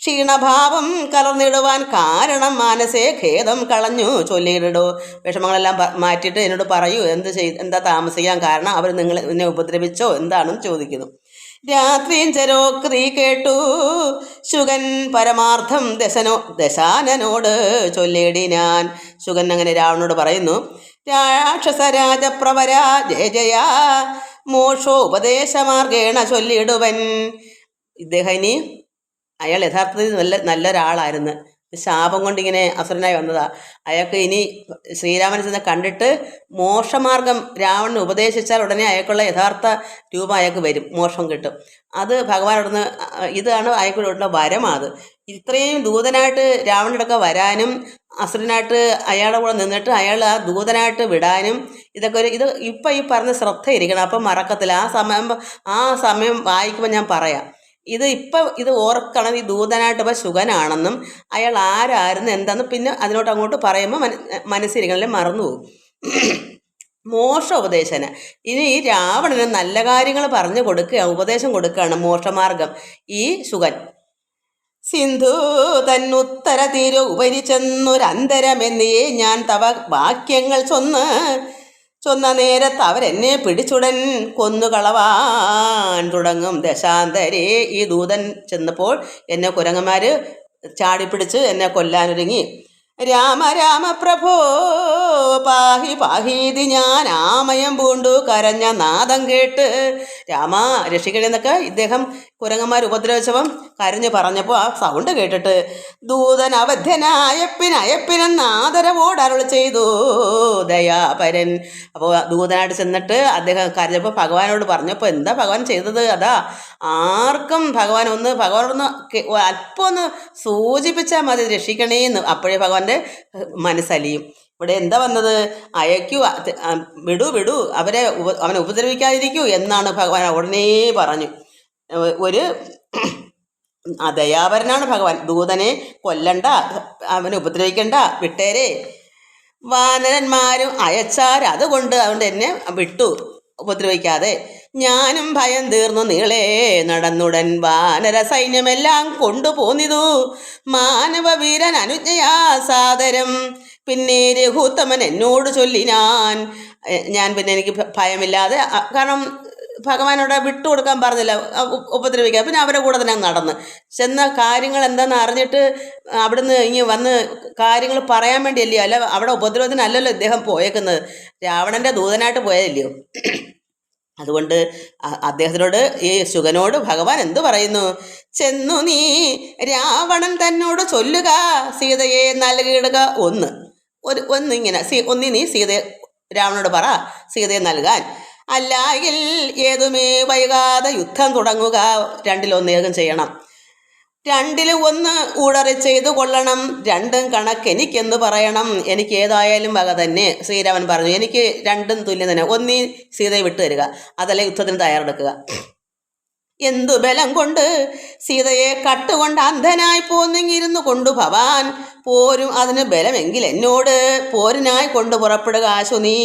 ക്ഷീണഭാവം കലർന്നിടുവാൻ കാരണം മാനസേ ഖേദം കളഞ്ഞു ചൊല്ലിയിടോ. വിഷമങ്ങളെല്ലാം മാറ്റിയിട്ട് എന്നോട് പറയൂ, എന്താ താമസിക്കാൻ കാരണം, അവർ എന്നെ ഉപദ്രവിച്ചോ എന്താണെന്ന് ചോദിക്കുന്നു. രാത്രിഞ്ചരോക്തി കേട്ടു ശുഗൻ പരമാർത്ഥം ദശാനനോട് ചൊല്ലിയിടിനാൻ. ശുഗൻ അങ്ങനെ രാവണനോട് പറയുന്നു, രാക്ഷസരാജപ്രവര ജയ ജയ മോക്ഷോപദേശമാർഗേണ ചൊല്ലിയിടുവൻ. ഇദ്ദേഹം ഇനി അയാൾ യഥാർത്ഥത്തിൽ നല്ലൊരാളായിരുന്നു. ശാപം കൊണ്ടിങ്ങനെ അസുരനായി വന്നതാ. അയാൾക്ക് ഇനി ശ്രീരാമനെ ചെന്ന് കണ്ടിട്ട് മോക്ഷമാർഗം രാവണന് ഉപദേശിച്ചാൽ ഉടനെ അയാൾക്കുള്ള യഥാർത്ഥ രൂപം അയാൾക്ക് വരും, മോക്ഷം കിട്ടും. അത് ഭഗവാൻ അവിടുന്ന് ഇതാണ് അയാൾക്കുള്ള വരമാത്. ഇത്രയും ദൂതനായിട്ട് രാവണനൊക്കെ വരാനും അസുരനായിട്ട് അയാളുടെ കൂടെ നിന്നിട്ട് അയാൾ ആ ദൂതനായിട്ട് വിടാനും ഇതൊക്കെ ഇത് ഇപ്പം ഈ പറഞ്ഞ ശ്രദ്ധയിരിക്കണം. അപ്പം മറക്കത്തില്ല. ആ സമയം വായിക്കുമ്പോൾ ഞാൻ പറയാം. ഇത് ഓർക്കണം. ഈ ദൂതനായിട്ട് ഇപ്പോൾ ശുഗനാണെന്നും അയാൾ ആരായിരുന്നു എന്താണെന്നും പിന്നെ അതിനോട്ട് അങ്ങോട്ട് പറയുമ്പോൾ മനസ്സിരിക്കണം, അല്ലെങ്കിൽ മറന്നുപോകും. മോക്ഷോപദേശന ഇനി ഈ രാവണന് നല്ല കാര്യങ്ങൾ പറഞ്ഞു കൊടുക്കുക, ഉപദേശം കൊടുക്കുകയാണ്, മോക്ഷമാർഗം ഈ ശുഗൻ. സിന്ധു തന്നുത്തര തീരു ഉപരി ചെന്നൊരന്തരമെന്നേ ഞാൻ തവ വാക്യങ്ങൾ ചൊന്ന നേരത്ത് അവരെന്നെ പിടിച്ചുടൻ കൊന്നുകളവാൻ തുടങ്ങും ദശാന്തരേ. ഈ ദൂതൻ ചെന്നപ്പോൾ എന്നെ കുരങ്ങന്മാർ ചാടിപ്പിടിച്ച് എന്നെ കൊല്ലാനൊരുങ്ങി. രാമ രാമ പ്രഭോ പാഹി പാഹീതി ഞാൻ ആമയം പൂണ്ടു കരഞ്ഞ നാദം കേട്ട്. രാമ രക്ഷിക്കണമെന്നൊക്കെ ഇദ്ദേഹം കുരങ്ങന്മാർ ഉപദ്രവിച്ചപ്പം കരഞ്ഞ് പറഞ്ഞപ്പോൾ ആ സൗണ്ട് കേട്ടിട്ട് ദൂതൻ അവധ്യനയപ്പിനെന്ന് ആദരവോട് അരുളി ചെയ്തു ദയാപരൻ. അപ്പോൾ ദൂതനായിട്ട് ചെന്നിട്ട് അദ്ദേഹം കരഞ്ഞപ്പോൾ ഭഗവാനോട് പറഞ്ഞപ്പോൾ എന്താ ഭഗവാൻ ചെയ്തത്? അതാ ആർക്കും ഭഗവാനൊന്ന് അല്പം ഒന്ന് സൂചിപ്പിച്ചാൽ മതി രക്ഷിക്കണേന്ന്. അപ്പോഴേ ഭഗവാന്റെ മനസ്സലിയും. ഇവിടെ എന്താ വന്നത്? അയക്കൂ, വിടൂ, അവനെ ഉപദ്രവിക്കാതിരിക്കൂ എന്നാണ് ഭഗവാൻ ഉടനെ പറഞ്ഞു. ഒരു ദയാപരനാണ് ഭഗവാൻ. ദൂതനെ കൊല്ലണ്ട, അവനെ ഉപദ്രവിക്കണ്ട, വിട്ടേരെ. വാനരന്മാരും അതുകൊണ്ട് എന്നെ വിട്ടു ഉപദ്രവിക്കാതെ. ഞാനും ഭയം തീർന്നു നീളെ നടന്നുടൻ വാനര സൈന്യമെല്ലാം കൊണ്ടുപോന്നിതു മാനവ വീരൻ അനുജ്ഞയാ സാദരം. പിന്നെ രഘുത്തമൻ എന്നോട് ചൊല്ലി ഞാൻ പിന്നെ എനിക്ക് ഭയമില്ലാതെ, കാരണം ഭഗവാനോട് വിട്ടുകൊടുക്കാൻ പറഞ്ഞില്ല, ഉപദ്രവിക്കുക. പിന്നെ അവരുടെ കൂടെ തന്നെ നടന്ന് ചെന്ന കാര്യങ്ങൾ എന്താണെന്ന് അറിഞ്ഞിട്ട് അവിടുന്ന് ഇങ്ങനെ വന്ന് കാര്യങ്ങൾ പറയാൻ വേണ്ടിയല്ലയോ, അല്ല അവിടെ ഉപദ്രവത്തിനല്ലല്ലോ ഇദ്ദേഹം പോയേക്കുന്നത്, രാവണൻ്റെ ദൂതനായിട്ട് പോയതല്ലയോ. അതുകൊണ്ട് അദ്ദേഹത്തിനോട്, ഈ ശുഗനോട് ഭഗവാൻ എന്തു പറയുന്നു? ചെന്നു നീ രാവണൻ തന്നോട് ചൊല്ലുക സീതയെ നൽകിയിടുക. ഒന്നിങ്ങനെ നീ സീതയെ രാവണനോട് പറ സീതയെ നൽകാൻ. അല്ലായെങ്കിൽ ഏതുമേ വൈകാതെ യുദ്ധം തുടങ്ങുക. രണ്ടിലൊന്നേകം ചെയ്യണം, രണ്ടിലും ഊടറി ചെയ്തു കൊള്ളണം. രണ്ടും കണക്കെനിക്കെന്ന് പറയണം. എനിക്ക് ഏതായാലും വക തന്നെ. ശ്രീരാമൻ പറഞ്ഞു, എനിക്ക് രണ്ടും തുല്യം തന്നെ. ഒന്നീ സീതയെ വിട്ടു തരിക, അതല്ല യുദ്ധത്തിന് തയ്യാറെടുക്കുക. എന്തു ബലം കൊണ്ട് സീതയെ കട്ടുകൊണ്ട് അന്ധനായി പോന്നെങ്കിരുന്നു കൊണ്ടു ഭവാൻ പോരും അതിന് ബലമെങ്കിൽ എന്നോട് പോരിനായി കൊണ്ട് പുറപ്പെടുക ആശു നീ.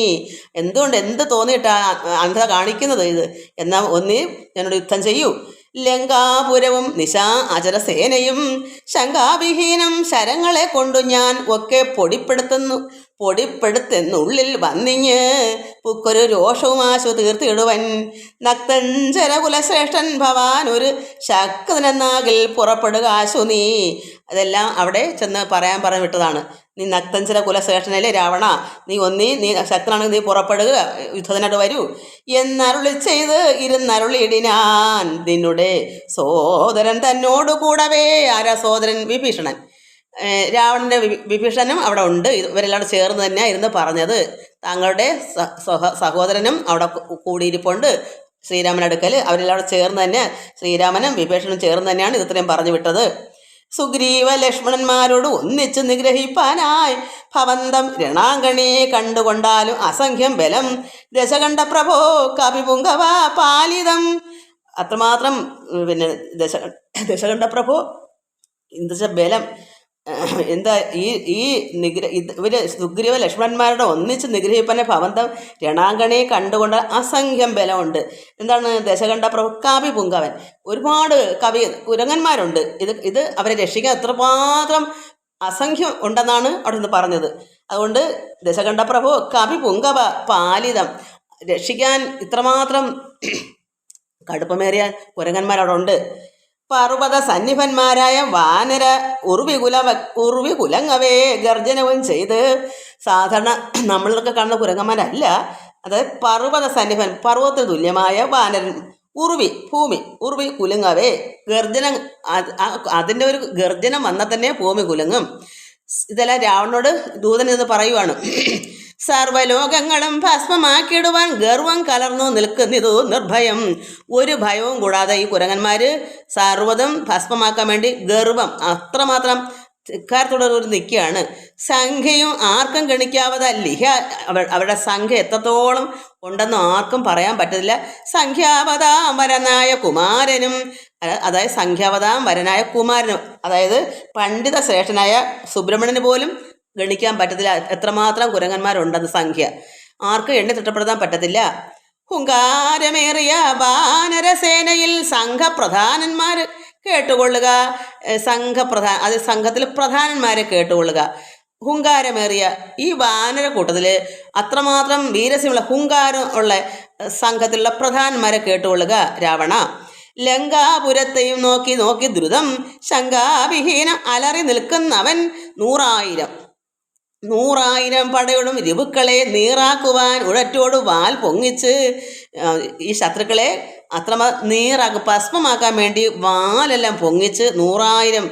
എന്ത് തോന്നിയിട്ടാ അന്ധത കാണിക്കുന്നത്? എന്നാ ഒന്നീ എന്നോട് യുദ്ധം ചെയ്യൂ. ലങ്കാപുരവും അചരസേനയും ശങ്കാവിഹീനം ശരങ്ങളെ കൊണ്ടു ഞാൻ ഒക്കെ പൊടിപ്പെടുത്തെന്നുള്ളിൽ വന്നിഞ്ഞ് പുക്കൊരു രോഷവും ആശു തീർത്തിടുവൻ. നക്തഞ്ചര കുലശ്രേഷ്ഠൻ ഭവാൻ ഒരു ശക്തനെന്നാകിൽ പുറപ്പെടുക ആശു നീ. അതെല്ലാം അവിടെ ചെന്ന് പറഞ്ഞു വിട്ടതാണ്. നീ നക്തഞ്ചര കുലശ്രേഷ്ഠനല്ലേ രാവണ, നീ ശക്തനാണെങ്കിൽ നീ പുറപ്പെടുക, യുദ്ധത്തിനായിട്ട് വരൂ എന്നരുളി ചെയ്ത് ഇരുന്നരുളിയിടിനാൻ. നിന്നുടെ സോദരൻ തന്നോട് കൂടവേ. ആരാ സോദരൻ? വിഭീഷണൻ. രാവണൻ്റെ വിഭീഷണനും അവിടെ ഉണ്ട്. ഇവരെല്ലാം ചേർന്ന് തന്നെയാണ് ഇരുന്ന് പറഞ്ഞത്. താങ്കളുടെ സഹോദരനും അവിടെ കൂടിയിരിപ്പുണ്ട് ശ്രീരാമനടുക്കൽ. അവരെല്ലാം ചേർന്ന് തന്നെ, ശ്രീരാമനും വിഭീഷണനും ചേർന്ന് തന്നെയാണ് ഇത്രയും പറഞ്ഞു വിട്ടത്. സുഗ്രീവ ലക്ഷ്മണന്മാരോട് ഒന്നിച്ച് നിഗ്രഹിപ്പാനായി ഭവന്തം രണാങ്കണിയെ കണ്ടുകൊണ്ടാലും അസംഖ്യം ബലം ദശകണ്ഠ പ്രഭോ കവിപുങ്കവ പാലിതം. അത്രമാത്രം പിന്നെ ദശകണ്ഠ പ്രഭോ ബലം എന്താ ഈ ഈ ഇവര് സുഗ്രീവ ലക്ഷ്മണന്മാരുടെ ഒന്നിച്ച് നിഗ്രഹിപ്പനെ ഭവന്തം രണാങ്കണയെ കണ്ടുകൊണ്ട് അസംഖ്യം ബലമുണ്ട്. എന്താണ് ദശകണ്ഠ പ്രഭു കവി പുങ്കവൻ, ഒരുപാട് കുരങ്ങന്മാരുണ്ട്. ഇത് അവരെ രക്ഷിക്കാൻ എത്രമാത്രം അസംഖ്യം ഉണ്ടെന്നാണ് അവിടെ നിന്ന് പറഞ്ഞത്. അതുകൊണ്ട് ദശകണ്ഠ പ്രഭു കവി പുങ്കവ പാലിതം, രക്ഷിക്കാൻ ഇത്രമാത്രം കടുപ്പമേറിയ കുരങ്ങന്മാരവിടെ ഉണ്ട്. പർവ്വത സന്നിഭന്മാരായ വാനര ഉറുവി കുലങ്ങവേ ഗർജനവും ചെയ്ത്, സാധാരണ നമ്മളൊക്കെ കാണുന്ന കുരങ്ങന്മാരല്ല, അതായത് പർവ്വത സന്നിഭൻ, പർവ്വതത്തിന് തുല്യമായ വാനരൻ, ഭൂമി കുലുങ്ങവേ ഗർജനം, അതിൻ്റെ ഒരു ഗർജനം വന്നാൽ തന്നെ ഭൂമി കുലുങ്ങും. ഇതെല്ലാം രാവണനോട് ദൂതൻ എന്ന് പറയുവാണ്. സർവലോകങ്ങളും ഭസ്മമാക്കിയിടുവാൻ ഗർവം കലർന്നു നിൽക്കുന്നിതു നിർഭയം. ഒരു ഭയവും കൂടാതെ ഈ കുരങ്ങന്മാര് സർവ്വതും ഭസ്മമാക്കാൻ വേണ്ടി ഗർവം അത്രമാത്രം ധിക്കാരത്തോടെ നിൽക്കുകയാണ്. സംഖ്യയും ആർക്കും ഗണിക്കാവതല്ലിഹ, അവരുടെ സംഖ്യ എത്രത്തോളം ഉണ്ടെന്ന് ആർക്കും പറയാൻ പറ്റത്തില്ല. സംഖ്യാവതാം വരനായ കുമാരനും, അതായത് സംഖ്യാവതാം വരനായ കുമാരനും, അതായത് പണ്ഡിത ശ്രേഷ്ഠനായ സുബ്രഹ്മണ്യന് പോലും ഗണിക്കാൻ പറ്റത്തില്ല എത്രമാത്രം കുരങ്ങന്മാരുണ്ടെന്ന് സംഖ്യ, ആർക്കും എണ്ണി തിട്ടപ്പെടുത്താൻ പറ്റത്തില്ല. ഹുങ്കാരമേറിയ വാനരസേനയിൽ സംഘപ്രധാനന്മാർ കേട്ടുകൊള്ളുക. അത് സംഘത്തിൽ പ്രധാനന്മാരെ കേട്ടുകൊള്ളുക. ഹുങ്കാരമേറിയ ഈ വാനര കൂട്ടത്തിൽ അത്രമാത്രം വീരസ്യമുള്ള ഹുങ്കാരം ഉള്ള സംഘത്തിലുള്ള പ്രധാനന്മാരെ കേട്ടുകൊള്ളുക രാവണ. ലങ്കാപുരത്തെയും നോക്കി ദ്രുതം ശങ്കാവിഹീന അലറി നിൽക്കുന്നവൻ 100,000 പടയോടും രിപുക്കളെ നീറാക്കുവാൻ ഉഴറ്റോട് വാൽ പൊങ്ങിച്ച്, ഈ ശത്രുക്കളെ നീറാക്കും ഭസ്മമാക്കാൻ വേണ്ടി വാലെല്ലാം പൊങ്ങിച്ച് 100,000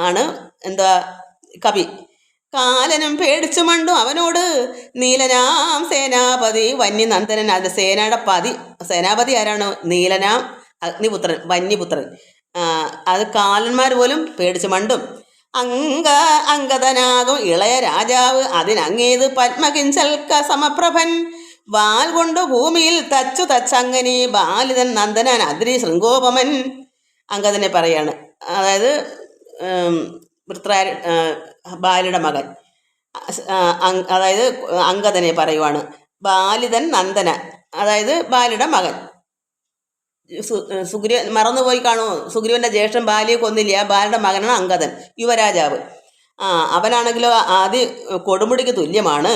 ആണ് എന്താ കവി. കാലനും പേടിച്ചു മണ്ടും അവനോട് നീലനാം സേനാപതി വന്യനന്ദനൻ. അത് സേനാപതി ആരാണ്? നീലനാം അഗ്നിപുത്രൻ, വന്യപുത്രൻ. അത് കാലന്മാർ പോലും പേടിച്ചു മണ്ടും. അങ്കദനാകും ഇളയ രാജാവ് അതിനങ്ങേത് പത്മകിഞ്ചൽക്ക സമപ്രഭൻ. വാൽ കൊണ്ടു ഭൂമിയിൽ തച്ചങ്ങനെ ബാലിതൻ നന്ദനാൻ അദ്രി ശൃംഗോപമൻ. അങ്കദനെ പറയാണ്, അതായത് ബാലിയുടെ മകൻ, അതായത് അങ്കദനെ പറയുവാണ്. ബാലിതൻ നന്ദന, അതായത് ബാലിയുടെ മകൻ. മറന്നുപോയി കാണുമോ? സുഗ്രീവന്റെ ജ്യേഷ്ഠൻ ബാലിയെ കൊന്നില്ല, ബാലിയുടെ മകനാണ് അങ്കദൻ, യുവരാജാവ്. അവനാണെങ്കിലോ ആദ്യ കൊടുമുടിക്ക് തുല്യമാണ്.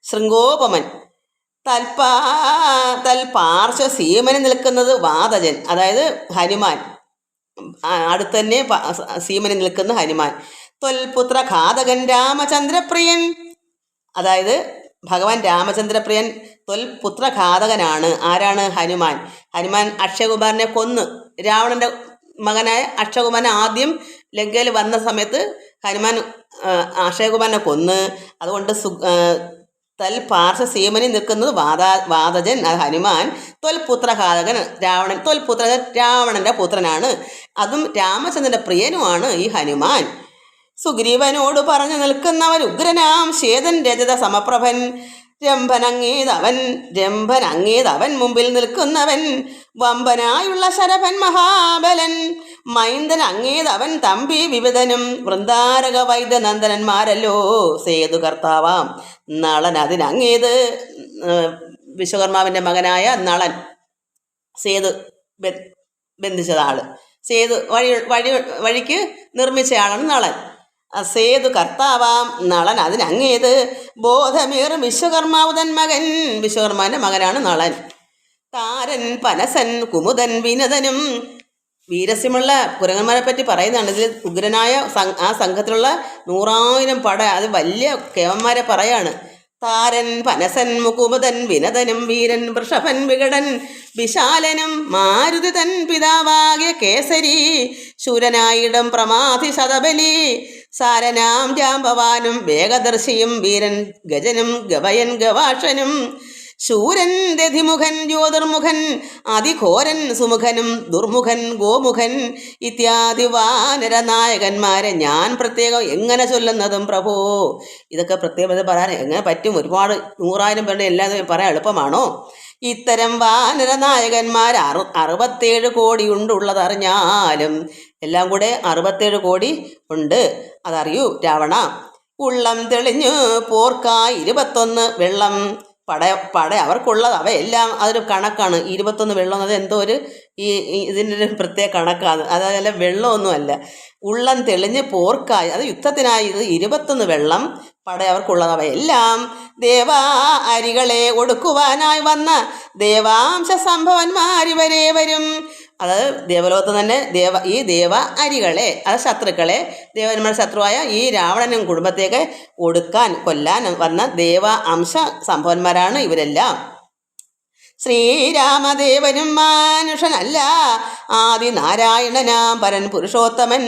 ശൃംഗോപമൻ. തൽപാർശ്വ സീമന് നിൽക്കുന്നത് വാതജൻ, അതായത് ഹനുമാൻ. അടുത്ത് തന്നെ സീമന് നിൽക്കുന്ന ഹനുമാൻ. ത്വൽപുത്ര ഘാതകൻ രാമചന്ദ്രപ്രിയൻ, അതായത് ഭഗവാൻ രാമചന്ദ്രപ്രിയൻ ത്വൽപുത്രഘാതകനാണ്. ആരാണ്? ഹനുമാൻ. ഹനുമാൻ അക്ഷയകുമാരനെ കൊന്ന്, രാവണന്റെ മകനായ അക്ഷയകുമാരനെ ആദ്യം ലങ്കയിൽ വന്ന സമയത്ത് ഹനുമാൻ അക്ഷയകുമാരനെ കൊന്ന്. അതുകൊണ്ട് തൽപാർശ്വ സീമനി നിൽക്കുന്നത് വാതജൻ, ഹനുമാൻ. ത്വൽപുത്രഘാതകൻ രാവണന്റെ പുത്രനാണ്. അതും രാമചന്ദ്രന്റെ പ്രിയനുമാണ് ഈ ഹനുമാൻ. സുഗ്രീവനോട് പറഞ്ഞു നിൽക്കുന്നവൻ ഉഗ്രനാം ശേതൻ രജത സമപ്രഭൻ. രംഭനങ്ങേതവൻ മുമ്പിൽ നിൽക്കുന്നവൻ വമ്പനായുള്ള ശരഭൻ മഹാബലൻ. മൈന്ദൻ അങ്ങേതവൻ തമ്പി വിവിധനും വൃന്ദാരക വൈദ്യനന്ദനന്മാരല്ലോ സേതു കർത്താവാം നളൻ. അതിനങ്ങേത് വിശ്വകർമാവിൻ്റെ മകനായ നളൻ, സേതു ബന്ധിച്ചതാള്, സേതു വഴിക്ക് നിർമ്മിച്ചയാളാണ് നളൻ. സേതു കർത്താവാം നളൻ അതിനങ്ങേത് ബോധമേറും വിശ്വകർമാവുതൻ മകൻ. വിശ്വകർമാവിൻ്റെ മകനാണ് നളൻ. താരൻ പനസൻ കുമുദൻ വിനതനും. വീരസ്യമുള്ള കുരങ്ങന്മാരെ പറ്റി പറയുന്നതാണ് ഇതിൽ. ഉഗ്രനായ ആ സംഘത്തിലുള്ള 100,000 പട, അത് വലിയ കേവന്മാരെ പറയാണ്. താരൻ പനസൻ മുകുമുദൻ വിനതനും വീരൻ വൃഷഭൻ വികടൻ വിശാലനും മാരുതി തൻ പിതാവാകിയ കേസരി ശൂരനായിടം പ്രമാധി ശതബലി സാരനാം ജാംബവാനും വേഗദർശിയും വീരൻ ഗജനും ഗവയൻ ഗവാക്ഷനും ശൂരൻ ദധിമുഖൻ ജ്യോതിർമുഖൻ അതിഘോരൻ സുമുഖനും ദുർമുഖൻ ഗോമുഖൻ ഇത്യാദി വാനരനായകന്മാരെ ഞാൻ പ്രത്യേകം എങ്ങനെ ചൊല്ലുന്നതും പ്രഭോ. ഇതൊക്കെ പ്രത്യേകത പറയാൻ എങ്ങനെ പറ്റും? ഒരുപാട് 100,000 പേരുടെ എല്ലാവരും പറയാൻ എളുപ്പമാണോ? ഇത്തരം വാനരനായകന്മാർ 67 കോടിയുണ്ടുള്ളതറിഞ്ഞാലും എല്ലാം കൂടെ 67 കോടി ഉണ്ട്. അതറിയൂ രാവണ. ഉള്ളം തെളിഞ്ഞു പോർക്കായി 21 വെള്ളം. പട അവർക്കുള്ളത് അവയെല്ലാം അതൊരു കണക്കാണ്. 21 വെള്ളം എന്നത് എന്തോ ഒരു ഇതിൻ്റെ ഒരു പ്രത്യേക കണക്കാണ്. അതല്ല വെള്ളമൊന്നുമല്ല. ഉള്ളം തെളിഞ്ഞ് പോർക്കായി, അത് യുദ്ധത്തിനായി ഇത് 21 വെള്ളം. പട അവർക്കുള്ളത് അവയെല്ലാം. ദേവാ അരികളെ ഒടുക്കുവാനായി വന്ന ദേവാംശ സംഭവന്മാരിവരെ വരും. അത് ദേവലോകത്ത് തന്നെ ഈ ദേവ അരികളെ, അത് ശത്രുക്കളെ, ദേവന്മാരുടെ ശത്രുവായ ഈ രാവണനും കുടുംബത്തേക്ക് കൊല്ലാൻ വന്ന ദേവ അംശ സംഭവന്മാരാണ് ഇവരെല്ലാം. ശ്രീരാമദേവനും മാനുഷനല്ല, ആദി നാരായണനാം പരൻ പുരുഷോത്തമൻ.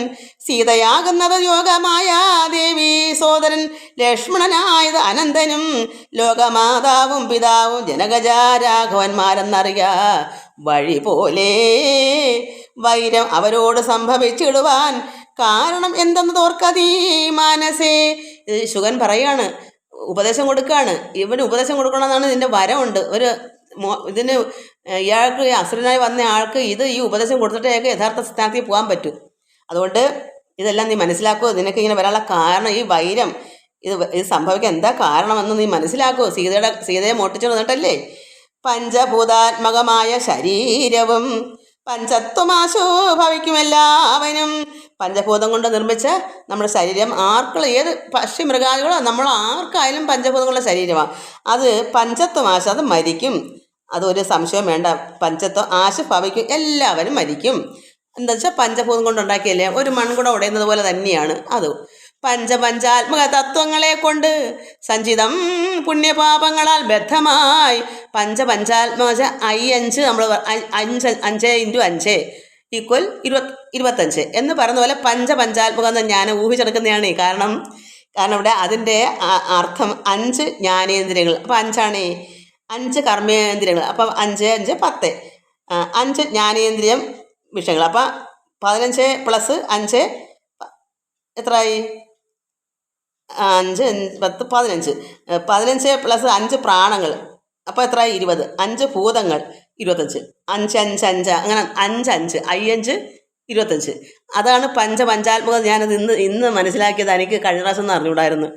സീതയാകുന്നത് യോഗമായ ദേവി സോദരൻ, ലക്ഷ്മണനായത് അനന്തനും. ലോകമാതാവും പിതാവും ജനകജ രാഘവന്മാരെന്നറിയ വഴി പോലെ. വൈരം അവരോട് സംഭവിച്ചിടുവാൻ കാരണം എന്തെന്ന് തോർക്കതീ മാനസേ. ശുഗൻ പറയാണ്, ഉപദേശം കൊടുക്കുകയാണ്. ഇവന് ഉപദേശം കൊടുക്കണമെന്നാണ് ഇതിൻ്റെ വരമുണ്ട്. ഇതിന് ഇയാൾക്ക് അസുരനായി വന്ന ആൾക്ക് ഈ ഉപദേശം കൊടുത്തിട്ട് അയാൾക്ക് യഥാർത്ഥ സ്ഥാനത്തേക്ക് പോകാൻ പറ്റും. അതുകൊണ്ട് ഇതെല്ലാം നീ മനസ്സിലാക്കുമോ. നിനക്ക് ഇങ്ങനെ വരാനുള്ള കാരണം ഈ വൈരം, ഇത് സംഭവിക്കാൻ എന്താ കാരണമെന്ന് നീ മനസ്സിലാക്കുമോ. സീതയെ മോട്ടിച്ചു വന്നിട്ടല്ലേ. പഞ്ചഭൂതാത്മകമായ ശരീരവും പഞ്ചത്വമാശോ ഭവിക്കുമെല്ലാവനും. പഞ്ചഭൂതം കൊണ്ട് നിർമ്മിച്ച നമ്മുടെ ശരീരം ഏത് പക്ഷി മൃഗാദികളോ നമ്മൾ ആർക്കായാലും പഞ്ചഭൂതം കൊണ്ടുള്ള ശരീരമാണ്. അത് പഞ്ചത്വമാശ, അത് മരിക്കും. അതൊരു സംശയം വേണ്ട. പഞ്ചത്വം ആശ ഭവിക്കും, എല്ലാവരും മരിക്കും. എന്താ വെച്ചാൽ പഞ്ചഭൂതം കൊണ്ടുണ്ടാക്കിയല്ലേ. ഒരു മൺകുടം ഉടയുന്നത് പോലെ തന്നെയാണ് അത്. പഞ്ചാത്മക തത്വങ്ങളെ കൊണ്ട് സഞ്ചിതം പുണ്യപാപങ്ങളാൽ ബദ്ധമായി. പഞ്ചാത്മക 5 നമ്മൾ 5 × 5 = 25 എന്ന് പറയുന്ന പോലെ പഞ്ചാത്മകം എന്ന് ഞാൻ ഊഹിച്ചെടുക്കുന്നതാണ്. കാരണം ഇവിടെ അതിൻ്റെ അർത്ഥം 5 ജ്ഞാനേന്ദ്രിയങ്ങൾ. അപ്പോൾ 5 ആണ്, 5 കർമ്മേന്ദ്രിയങ്ങൾ. അപ്പം 5 × 5 = 10. 5 ജ്ഞാനേന്ദ്രിയം വിഷയങ്ങൾ. അപ്പം 15 + 5 എത്രയായി? 5 × 10 = 15. 15 + 5 പ്രാണങ്ങൾ. അപ്പോൾ എത്രയായി? 20. 5 ഭൂതങ്ങൾ 25. 5 × 5 = 5. അങ്ങനെ 5 × 5 = 25. അതാണ് പഞ്ചാത്മകം. ഞാനത് ഇന്ന് മനസ്സിലാക്കിയത്. എനിക്ക് കഴിഞ്ഞ പ്രാവശ്യം ഒന്നും അറിഞ്ഞുകൂടായിരുന്നു.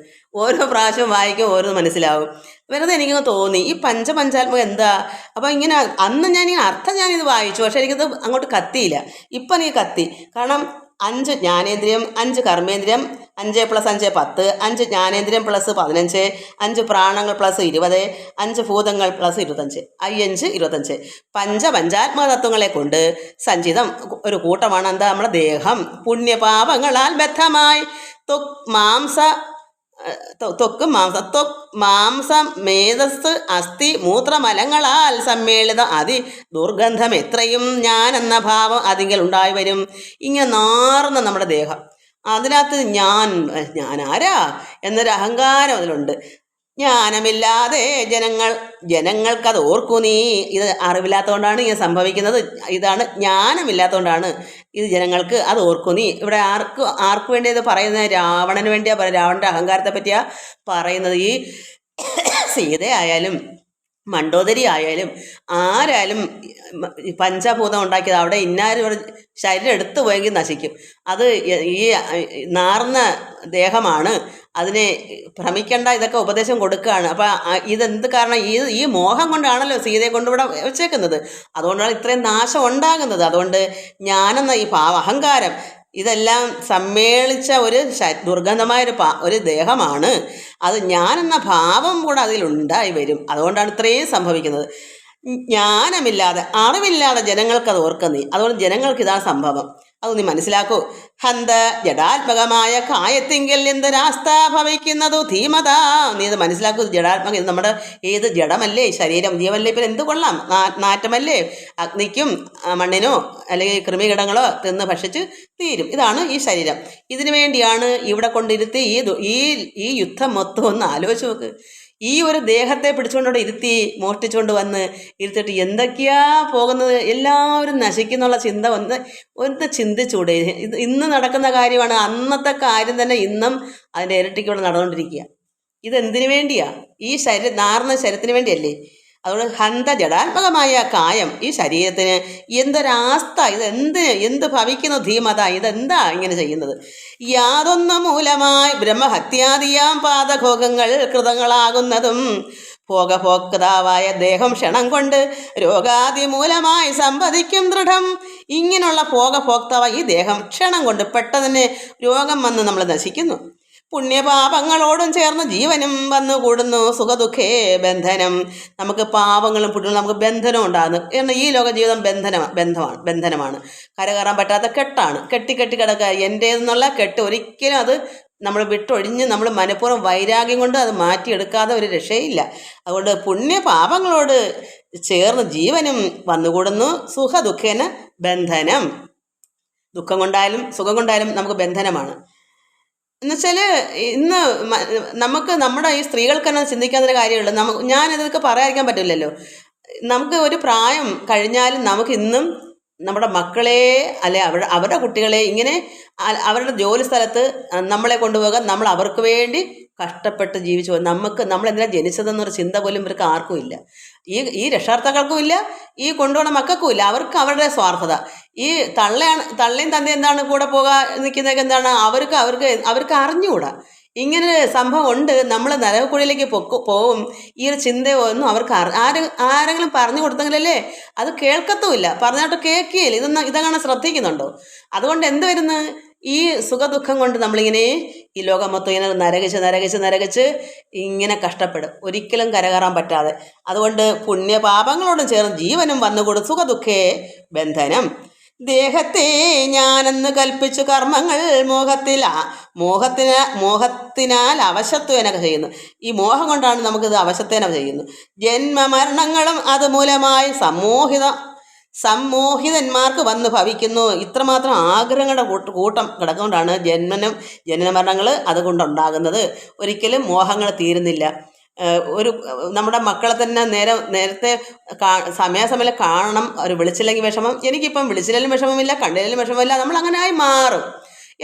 ഓരോ പ്രാവശ്യം വായിക്കും ഓരോന്ന് മനസ്സിലാവും. വെറുതെ എനിക്കങ്ങ് തോന്നി ഈ പഞ്ചാത്മകം എന്താ. അപ്പോൾ ഇങ്ങനെ അന്ന് അർത്ഥം ഞാനിത് വായിച്ചു, പക്ഷേ എനിക്കത് അങ്ങോട്ട് കത്തിയില്ല. ഇപ്പം എനിക്ക് കത്തി. കാരണം 5 ജ്ഞാനേന്ദ്രിയം, 5 കർമ്മേന്ദ്രിയം, 5 + 5 = 10, 5 ജ്ഞാനേന്ദ്രിയം + 15, 5 പ്രാണങ്ങൾ + 20, 5 ഭൂതങ്ങൾ + 25, 5 × 25. പഞ്ചാത്മക തത്വങ്ങളെ കൊണ്ട് സഞ്ചിതം ഒരു കൂട്ടമാണ് എന്താ നമ്മുടെ ദേഹം. പുണ്യപാപങ്ങളാൽ ബദ്ധമായി മാംസം മേധസ് അസ്ഥി മൂത്രമലങ്ങളാൽ സമ്മേളിത ദുർഗന്ധം എത്രയും ഞാൻ എന്ന ഭാവം അതിങ്കൽ ഉണ്ടായി വരും. ഇങ്ങനെ നാർന്ന നമ്മുടെ ദേഹം, അതിനകത്ത് ഞാൻ ആരാ എന്നൊരു അഹങ്കാരം അതിലുണ്ട്. ജ്ഞാനമില്ലാതെ ജനങ്ങൾക്കത് ഓർക്കൂ നീ. ഇത് അറിവില്ലാത്തതുകൊണ്ടാണ് ഇങ്ങനെ സംഭവിക്കുന്നത്. ഇതാണ് ജ്ഞാനമില്ലാത്തതുകൊണ്ടാണ് ഇത് ജനങ്ങൾക്ക് അത് ഓർക്കൂ നീ. ഇവിടെ ആർക്ക് വേണ്ടി ഇത് പറയുന്നത്? രാവണന് വേണ്ടിയാ പറയുന്നത്. രാവണൻ്റെ അഹങ്കാരത്തെ പറ്റിയാ പറയുന്നത്. ഈ സീതയായാലും മണ്ഡോദരി ആയാലും ആരായാലും പഞ്ചഭൂതം ഉണ്ടാക്കിയത് അവിടെ ഇന്നാരും ശരീരം എടുത്തു പോയെങ്കിൽ നശിക്കും. അത് ഈ നാർന്ന ദേഹമാണ്, അതിനെ ഭ്രമിക്കേണ്ട, ഇതൊക്കെ ഉപദേശം കൊടുക്കുകയാണ്. അപ്പം ഇതെന്ത് കാരണം? ഈ മോഹം കൊണ്ടാണല്ലോ സീതയെ കൊണ്ടിവിടെ വെച്ചേക്കുന്നത്. അതുകൊണ്ടാണ് ഇത്രയും നാശം ഉണ്ടാകുന്നത്. അതുകൊണ്ട് ഞാനെന്ന ഈ അഹങ്കാരം ഇതെല്ലാം സമ്മേളിച്ച ഒരു ദുർഗന്ധമായൊരു ദേഹമാണ്. അത് ഞാനെന്ന ഭാവം കൂടെ അതിലുണ്ടായി വരും. അതുകൊണ്ടാണ് ഇത്രയും സംഭവിക്കുന്നത്. ജ്ഞാനമില്ലാതെ അറിവില്ലാതെ ജനങ്ങൾക്കത് ഓർക്കുന്നീ. അതുകൊണ്ട് ജനങ്ങൾക്ക് ഇതാണ് സംഭവം. അത് നീ മനസ്സിലാക്കൂ. ഹന്ത ജഡാത്മകമായ കായത്തിങ്കിൽ എന്തൊരാസ്ഥ ഭവിക്കുന്നതു ധീമത. നീ ഇത് മനസ്സിലാക്കൂ. ജഡാത്മകം ഇത് നമ്മുടെ ഏത് ജഡമല്ലേ, ശരീരം, ജീവനല്ലേ. ഇപ്പം എന്ത് കൊള്ളാം? നാറ്റമല്ലേ. അഗ്നിക്കും മണ്ണിനോ അല്ലെങ്കിൽ കൃമികീടങ്ങളോ തിന്ന് ഭക്ഷിച്ച് തീരും. ഇതാണ് ഈ ശരീരം. ഇതിനു വേണ്ടിയാണ് ഇവിടെ കൊണ്ടിരുത്തി ഈ യുദ്ധം മൊത്തം ഒന്ന് ആലോചിച്ച് നോക്ക്. ഈ ഒരു ദേഹത്തെ പിടിച്ചുകൊണ്ടോടെ മോഷ്ടിച്ചുകൊണ്ട് വന്ന് ഇരുത്തിയിട്ട് എന്തൊക്കെയാ പോകുന്നത്. എല്ലാവരും നശിക്കുന്നുള്ള ചിന്ത ഒന്ന് ചിന്തിച്ചൂടെ? ഇന്ന് നടക്കുന്ന കാര്യമാണ്. അന്നത്തെ കാര്യം തന്നെ ഇന്നും അതിൻ്റെ ഇരട്ടിക്കൂടെ നടന്നുകൊണ്ടിരിക്കുക. ഇതെന്തിനു വേണ്ടിയാ? ഈ നാർന്ന ശരീരത്തിന് വേണ്ടിയല്ലേ. അതുകൊണ്ട് ഹന്ത ജഡാത്മകമായ കായം ഈ ശരീരത്തിന് എന്തൊരാസ്ഥ, എന്ത് ഭവിക്കുന്നു ധീമത, ഇതെന്താ ഇങ്ങനെ ചെയ്യുന്നത്? യാതൊന്നു മൂലമായി ബ്രഹ്മഹത്യാദിയാം പാദഭോഗങ്ങൾ കൃതങ്ങളാകുന്നതും ഭോഗഭോക്താവായ ദേഹം ക്ഷണം കൊണ്ട് രോഗാദി മൂലമായി സമ്പദിക്കും ദൃഢം. ഇങ്ങനെയുള്ള ഭോഗഭോക്താവായ ഈ ദേഹം ക്ഷണം കൊണ്ട് പെട്ടെന്ന് രോഗം വന്ന് നമ്മൾ നശിക്കുന്നു. പുണ്യപാപങ്ങളോടും ചേർന്ന് ജീവനും വന്നുകൂടുന്നു സുഖദുഃഖേ ബന്ധനം. നമുക്ക് പാപങ്ങളും പുണ്യങ്ങളും നമുക്ക് ബന്ധനം ഉണ്ടാകുന്നു. എന്നാൽ ഈ ലോക ജീവിതം ബന്ധനമാണ്. കരകയറാൻ പറ്റാത്ത കെട്ടാണ്. കെട്ടി കിടക്കുക. എൻ്റേതെന്നുള്ള കെട്ട് ഒരിക്കലും അത് നമ്മൾ വിട്ടൊഴിഞ്ഞ് നമ്മൾ മനഃപൂർവ്വം വൈരാഗ്യം കൊണ്ട് അത് മാറ്റിയെടുക്കാതെ ഒരു രക്ഷയില്ല. അതുകൊണ്ട് പുണ്യപാപങ്ങളോട് ചേർന്ന് ജീവനും വന്നുകൂടുന്നു സുഖദുഃഖേന ബന്ധനം. ദുഃഖം കൊണ്ടായാലും സുഖം കൊണ്ടായാലും നമുക്ക് ബന്ധനമാണ്. എന്നുവെച്ചാൽ ഇന്ന് നമുക്ക് നമ്മുടെ ഈ സ്ത്രീകൾക്ക് തന്നെ ചിന്തിക്കാവുന്ന കാര്യമുള്ളൂ. ഞാനിതൊക്കെ പറയാതിരിക്കാൻ പറ്റില്ലല്ലോ. നമുക്ക് ഒരു പ്രായം കഴിഞ്ഞാലും നമുക്ക് ഇന്നും നമ്മുടെ മക്കളെ അല്ലെ അവരുടെ കുട്ടികളെ ഇങ്ങനെ അവരുടെ ജോലി സ്ഥലത്ത് നമ്മളെ കൊണ്ടുപോകാൻ നമ്മൾ അവർക്ക് വേണ്ടി കഷ്ടപ്പെട്ട് ജീവിച്ചു പോകും. നമ്മളെന്തിനാ ജനിച്ചതെന്നൊരു ചിന്ത പോലും ഇവർക്ക് ആർക്കും ഇല്ല. ഈ രക്ഷാകർത്താക്കൾക്കും ഇല്ല, ഈ കൊണ്ടുപോകുന്ന മക്കൾക്കും ഇല്ല. അവർക്ക് അവരുടെ സ്വാർത്ഥത. ഈ തള്ളയും തന്ത എന്താണ് കൂടെ പോകാൻ നിൽക്കുന്നതൊക്കെ എന്താണ് അവർക്ക് അറിഞ്ഞുകൂടാ. ഇങ്ങനൊരു സംഭവം ഉണ്ട്, നമ്മൾ നരകക്കുഴിയിലേക്ക് പോവും. ഈ ഒരു ചിന്തയൊന്നും അവർക്ക് ആരെങ്കിലും പറഞ്ഞു കൊടുത്തെങ്കിലല്ലേ അത് കേൾക്കത്തുമില്ല. പറഞ്ഞിട്ട് കേൾക്കുകയില്ല. ഇതങ്ങനെ ശ്രദ്ധിക്കുന്നുണ്ടോ? അതുകൊണ്ട് എന്ത് വരുന്നു? ഈ സുഖദുഃഖം കൊണ്ട് നമ്മളിങ്ങനെ ഈ ലോകം മൊത്തം ഇങ്ങനെ നരകിച്ച് ഇങ്ങനെ കഷ്ടപ്പെടും, ഒരിക്കലും കരകയറാൻ പറ്റാതെ. അതുകൊണ്ട് പുണ്യപാപങ്ങളോടും ചേർന്ന് ജീവനും വന്നുകൂടും സുഖദുഃഖേ ബന്ധനം. ദേഹത്തെ ഞാനെന്ന് കൽപ്പിച്ചു കർമ്മങ്ങൾ മോഹത്തിനാൽ അവശത്വേനൊക്കെ ചെയ്യുന്നു. ഈ മോഹം കൊണ്ടാണ് നമുക്കിത് അവശത്തേന ചെയ്യുന്നു. ജന്മമരണങ്ങളും അതുമൂലമായി സമ്മോഹിതന്മാർക്ക് വന്ന് ഭവിക്കുന്നു. ഇത്രമാത്രം ആഗ്രഹങ്ങളുടെ കൂട്ടം കിടക്കൊണ്ടാണ് ജനനമരണങ്ങൾ അതുകൊണ്ടുണ്ടാകുന്നത്. ഒരിക്കലും മോഹങ്ങൾ തീരുന്നില്ല. നമ്മുടെ മക്കളെ തന്നെ നേരത്തെ സമയാസമയം കാണണം. അവർ വിളിച്ചില്ലെങ്കിൽ വിഷമം. എനിക്കിപ്പം വിളിച്ചില്ലെങ്കിലും വിഷമമില്ല, കണ്ടില്ലെങ്കിലും വിഷമമില്ല. നമ്മളങ്ങനെ ആയി മാറും.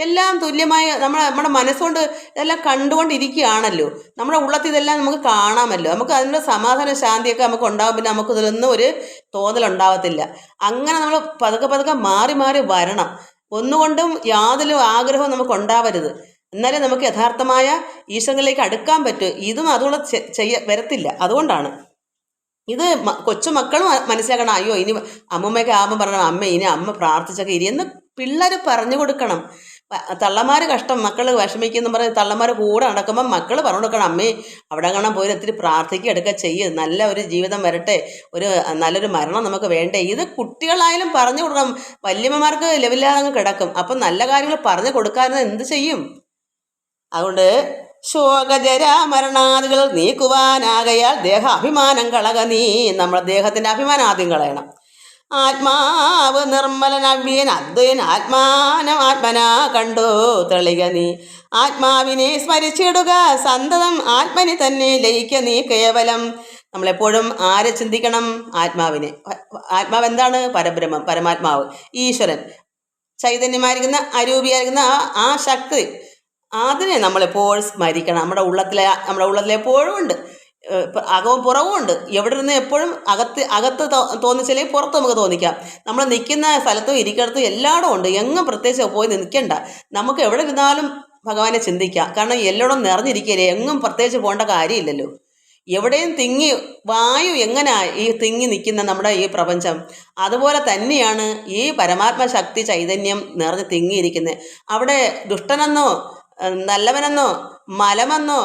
എല്ലാം തുല്യമായി നമ്മുടെ മനസ്സുകൊണ്ട് ഇതെല്ലാം കണ്ടുകൊണ്ടിരിക്കുകയാണല്ലോ. നമ്മുടെ ഉള്ളത്തിൽ ഇതെല്ലാം നമുക്ക് കാണാമല്ലോ. നമുക്ക് അതിൻ്റെ സമാധാന ശാന്തിയൊക്കെ നമുക്ക് ഉണ്ടാകും. പിന്നെ നമുക്ക് ഇതിലൊന്നും ഒരു തോന്നലുണ്ടാവത്തില്ല. അങ്ങനെ നമ്മൾ പതുക്കെ മാറി വരണം. ഒന്നുകൊണ്ടും യാതൊരു ആഗ്രഹവും നമുക്ക് ഉണ്ടാവരുത്. എന്നാലേ നമുക്ക് യഥാർത്ഥമായ ഈശ്വരനിലേക്ക് അടുക്കാൻ പറ്റും. ഇതും അതുകൂടെ വരത്തില്ല. അതുകൊണ്ടാണ് ഇത് കൊച്ചുമക്കളും മനസ്സിലാക്കണം. അയ്യോ, ഇനി അമ്മമ്മയൊക്കെ ആകുമ്പോൾ പറയണം, അമ്മ ഇനി അമ്മ പ്രാർത്ഥിച്ചൊക്കെ ഇരിയെന്ന് പിള്ളേർ പറഞ്ഞു കൊടുക്കണം. തള്ളമാർ കഷ്ടം, മക്കൾ വിഷമിക്കുന്നു പറഞ്ഞ് തള്ളമാർ കൂടെ നടക്കുമ്പോൾ മക്കൾ പറഞ്ഞു കൊടുക്കണം, അമ്മേ അവിടെ കാണാൻ പോയി ഒത്തിരി പ്രാർത്ഥിക്കുക എടുക്കുക ചെയ്യുക, നല്ല ഒരു ജീവിതം വരട്ടെ, നല്ലൊരു മരണം നമുക്ക് വേണ്ടേ. ഇത് കുട്ടികളായാലും പറഞ്ഞു കൊടുക്കണം. വല്യമ്മമാർക്ക് ലെവലില്ലാതെ കിടക്കും. അപ്പം നല്ല കാര്യങ്ങൾ പറഞ്ഞു കൊടുക്കാതെ എന്ത് ചെയ്യും? അതുകൊണ്ട് ശോകജരാമരണാദികൾ നീക്കുവാനാകയാൽ ദേഹാഭിമാനം കളക നീ. നമ്മുടെ ദേഹത്തിൻ്റെ അഭിമാനം ആദ്യം കളയണം. ആത്മാവ് നിർമ്മലനവ്യൻ അദ്വൈൻ ആത്മാന കണ്ടു തെളിക നീ. ആത്മാവിനെ സ്മരിച്ചിടുക സന്തതം ആത്മനി തന്നെ ലയിക്ക നീ കേവലം. നമ്മളെപ്പോഴും ആരെ ചിന്തിക്കണം? ആത്മാവിനെ. ആത്മാവ് എന്താണ്? പരബ്രഹ്മം, പരമാത്മാവ്, ഈശ്വരൻ, ചൈതന്യമായിരിക്കുന്ന അരൂപിയായിരിക്കുന്ന ആ ശക്തി, അതിനെ നമ്മളെപ്പോഴും സ്മരിക്കണം. നമ്മുടെ ഉള്ളത്തിലെപ്പോഴും ഉണ്ട്. അകവും പുറവും ഉണ്ട്. എവിടെ നിന്ന് എപ്പോഴും അകത്ത് തോന്നിച്ചാലേ പുറത്ത് നമുക്ക് തോന്നിക്കാം. നമ്മൾ നിൽക്കുന്ന സ്ഥലത്തും ഇരിക്കുന്നിടത്തും എല്ലായിടും ഉണ്ട്. എങ്ങും പ്രത്യേകിച്ച് പോയി നിൽക്കണ്ട. നമുക്ക് എവിടെ ഇരുന്നാലും ഭഗവാനെ ചിന്തിക്കാം. കാരണം എല്ലായിടും നിറഞ്ഞിരിക്കല്ലേ, എങ്ങും പ്രത്യേകിച്ച് പോകേണ്ട കാര്യമില്ലല്ലോ. എവിടെയും വായു എങ്ങനെ ഈ തിങ്ങി നിൽക്കുന്ന നമ്മുടെ ഈ പ്രപഞ്ചം, അതുപോലെ തന്നെയാണ് ഈ പരമാത്മ ശക്തി ചൈതന്യം നിറഞ്ഞ് തിങ്ങിയിരിക്കുന്നത്. അവിടെ ദുഷ്ടനെന്നോ നല്ലവനെന്നോ മലമെന്നോ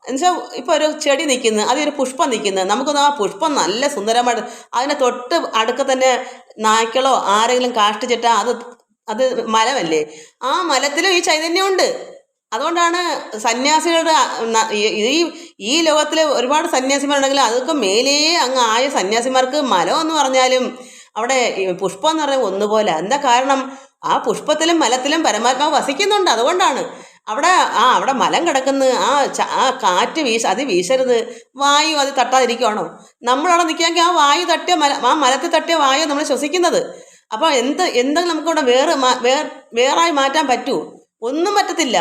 എന്നുവെച്ചാൽ ഇപ്പോൾ ഒരു ചെടി നിൽക്കുന്നു, അതൊരു പുഷ്പം നിൽക്കുന്നു. നമുക്കൊന്ന് ആ പുഷ്പം നല്ല സുന്ദരമായിട്ട് അതിനെ തൊട്ട് അടുക്ക തന്നെ നായ്ക്കളോ ആരെങ്കിലും കാഷ്ടിച്ചിട്ടാൽ അത് മലമല്ലേ. ആ മലത്തിലും ഈ ചൈതന്യമുണ്ട്. അതുകൊണ്ടാണ് സന്യാസികളുടെ ഈ ലോകത്തിൽ ഒരുപാട് സന്യാസിമാരുണ്ടെങ്കിൽ അതൊക്കെ മേലേ അങ്ങ് ആയ സന്യാസിമാർക്ക് മലം എന്ന് പറഞ്ഞാലും അവിടെ പുഷ്പം എന്ന് പറഞ്ഞാൽ ഒന്നുപോലെ. എന്താ കാരണം? ആ പുഷ്പത്തിലും മലത്തിലും പരമാത്മാവ് വസിക്കുന്നുണ്ട്. അതുകൊണ്ടാണ് അവിടെ മലം കിടക്കുന്നു. ആ കാറ്റ് അത് വീശരുത്. വായു അത് തട്ടാതിരിക്കുകയാണോ? നമ്മളവിടെ നിൽക്കുകയെങ്കിൽ ആ വായു തട്ടിയ ആ മലത്തിൽ തട്ടിയ വായു നമ്മൾ ശ്വസിക്കുന്നത്. അപ്പോൾ എന്തെങ്കിലും നമുക്കിവിടെ വേറായി മാറ്റാൻ പറ്റുമോ? ഒന്നും പറ്റത്തില്ല.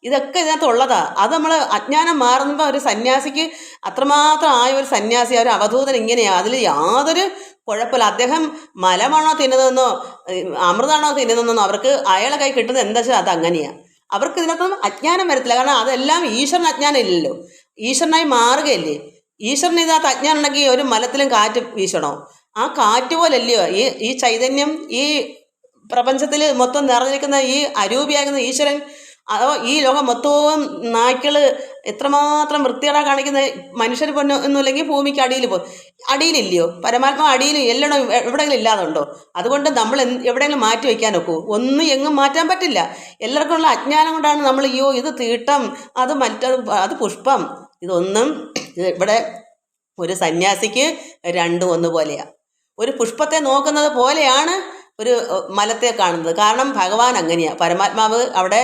ഇതൊക്കെ ഇതിനകത്തുള്ളതാ. അത് നമ്മൾ അജ്ഞാനം മാറുമ്പോൾ ഒരു സന്യാസിക്ക് അത്രമാത്രം ആയ ഒരു സന്യാസി, ഒരു അവധൂതൻ ഇങ്ങനെയാണ്. അതിൽ യാതൊരു കുഴപ്പമില്ല. അദ്ദേഹം മലമാണോ തിന്നുന്നതെന്നോ അമൃതാണോ തിന്നുന്നതെന്നോ അവർക്ക് അയാളെ കൈ കിട്ടുന്നത് എന്താ വെച്ചാൽ അത് അങ്ങനെയാണ്. അവർക്ക് ഇതിനകത്തൊന്നും അജ്ഞാനം വരത്തില്ല. കാരണം അതെല്ലാം ഈശ്വരന് അജ്ഞാനം ഇല്ലല്ലോ, ഈശ്വരനായി മാറുകയല്ലേ. ഈശ്വരന് ഇതിനകത്ത് അജ്ഞാനം ഉണ്ടെങ്കിൽ ഒരു മലത്തിലും കാറ്റ് വീശണോ? ആ കാറ്റ് പോലല്ലയോ ഈ ചൈതന്യം, ഈ പ്രപഞ്ചത്തിൽ മൊത്തം നിറഞ്ഞിരിക്കുന്ന ഈ അരൂപിയാകുന്ന ഈശ്വരൻ. അതോ ഈ ലോകം മൊത്തവും നായ്ക്കള് എത്രമാത്രം വൃത്തികേടാ കാണിക്കുന്ന മനുഷ്യർ ഒന്നുമില്ലെങ്കിൽ ഭൂമിക്ക് അടിയിൽ അടിയിലില്ലയോ? പരമാത്മാ അടിയിൽ എല്ലണം എവിടെയെങ്കിലും ഇല്ലാതുണ്ടോ? അതുകൊണ്ട് നമ്മൾ എവിടെയെങ്കിലും മാറ്റി വയ്ക്കാൻ ഒക്കൂ? ഒന്നും എങ്ങും മാറ്റാൻ പറ്റില്ല. എല്ലാവർക്കും ഉള്ള അജ്ഞാനം കൊണ്ടാണ് നമ്മൾ ഇത് തീട്ടം, അത് അത് പുഷ്പം, ഇതൊന്നും ഇവിടെ ഒരു സന്യാസിക്ക് രണ്ടും ഒന്നുപോലെയാണ്. ഒരു പുഷ്പത്തെ നോക്കുന്നത് പോലെയാണ് ഒരു മലത്തെ കാണുന്നത്. കാരണം ഭഗവാൻ അങ്ങനെയാണ്. പരമാത്മാവ് അവിടെ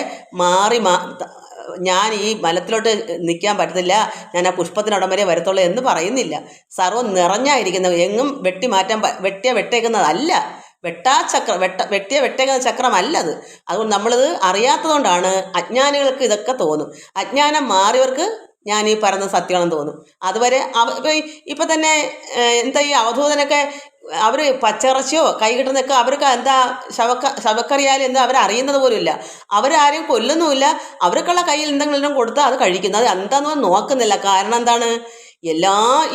ഞാൻ ഈ മലത്തിലോട്ട് നിൽക്കാൻ പറ്റത്തില്ല, ഞാൻ ആ പുഷ്പത്തിനവിടം വരെ വരത്തുള്ളൂ എന്ന് പറയുന്നില്ല. സർവ്വം നിറഞ്ഞായിരിക്കുന്നത്, എങ്ങും വെട്ടേക്കുന്നതല്ല, വെട്ടേക്കുന്ന ചക്രമല്ലത്. അതുകൊണ്ട് നമ്മളിത് അറിയാത്തതുകൊണ്ടാണ് അജ്ഞാനികൾക്ക് ഇതൊക്കെ തോന്നും. അജ്ഞാനം മാറിയവർക്ക് ഞാൻ ഈ പറയുന്നത് സത്യമാണെന്ന് തോന്നും. അതുവരെ ഇപ്പം തന്നെ എന്താ ഈ അവധൂതനൊക്കെ അവർ പച്ചിറച്ചിയോ കൈ കിട്ടുന്നതൊക്കെ അവർക്ക് എന്താ ശവക്കറിയാലും എന്താ അവരറിയുന്നത് പോലും ഇല്ല. അവരാരെയും കൊല്ലുന്നുമില്ല. അവർക്കുള്ള കയ്യിൽ എന്തെങ്കിലും കൊടുത്താൽ അത് കഴിക്കുന്നു. അത് എന്താണെന്ന് നോക്കുന്നില്ല. കാരണം എന്താണ്?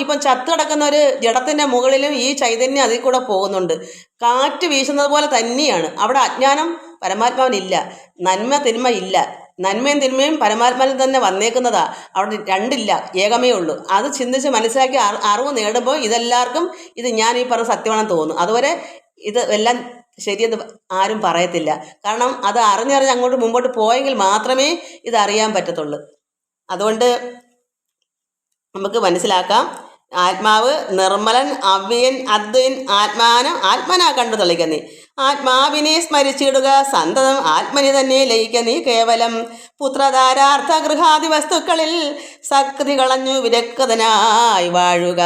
ഇപ്പം ചത്ത് കിടക്കുന്ന ഒരു ജഡത്തിൻ്റെ മുകളിലും ഈ ചൈതന്യം അതിൽ കൂടെ പോകുന്നുണ്ട്. കാറ്റ് വീശുന്നത് പോലെ തന്നെയാണ്. അവിടെ അജ്ഞാനം പരമാത്മാവിനില്ല, നന്മ തിന്മ ഇല്ല. നന്മയും തിന്മയും പരമാത്മാവിൽ തന്നെ വന്നേക്കുന്നതാ. അവിടെ രണ്ടില്ല, ഏകമേ ഉള്ളൂ. അത് ചിന്തിച്ച് മനസ്സിലാക്കി അറിവ് നേടുമ്പോൾ ഇതെല്ലാവർക്കും ഇത് ഞാൻ ഈ പറഞ്ഞ സത്യമാണെന്ന് തോന്നും. അതുവരെ ഇത് എല്ലാം ശരിയെന്ന് ആരും പറയത്തില്ല. കാരണം അത് അറിഞ്ഞറിഞ്ഞ് അങ്ങോട്ട് മുമ്പോട്ട് പോയെങ്കിൽ മാത്രമേ ഇതറിയാൻ പറ്റത്തുള്ളൂ. അതുകൊണ്ട് നമുക്ക് മനസ്സിലാക്കാം, ആത്മാവ് നിർമ്മലൻ, അവ്യൻ, അദ്വൈൻ, ആത്മനാ കണ്ടു തെളിക്ക നീ. ആത്മാവിനെ സ്മരിച്ചിടുക സന്തതം, ആത്മനി തന്നെ ലയിക്ക നീ കേവലം. പുത്രധാരാർത്ഥ ഗൃഹാദി വസ്തുക്കളിൽ സക്തി കളഞ്ഞു വിരക്തനായി വാഴുക.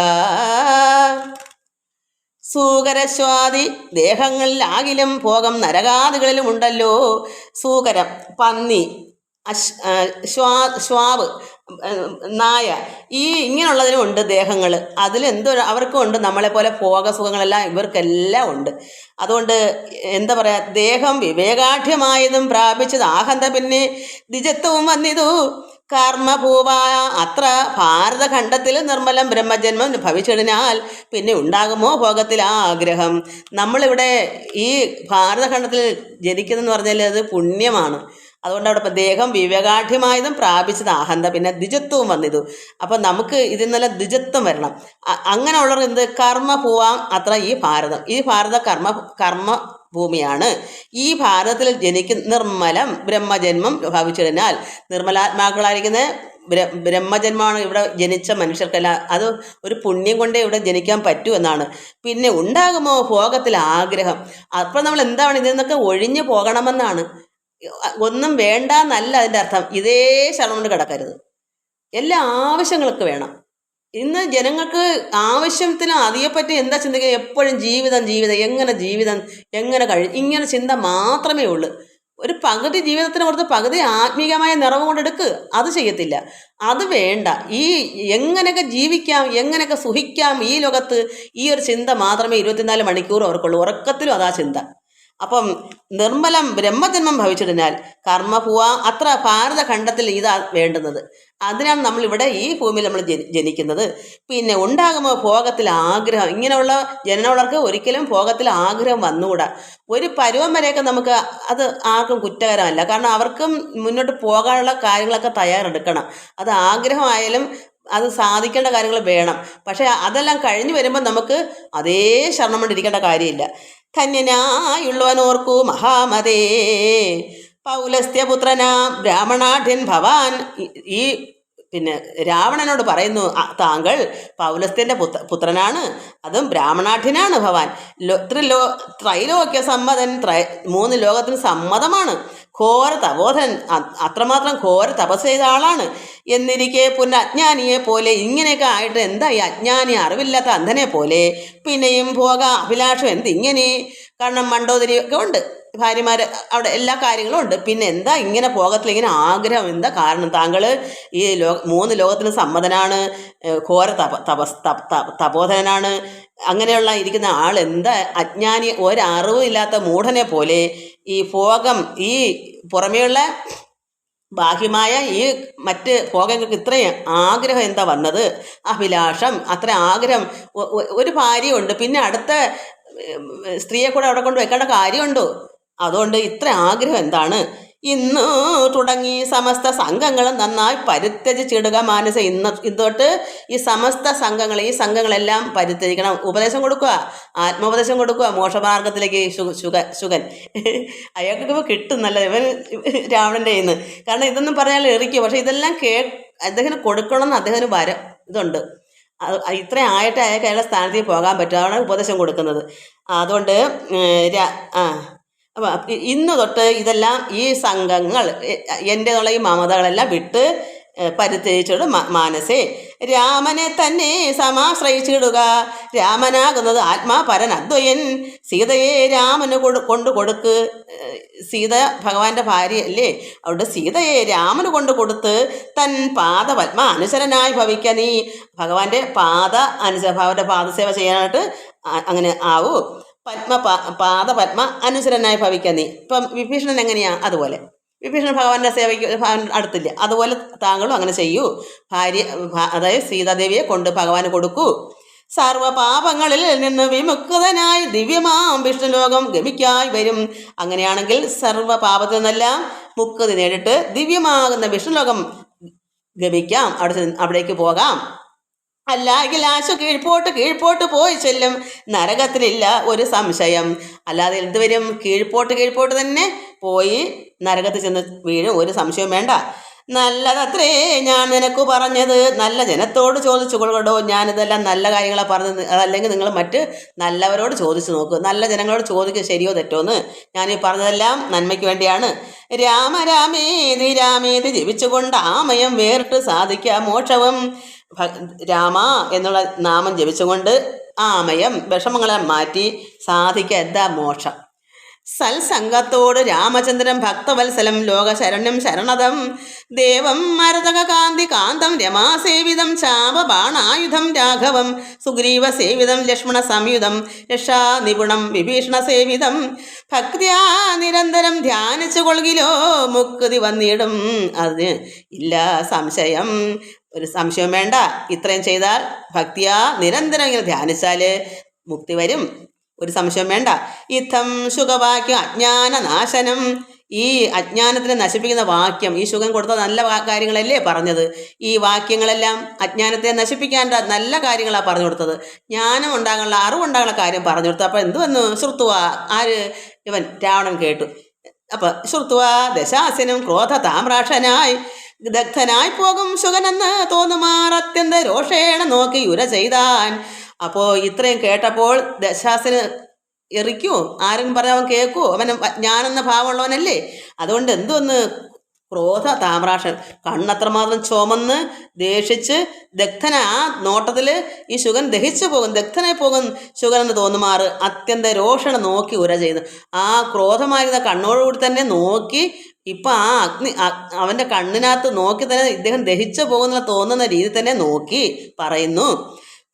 സൂകരശ്വാദി ദേഹങ്ങളിലാകിലും ഭോഗം നരകാദികളിലും ഉണ്ടല്ലോ. സൂകരം പന്നി, ശ്വാവ് നായ, ഇങ്ങനെയുള്ളതിനും ഉണ്ട് ദേഹങ്ങൾ. അവർക്കും ഉണ്ട് നമ്മളെപ്പോലെ ഭോഗസുഖങ്ങളെല്ലാം ഇവർക്കെല്ലാം ഉണ്ട്. അതുകൊണ്ട് എന്താ പറയുക, ദേഹം വിവേകാഢ്യമായതും പ്രാപിച്ചത് ആഹന്ത പിന്നെ ദ്വിജത്വവും വന്നിതു. കർമ്മഭൂവായ അത്ര ഭാരതഖണ്ഡത്തിൽ നിർമ്മലം ബ്രഹ്മജന്മം ഭവിച്ചിടിനാൽ പിന്നെ ഉണ്ടാകുമോ ഭോഗത്തിൽ ആഗ്രഹം. നമ്മളിവിടെ ഈ ഭാരതഖണ്ഡത്തിൽ ജനിക്കുന്നതെന്ന് പറഞ്ഞാൽ അത് പുണ്യമാണ്. അതുകൊണ്ട് അവിടെ ദേഹം വിവേകാഢ്യമായതും പ്രാപിച്ചത് ആഹന്ത പിന്നെ ദ്വിജത്വവും വന്നിതു. അപ്പം നമുക്ക് ഇതിൽ നല്ല ദ്വിജത്വം വരണം. അങ്ങനെയുള്ളവർ എന്ത് കർമ്മഭൂവാം അത്ര ഈ ഭാരത കർമ്മ ഭൂമിയാണ്. ഈ ഭാരതത്തിൽ നിർമ്മലം ബ്രഹ്മജന്മം ഭവിച്ചിരുന്നാൽ നിർമ്മലാത്മാക്കളായിരിക്കുന്ന ബ്രഹ്മജന്മമാണ് ഇവിടെ ജനിച്ച മനുഷ്യർക്കെല്ലാം. അത് ഒരു പുണ്യം കൊണ്ടേ ഇവിടെ ജനിക്കാൻ പറ്റൂ എന്നാണ്. പിന്നെ ഉണ്ടാകുമോ ഭോഗത്തിൽ ആഗ്രഹം. അപ്പം നമ്മൾ എന്താണ് ഇതിൽ നിന്നൊക്കെ ഒഴിഞ്ഞു പോകണമെന്നാണ്. ഒന്നും വേണ്ട എന്നല്ല അതിൻ്റെ അർത്ഥം. ഇതേ ശരണം കൊണ്ട് കിടക്കരുത്. എല്ലാ ആവശ്യങ്ങൾക്ക് വേണം. ഇന്ന് ജനങ്ങൾക്ക് ആവശ്യത്തിന് അതിയെപ്പറ്റി എന്താ ചിന്തിക്കുക? എപ്പോഴും ജീവിതം എങ്ങനെ ഇങ്ങനെ ചിന്ത മാത്രമേ ഉള്ളൂ. ഒരു പകുതി ജീവിതത്തിന് പുറത്ത് പകുതി ആത്മീയമായ നിറവ് കൊണ്ടെടുക്ക്. അത് ചെയ്യത്തില്ല, അത് വേണ്ട. എങ്ങനെയൊക്കെ ജീവിക്കാം, എങ്ങനെയൊക്കെ സുഖിക്കാം ഈ ലോകത്ത്, ഈ ഒരു ചിന്ത മാത്രമേ 24 മണിക്കൂർ അവർക്കുള്ളൂ. ഉറക്കത്തിലും അതാ ചിന്ത. അപ്പം നിർമ്മലം ബ്രഹ്മജന്മം ഭവിച്ചിരുന്നാൽ കർമ്മഭൂവ അത്ര ഭാരതഖണ്ഡത്തിൽ ഇതാ വേണ്ടുന്നത്. അതിനാണ് നമ്മളിവിടെ ഈ ഭൂമിയിൽ നമ്മൾ ജനിക്കുന്നത്. പിന്നെ ഉണ്ടാകുമ്പോൾ ഭോഗത്തിൽ ആഗ്രഹം. ഇങ്ങനെയുള്ള ജനനമുള്ളവർക്ക് ഒരിക്കലും ഭോഗത്തിൽ ആഗ്രഹം വന്നുകൂടാ. ഒരു പരുവം വരെയൊക്കെ നമുക്ക് അത് ആർക്കും കുറ്റകരമല്ല. കാരണം അവർക്കും മുന്നോട്ട് പോകാനുള്ള കാര്യങ്ങളൊക്കെ തയ്യാറെടുക്കണം. അത് ആഗ്രഹമായാലും അത് സാധിക്കേണ്ട കാര്യങ്ങൾ വേണം. പക്ഷേ അതെല്ലാം കഴിഞ്ഞ് വരുമ്പോൾ നമുക്ക് അതേ ശരണം കൊണ്ടിരിക്കേണ്ട കാര്യമില്ല. ധന്യനായുള്ളവനോർക്കൂ മഹാമതേ പൗലസ്ത്യപുത്രനാം ബ്രാഹ്മണാഢ്യൻ ഭവാൻ. പിന്നെ രാവണനോട് പറയുന്നു, താങ്കൾ പൗലസ്ത്യൻ്റെ പുത്രനാണ്, അതും ബ്രാഹ്മണാഢ്യനാണ് ഭവാൻ. ത്രൈലോക്യ സമ്മതൻ, 3 ലോകത്തിന് സമ്മതമാണ്. ഘോര തപോധൻ, അത്രമാത്രം ഘോര തപസ് ചെയ്ത ആളാണ്. എന്നിരിക്കെ അജ്ഞാനിയെ പോലെ ഇങ്ങനെയൊക്കെ ആയിട്ട് എന്താ ഈ അജ്ഞാനി, അറിവില്ലാത്ത അന്ധനെ പോലെ പിന്നെയും പോക അഭിലാഷം എന്തിങ്ങനെ? കാരണം മണ്ടോദരി ഒക്കെ ഉണ്ട്, ഭാര്യമാർ, അവിടെ എല്ലാ കാര്യങ്ങളും ഉണ്ട്. പിന്നെ എന്താ ഇങ്ങനെ പോകത്തില്ല, ഇങ്ങനെ ആഗ്രഹം എന്താ കാരണം? താങ്കൾ ഈ 3 ലോകത്തിന് സമ്മതനാണ്, ഘോര തപോധനാണ്, അങ്ങനെയുള്ള ഇരിക്കുന്ന ആൾ എന്താ അജ്ഞാനി, ഒരറിവും ഇല്ലാത്ത മൂഢനെ പോലെ ഈ ഭോഗം, ഈ പുറമേയുള്ള ബാഹ്യമായ ഈ മറ്റ് ഭോഗങ്ങൾക്ക് ഇത്രയും ആഗ്രഹം എന്താ വന്നത്? അഭിലാഷം, അത്ര ആഗ്രഹം. ഒരു ഭാര്യയുണ്ട്, പിന്നെ അടുത്ത സ്ത്രീയെ കൂടെ അവിടെ കൊണ്ട് വെക്കേണ്ട കാര്യമുണ്ടോ? അതുകൊണ്ട് ഇത്ര ആഗ്രഹം എന്താണ്? ഇന്ന് തുടങ്ങി സമസ്ത സംഘങ്ങളും നന്നായി പരിത്യജിച്ചിടുക മാനസ. ഇന്നോട്ട് ഈ സമസ്ത സംഘങ്ങൾ, ഈ സംഘങ്ങളെല്ലാം പരിത്യജിക്കണം. ഉപദേശം കൊടുക്കുക, ആത്മോപദേശം കൊടുക്കുക മോക്ഷമാർഗത്തിലേക്ക്. ശുഗൻ അയാൾക്കൊക്കെ കിട്ടും നല്ല, ഇവൻ രാവണൻ്റെ കയ്യിൽ നിന്ന്. കാരണം ഇതൊന്നും പറഞ്ഞാൽ എറിക്കും, പക്ഷെ ഇതെല്ലാം അദ്ദേഹത്തിന് കൊടുക്കണമെന്ന് അദ്ദേഹത്തിന് ഇതുണ്ട്. ഇത്രയും ആയിട്ട് അയാൾക്ക് അയാളുടെ സ്ഥാനത്തേക്ക് പോകാൻ പറ്റും, അതാണ് ഉപദേശം കൊടുക്കുന്നത്. അതുകൊണ്ട് ഇന്ന് തൊട്ട് ഇതെല്ലാം ഈ സംഘങ്ങൾ എൻ്റെന്നുള്ള ഈ മമതകളെല്ലാം വിട്ട് പരിത്യജിച്ചിടും മാനസേ. രാമനെ തന്നെ സമാശ്രയിച്ചിടുക. രാമനാകുന്നത് ആത്മാപരൻ അദ്വയൻ. സീതയെ രാമന് കൊടുക്ക്. സീത ഭഗവാന്റെ ഭാര്യയല്ലേ, അവിടെ സീതയെ രാമന് കൊടുത്ത് തൻ പാദപത്മ അനുസരനായി ഭവിക്ക. നീ ഭഗവാന്റെ ഭഗവാന്റെ പാദസേവ ചെയ്യാനായിട്ട് അങ്ങനെ ആവൂ. പാദപത്മ അനുസരനായി ഭവിക്കാൻ നീ. ഇപ്പം വിഭീഷണൻ എങ്ങനെയാ? അതുപോലെ വിഭീഷണൻ ഭഗവാന്റെ സേവയ്ക്ക് അടുത്തില്ല, അതുപോലെ താങ്കളും അങ്ങനെ ചെയ്യൂ. അതായത് സീതാദേവിയെ കൊണ്ട് ഭഗവാന് കൊടുക്കൂ. സർവപാപങ്ങളിൽ നിന്ന് വിമുക്തനായി ദിവ്യമാം വിഷ്ണുലോകം ഗമിക്കായി വരും. അങ്ങനെയാണെങ്കിൽ സർവപാപത്തിൽ നിന്നെല്ലാം മുക്തി നേടിട്ട് ദിവ്യമാകുന്ന വിഷ്ണുലോകം ഗമിക്കാം, അവിടേക്ക് പോകാം. അല്ലായെങ്കിൽ ആശു കീഴ്പോട്ട് പോയി ചെല്ലും. നരകത്തിലില്ല ഒരു സംശയം. അല്ലാതെ എന്തുവരും? കീഴ്പോട്ട് തന്നെ പോയി നരകത്തിൽ ചെന്ന് വീഴും, ഒരു സംശയവും വേണ്ട. നല്ലതത്രേ ഞാൻ നിനക്ക് പറഞ്ഞത്, നല്ല ജനത്തോട് ചോദിച്ചു കൊള്ളടോ. ഞാനിതെല്ലാം നല്ല കാര്യങ്ങളാണ് പറഞ്ഞത്, അതല്ലെങ്കിൽ നിങ്ങൾ മറ്റ് നല്ലവരോട് ചോദിച്ചു നോക്കൂ. നല്ല ജനങ്ങളോട് ചോദിക്കുക ശരിയോ തെറ്റോന്ന്. ഞാനീ പറഞ്ഞതെല്ലാം നന്മയ്ക്ക് വേണ്ടിയാണ്. രാമേതി ജപിച്ചുകൊണ്ട് ആമയം വേറിട്ട് സാധിക്കുക മോക്ഷവും. രാമ എന്നുള്ള നാമം ജപിച്ചുകൊണ്ട് ആമയം, വിഷമങ്ങളെ മാറ്റി സാധിക്കുക എന്താ? മോക്ഷം. സൽസംഗത്തോട് രാമചന്ദ്രൻ ഭക്തവത്സലം ലോകശരണ്യം ശരണദം ദേവം മരതക കാന്തം രമാസേവിതം ചാപബാണായുധം രാഘവം സുഗ്രീവ സേവിതം ലക്ഷ്മണ സംയുതം രക്ഷാ നിപുണം വിഭീഷണ സേവിതം ഭക്തിയാ നിരന്തരം ധ്യാനിച്ചു കൊള്ളിലോ മുക്തി വന്നിടും. അതിന് ഇല്ല സംശയം, ഒരു സംശയം വേണ്ട. ഇത്രയും ചെയ്താൽ ഭക്തിയാ നിരന്തരം ഇങ്ങനെ ധ്യാനിച്ചാൽ മുക്തി വരും, ഒരു സംശയം വേണ്ട. ഇത്തം ശുഖവാക്യം അജ്ഞാന നാശനം. ഈ അജ്ഞാനത്തിനെ നശിപ്പിക്കുന്ന വാക്യം, ഈ ശുഖം കൊടുത്ത നല്ല കാര്യങ്ങളല്ലേ പറഞ്ഞത്. ഈ വാക്യങ്ങളെല്ലാം അജ്ഞാനത്തെ നശിപ്പിക്കാൻ നല്ല കാര്യങ്ങളാണ് പറഞ്ഞു കൊടുത്തത്. ജ്ഞാനം ഉണ്ടാകാനുള്ള, അറിവുണ്ടാകാനുള്ള കാര്യം പറഞ്ഞു കൊടുത്തു. അപ്പം എന്ത് വന്നു? ശ്രുത്വ, ആര്? ഇവൻ രാവണൻ കേട്ടു. അപ്പം ശ്രുത്വ ദശാസനം ക്രോധ താമ്രാക്ഷനായി ദഗ്ധനായി പോകും ശുഗനെന്ന് തോന്നുമാർ അത്യന്ത രോഷേണ നോക്കി യുര ചെയ്താൻ. അപ്പോൾ ഇത്രയും കേട്ടപ്പോൾ ദശാസന് എറിക്കുമോ? ആരും പറഞ്ഞാൽ അവൻ കേൾക്കുമോ? അവൻ ഞാനെന്ന ഭാവമുള്ളവനല്ലേ. അതുകൊണ്ട് എന്തോന്ന്? ക്രോധ താമ്രാക്ഷൻ, കണ്ണത്രമാത്രം ചുമന്ന് ദേഷിച്ച് ദഗ്ധന, ആ നോട്ടത്തിൽ ഈ ശുഗൻ ദഹിച്ചു പോകും, ദഗ്ധനായി പോകും ശുഗൻ എന്ന് തോന്നുമാറ് അത്യന്ത രോഷണ നോക്കി ഉര ചെയ്തു. ആ ക്രോധമായിരുന്ന കണ്ണോടുകൂടി തന്നെ നോക്കി, ഇപ്പം ആ അഗ്നി അവൻ്റെ കണ്ണിനകത്ത് നോക്കി തന്നെ ഇദ്ദേഹം ദഹിച്ചു പോകുന്ന തോന്നുന്ന രീതി തന്നെ നോക്കി പറയുന്നു.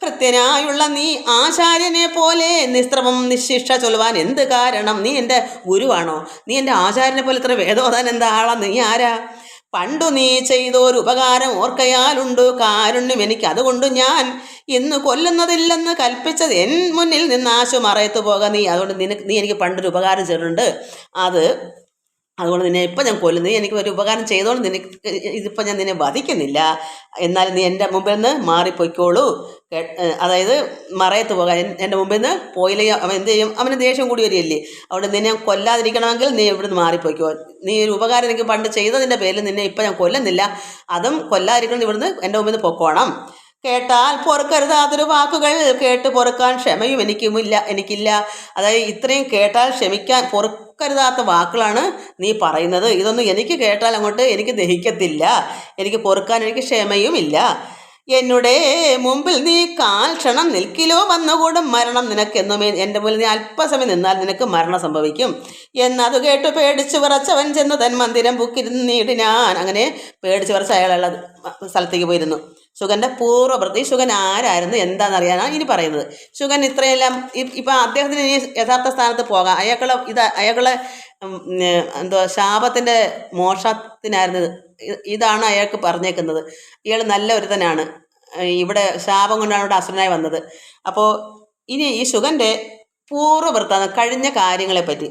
ഭൃത്യനായുള്ള നീ ആചാര്യനെ പോലെ നിസ്ത്രവം നിശിക്ഷ ചൊല്ലുവാൻ എന്ത് കാരണം? നീ എൻ്റെ ഗുരുവാണോ? നീ എൻ്റെ ആചാര്യനെ പോലെ ഇത്ര വേദോധാൻ എന്താ ആളാ? നീ ആരാ? പണ്ടു നീ ചെയ്തൊരു ഉപകാരം ഓർക്കയാലുണ്ട് കാരുണ്യം എനിക്ക്, അതുകൊണ്ട് ഞാൻ ഇന്ന് കൊല്ലുന്നതില്ലെന്ന് കൽപ്പിച്ചത് എൻ മുന്നിൽ നിന്ന് ആശു മറയത്ത് പോക നീ. അതുകൊണ്ട് നീ എനിക്ക് പണ്ടൊരു ഉപകാരം ചെയ്തിട്ടുണ്ട്, അതുകൊണ്ട് നിന്നെ ഇപ്പം ഞാൻ കൊല്ലുന്നു. നീ എനിക്ക് ഒരു ഉപകാരം ചെയ്തോണ്ട് ഇതിപ്പോൾ ഞാൻ നിന്നെ വധിക്കുന്നില്ല, എന്നാൽ നീ എൻ്റെ മുമ്പിൽ നിന്ന് മാറിപ്പോയിക്കോളൂ. അതായത് മറയത്ത് പോകാൻ, എൻ്റെ മുമ്പിൽ നിന്ന് പോയില്ലേ അവൻ എന്ത് ചെയ്യും? അവന് ദേഷ്യം കൂടി വരികയല്ലേ. അതുകൊണ്ട് നിന്നെ കൊല്ലാതിരിക്കണമെങ്കിൽ നീ ഇവിടുന്ന് മാറിപ്പോയിക്കോ. നീ ഒരു ഉപകാരം എനിക്ക് പണ്ട് ചെയ്തതിൻ്റെ പേരിൽ നിന്നെ ഇപ്പം ഞാൻ കൊല്ലുന്നില്ല, അതും കൊല്ലാതിരിക്കണം, ഇവിടുന്ന് എൻ്റെ മുമ്പിൽ നിന്ന് പൊക്കോണം. കേട്ടാൽ പൊറുക്കരുതാതൊരു വാക്കുകൾ കേട്ട് പൊറുക്കാൻ ക്ഷമയും എനിക്കില്ല. അതായത് ഇത്രയും കേട്ടാൽ ക്ഷമിക്കാൻ പൊറുക്കരുതാത്ത വാക്കുകളാണ് നീ പറയുന്നത്. ഇതൊന്നും എനിക്ക് കേട്ടാൽ അങ്ങോട്ട് എനിക്ക് ദഹിക്കത്തില്ല. എനിക്ക് പൊറുക്കാൻ എനിക്ക് ക്ഷമയും ഇല്ല. എന്നുടെ മുമ്പിൽ നീ ക്ഷണം നിൽക്കിലോ വന്നുകൂടും മരണം നിനക്കെന്നുമേ. എൻ്റെ മുന്നിൽ നീ അല്പസമയം നിന്നാൽ നിനക്ക് മരണം സംഭവിക്കും എന്നത് കേട്ട് പേടിച്ചു വിറച്ചവൻ ചെന്ന് തൻ മന്ദിരം ബുക്കിരുന്നീടിനാൻ. അങ്ങനെ പേടിച്ചു വിറച്ച് അയാളുള്ള സ്ഥലത്തേക്ക് പോയിരുന്നു. ശുഗൻ്റെ പൂർവ്വപ്രതി. ശുഗൻ ആരായിരുന്നു എന്താണെന്നറിയാനാണ് ഇനി പറയുന്നത്. ശുഗൻ ഇത്രയെല്ലാം ഇപ്പം അദ്ദേഹത്തിന് ഇനി യഥാർത്ഥ സ്ഥാനത്ത് പോകാം. അയാളെ ശാപത്തിൻ്റെ മോക്ഷത്തിനായിരുന്നു. ഇതാണ് അയാൾക്ക് പറഞ്ഞേക്കുന്നത്. ഇയാൾ നല്ല ഒരുത്തനാണ്. ഇവിടെ ശാപം കൊണ്ടാണ് ഇവിടെ അസുരനായി വന്നത്. അപ്പോൾ ഇനി ഈ ശുഗൻ്റെ പൂർവ്വവൃത്താന്തം, കഴിഞ്ഞ കാര്യങ്ങളെപ്പറ്റി.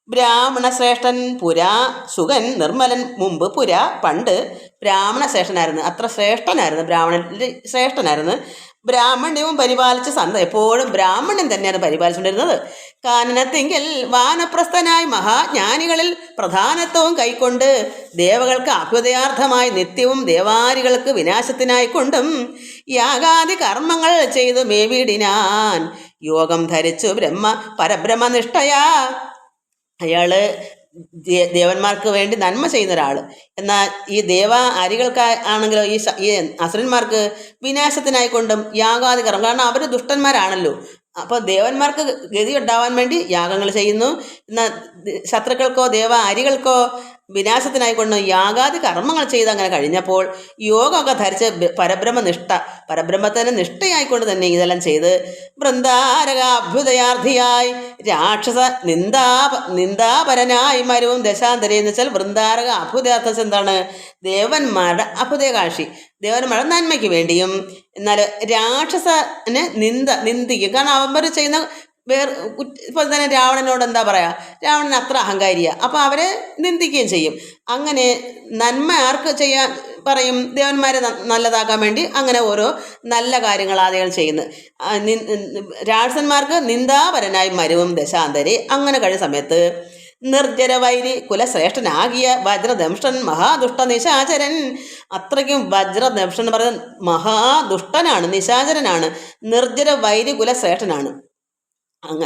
ബ്രാഹ്മണ ശ്രേഷ്ഠൻ പുരാ ശുഗൻ നിർമ്മലൻ. മുമ്പ് പണ്ട് ബ്രാഹ്മണ ശ്രേഷ്ഠനായിരുന്നു. അത്ര ശ്രേഷ്ഠനായിരുന്നു, ശ്രേഷ്ഠനായിരുന്നു. ബ്രാഹ്മണ്യവും പരിപാലിച്ച് എപ്പോഴും ബ്രാഹ്മണ്യം തന്നെയാണ് പരിപാലിച്ചുകൊണ്ടിരുന്നത്. കാനനത്തിങ്കിൽ വാനപ്രസ്ഥനായി മഹാജ്ഞാനികളിൽ പ്രധാനത്വവും കൈക്കൊണ്ട് ദേവകൾക്ക് അഭ്യുദയാർത്ഥമായി നിത്യവും ദേവാരികൾക്ക് വിനാശത്തിനായിക്കൊണ്ടും യാഗാദി കർമ്മങ്ങൾ ചെയ്തു മേവിടിനാൻ. യോഗം ധരിച്ചു പരബ്രഹ്മനിഷ്ഠയാ. അയാള് ദേവന്മാർക്ക് വേണ്ടി നന്മ ചെയ്യുന്ന ഒരാൾ. എന്നാൽ ഈ അരികൾക്ക് ആണെങ്കിലോ ഈ അസുരന്മാർക്ക് വിനാശത്തിനായിക്കൊണ്ടും യാഗാദി കർമ്മം. കാരണം അവർ ദുഷ്ടന്മാരാണല്ലോ. അപ്പോൾ ദേവന്മാർക്ക് ഗതി ഉണ്ടാവാൻ വേണ്ടി യാഗങ്ങൾ ചെയ്യുന്നു. എന്നാൽ ശത്രുക്കൾക്കോ അരികൾക്കോ വിനാശത്തിനായിക്കൊണ്ട് യാഗാദി കർമ്മങ്ങൾ ചെയ്ത് അങ്ങനെ കഴിഞ്ഞപ്പോൾ യോഗമൊക്കെ ധരിച്ച് പരബ്രഹ്മത്തിന് നിഷ്ഠയായിക്കൊണ്ട് തന്നെ ഇതെല്ലാം ചെയ്ത് വൃന്ദാരക അഭ്യുദയാർത്ഥിയായി രാക്ഷസ നിന്ദാപരനായി മരവും ദശാന്തരി എന്ന് വെച്ചാൽ വൃന്ദാരക അഭ്യുദയാർത്ഥം എന്താണ്? ദേവന്മാരുടെ അഭ്യുദയകാശി, ദേവന്മാരുടെ നന്മയ്ക്ക് വേണ്ടിയും. എന്നാൽ രാക്ഷസനെ നിന്ദിക്കും. കാരണം അവർ ചെയ്യുന്ന ഇപ്പോൾ തന്നെ രാവണനോട് എന്താ പറയുക, രാവണൻ അത്ര അഹങ്കാരിയാണ്. അപ്പോൾ അവരെ നിന്ദിക്കുകയും ചെയ്യും. അങ്ങനെ നന്മ ആർക്ക് ചെയ്യാൻ പറയും? ദേവന്മാരെ നല്ലതാക്കാൻ വേണ്ടി അങ്ങനെ ഓരോ നല്ല കാര്യങ്ങൾ ആദ്യം ചെയ്യുന്നു. രാക്ഷസന്മാർക്ക് നിന്ദാപരനായി മരുവും ദശാന്തരി. അങ്ങനെ കഴിയുന്ന സമയത്ത് നിർജ്ജരവൈരി കുലശ്രേഷ്ഠനാകിയ വജ്രദംഷ്ടൻ മഹാദുഷ്ട നിശാചരൻ. അത്രയ്ക്കും വജ്രദംഷ്ടൻ എന്ന് പറയുന്നത് മഹാദുഷ്ടനാണ്, നിശാചരനാണ്, നിർജ്ജര വൈരി കുലശ്രേഷ്ഠനാണ്.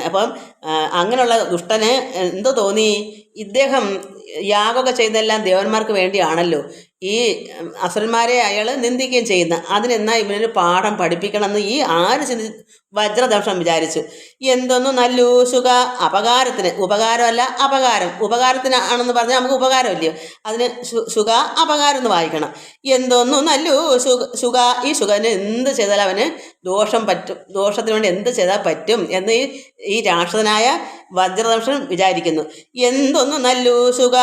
അപ്പം അങ്ങനെയുള്ള ദുഷ്ടന് എന്തോ തോന്നി, ഇദ്ദേഹം യാഗമൊക്കെ ചെയ്തെല്ലാം ദേവന്മാർക്ക് വേണ്ടിയാണല്ലോ, ഈ അസുരന്മാരെ അയാൾ നിന്ദിക്കുകയും ചെയ്യുന്ന, അതിനെന്നാൽ ഇവനൊരു പാഠം പഠിപ്പിക്കണമെന്ന് ഈ വജ്രദംഷ്ടൻ വിചാരിച്ചു. എന്തൊന്നു നല്ലു സുഖ അപകാരത്തിന്, ഉപകാരമല്ല അപകാരം, ഉപകാരത്തിനാണെന്ന് പറഞ്ഞാൽ നമുക്ക് ഉപകാരമില്ലയോ, അതിന് സുഖ അപകാരം എന്ന് വായിക്കണം. എന്തൊന്നു നല്ലു സുഖ, ഈ സുഖന് എന്ത് ചെയ്താൽ അവന് ദോഷത്തിന് വേണ്ടി എന്ത് ചെയ്താൽ പറ്റും എന്ന് ഈ രാക്ഷസനായ വജ്രദംഷ്ടൻ വിചാരിക്കുന്നു. എന്തൊന്നു നല്ലു സുഖ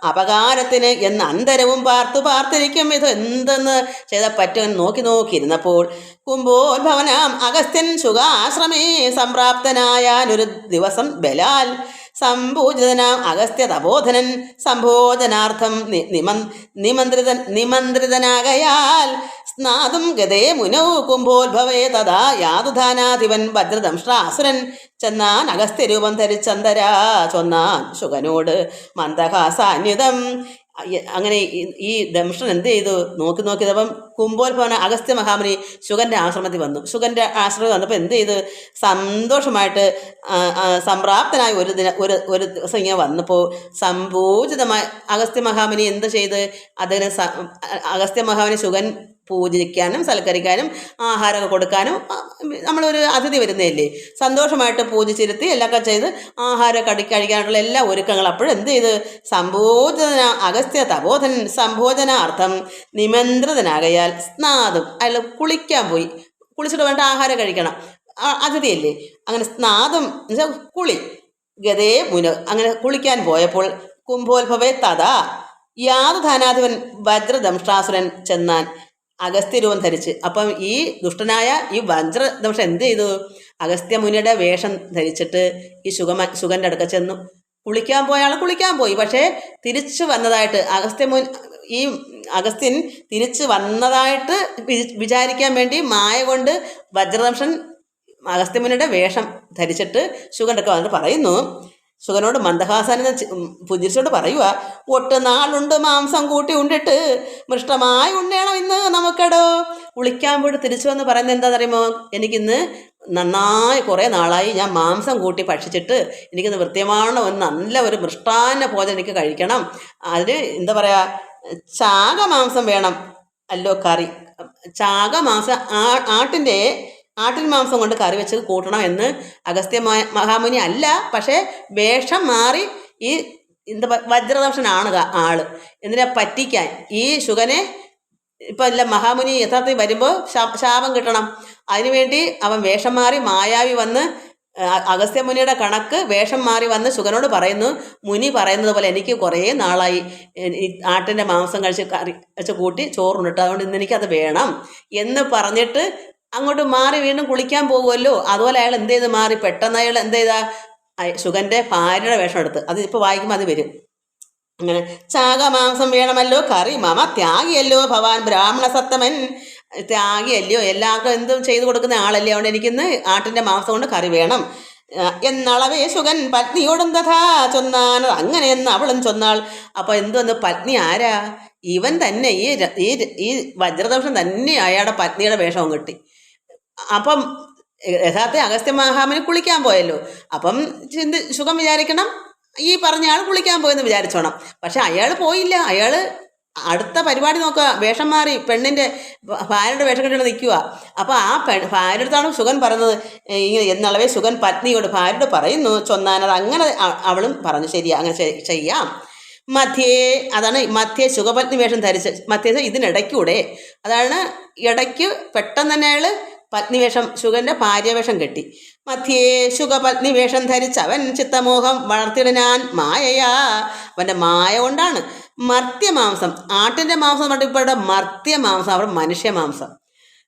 അപകാരത്തിന് എന്ന് അന്തരവും പാർത്തിരിക്കും. ഇത് എന്തെന്ന് ചെയ്താൽ പറ്റുമെന്ന് നോക്കിയിരുന്നപ്പോൾ കുംഭോദ്ഭവനാം അഗസ്ത്യൻ സുഖാശ്രമേ സംപ്രാപ്തനായാനൊരു ദിവസം ബലാൽ സംപൂജിതനാം അഗസ്ത്യ തപോധനൻ സംഭോജനാർത്ഥം നിമന്ത്രിതനാകയാൽ സ്നാതും ഗതേ മുനൗ കുംഭോദ്ഭവേ തഥാ യാതുധാനാധിപൻ വജ്രദംഷ്ട്രാസുരൻ ചെന്നാൻ അഗസ്ത്യരൂപം ധരിച്ചന്തരാ ചൊന്നാൻ ശുഗനോട് മന്ദഹാസാന്യുതം. അങ്ങനെ ഈ ദംഷ്ടൻ എന്ത് ചെയ്തു? നോക്കിയതപ്പം കുംഭോത്ഭവന അഗസ്ത്യ മഹാമുനി ശുഗൻ്റെ ആശ്രമത്തിൽ വന്നു. ശുഗൻ്റെ ആശ്രമത്തിൽ വന്നപ്പോൾ എന്ത് ചെയ്ത്? സന്തോഷമായിട്ട് സംപ്രാപ്തനായി ഒരു ദിവസം ഇങ്ങനെ വന്നപ്പോൾ സംപൂജിതമായി അഗസ്ത്യ മഹാമുനി എന്ത് ചെയ്ത്? അതിന് അഗസ്ത്യ മഹാമുനി ശുഗൻ പൂജിക്കാനും സൽക്കരിക്കാനും ആഹാരമൊക്കെ കൊടുക്കാനും, നമ്മളൊരു അതിഥി വരുന്നതല്ലേ, സന്തോഷമായിട്ട് പൂജിച്ചിരുത്തി എല്ലാമൊക്കെ ചെയ്ത് ആഹാരം കഴിക്കാനായിട്ടുള്ള എല്ലാ ഒരുക്കങ്ങളും. അപ്പോഴെന്ത് ചെയ്ത്? അഗസ്ത്യ തപോധൻ സംഭോജനാർത്ഥം നിമന്ത്രിതനാകയാൽ സ്നാതും, അയാൾ കുളിക്കാൻ പോയി. കുളിച്ചിട്ട് വേണ്ട ആഹാരം കഴിക്കണം, അതിഥിയല്ലേ. അങ്ങനെ സ്നാതും എന്നുവെച്ചാൽ കുളി, ഗതേ മുന, അങ്ങനെ കുളിക്കാൻ പോയപ്പോൾ കുംഭോത്ഭവേ തഥാ യാതുധാനാധിപൻ വജ്രദംഷ്ട്രാസുരൻ ചെന്നാൻ അഗസ്ത്യരൂപം ധരിച്ച്. അപ്പം ഈ ദുഷ്ടനായ ഈ വജ്രദംഷ്ടൻ എന്ത് ചെയ്തു? അഗസ്ത്യമുനിയുടെ വേഷം ധരിച്ചിട്ട് ഈ ശുഗൻ്റെ അടുക്ക ചെന്നു. കുളിക്കാൻ പോയി. പക്ഷേ തിരിച്ചു വന്നതായിട്ട് ഈ അഗസ്ത്യൻ തിരിച്ചു വന്നതായിട്ട് വിചാരിക്കാൻ വേണ്ടി മായ കൊണ്ട് വജ്രദംഷൻ അഗസ്ത്യമുനിയുടെ വേഷം ധരിച്ചിട്ട് ശുഗൻ്റെ അടുക്ക വന്നിട്ട് പറയുന്നു, ശുഗനോട് മന്ദഹാസന പുഞ്ചിരിച്ചോട് പറയുക, ഒട്ട് നാളുണ്ട് മാംസം കൂട്ടി ഉണ്ടിട്ട് മൃഷ്ടമായി ഉണ്ണേണം ഇന്ന് നമുക്കടോ. കുളിക്കാൻ പോയിട്ട് തിരിച്ചു വന്ന് പറയുന്നത് എന്താണെന്നറിയുമോ, എനിക്കിന്ന് നന്നായി കുറേ നാളായി ഞാൻ മാംസം കൂട്ടി ഭക്ഷിച്ചിട്ട് എനിക്കിന്ന് വൃത്യമാണ് നല്ല ഒരു മൃഷ്ടാന്ന ഭോജനം എനിക്ക് കഴിക്കണം. അതിന് എന്താ പറയുക, ചാകമാംസം വേണം അല്ലോ കറി. ചാകമാംസം ആട്ടിൻ മാംസം കൊണ്ട് കറി വെച്ച് കൂട്ടണം എന്ന് അഗസ്ത്യ മഹാമുനി അല്ല, പക്ഷേ വേഷം മാറി ഈ എന്താ വജ്രദംശനാണ് ആള്. എന്തിനാ പറ്റിക്കാൻ ഈ ശുഗനെ ഇപ്പം അല്ല മഹാമുനി യഥാർത്ഥത്തിൽ വരുമ്പോൾ ശാപം കിട്ടണം. അതിനുവേണ്ടി അവൻ വേഷം മാറി മായാവി വന്ന് അഗസ്ത്യമുനിയുടെ കണക്ക് വേഷം മാറി വന്ന് ശുഗനോട് പറയുന്നു, മുനി പറയുന്നത് പോലെ എനിക്ക് കുറേ നാളായി ആട്ടിൻ്റെ മാംസം കഴിച്ച് കറി വെച്ച് കൂട്ടി ചോറുണ്ടിട്ട്, അതുകൊണ്ട് ഇന്ന് എനിക്കത് വേണം എന്ന് പറഞ്ഞിട്ട് അങ്ങോട്ട് മാറി വീണ്ടും കുളിക്കാൻ പോകുമല്ലോ. അതുപോലെ അയാൾ എന്ത് ചെയ്ത് മാറി, പെട്ടെന്ന് അയാൾ എന്ത് ചെയ്താ ശുഗൻ്റെ ഭാര്യയുടെ വേഷം എടുത്ത്. അത് ഇപ്പോൾ വായിക്കുമ്പോൾ അത് വരും. അങ്ങനെ ചാകമാംസം വേണമല്ലോ കറി മമ ത്യാഗിയല്ലോ ഭവാൻ ബ്രാഹ്മണ സത്തമൻ. ത്യാഗിയല്ലയോ, എല്ലാവർക്കും എന്തും ചെയ്തു കൊടുക്കുന്ന ആളല്ലേ, അതുകൊണ്ട് എനിക്കിന്ന് ആട്ടിൻ്റെ മാംസം കൊണ്ട് കറി വേണം എന്നളവേ ശുഗൻ പത്നിയോടും തഥാ ചൊന്നാൻ. അങ്ങനെയെന്ന് അവളും ചൊന്നാൾ. അപ്പോൾ എന്തുവന്ന്, പത്നി ആരാ? ഇവൻ തന്നെ, ഈ വജ്രദോഷം തന്നെ അയാളുടെ പത്നിയുടെ വേഷവും കിട്ടി. അപ്പം യഥാർത്ഥ അഗസ്ത്യ മഹാമുനി കുളിക്കാൻ പോയല്ലോ. അപ്പം ശുഗം വിചാരിക്കണം ഈ പറഞ്ഞ ആൾ കുളിക്കാൻ പോയെന്ന് വിചാരിച്ചോണം. പക്ഷെ അയാൾ പോയില്ല. അയാൾ അടുത്ത പരിപാടി നോക്കുക, വേഷം മാറി പെണ്ണിൻ്റെ ഭാര്യയുടെ വേഷം കെട്ടിട്ട് നിൽക്കുക. അപ്പോൾ ആ ഭാര്യയുടെ അടുത്താണ് ശുഗൻ പറയുന്നത്, എന്നളവേ ശുഗൻ പത്നിയോട് ഭാര്യയോട് പറയുന്നു ചൊന്നാനത്. അങ്ങനെ അവളും പറഞ്ഞു, ശരിയാ അങ്ങനെ ചെയ്യാം. മധ്യേ, അതാണ് മധ്യേ ശുഗപത്നി വേഷം ധരിച്ച്, മധ്യ ഇതിനിടയ്ക്കൂടെ, അതാണ് ഇടയ്ക്ക് പെട്ടെന്ന് തന്നെ അയാൾ പത്നി വേഷം ശുഗൻ്റെ ഭാര്യവേഷം കെട്ടി. മധ്യേ ശുഗപത്നി വേഷം ധരിച്ചവൻ ചിത്തമോഹം വളർത്തിയിടാൻ മായയാ, അവൻ്റെ മായ കൊണ്ടാണ്. മർത്യമാംസം, ആട്ടിൻ്റെ മാംസം ഇവിടെ മർത്യമാംസം, അവിടെ മനുഷ്യമാംസം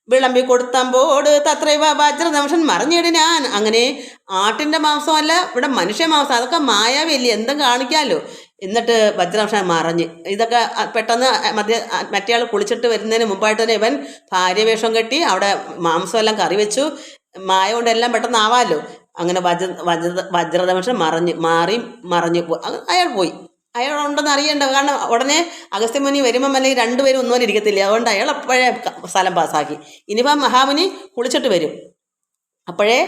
വിളമ്പി കൊടുത്തമ്പോട് തത്രൈവ വജ്രദംശൻ മറിഞ്ഞിടിനാൻ. അങ്ങനെ ആട്ടിൻ്റെ മാംസമല്ല ഇവിടെ മനുഷ്യമാംസം, അതൊക്കെ മായാവില്ലേ, എന്തും കാണിക്കാമല്ലോ. എന്നിട്ട് വജ്രദംശൻ മറിഞ്ഞ്. ഇതൊക്കെ പെട്ടെന്ന് മറ്റേ ആൾ കുളിച്ചിട്ട് വരുന്നതിന് മുമ്പായിട്ട് തന്നെ ഇവൻ ഭാര്യവേഷം കെട്ടി അവിടെ മാംസമെല്ലാം കറി വെച്ചു. മായ കൊണ്ടെല്ലാം പെട്ടെന്ന് ആവാമല്ലോ. അങ്ങനെ വജ്രദംശൻ മറിഞ്ഞു അയാൾ പോയി. അയാളുണ്ടെന്ന് അറിയണ്ട, കാരണം ഉടനെ അഗസ്ത്യമുനി വരുമ്പം അല്ലെങ്കിൽ രണ്ടുപേരും ഒന്നുപോലെ ഇരിക്കത്തില്ല. അതുകൊണ്ട് അയാൾ അപ്പോഴേ സ്ഥലം പാസ്സാക്കി. ഇനിയിപ്പം മഹാമുനി കുളിച്ചിട്ട് വരും, അപ്പോഴേ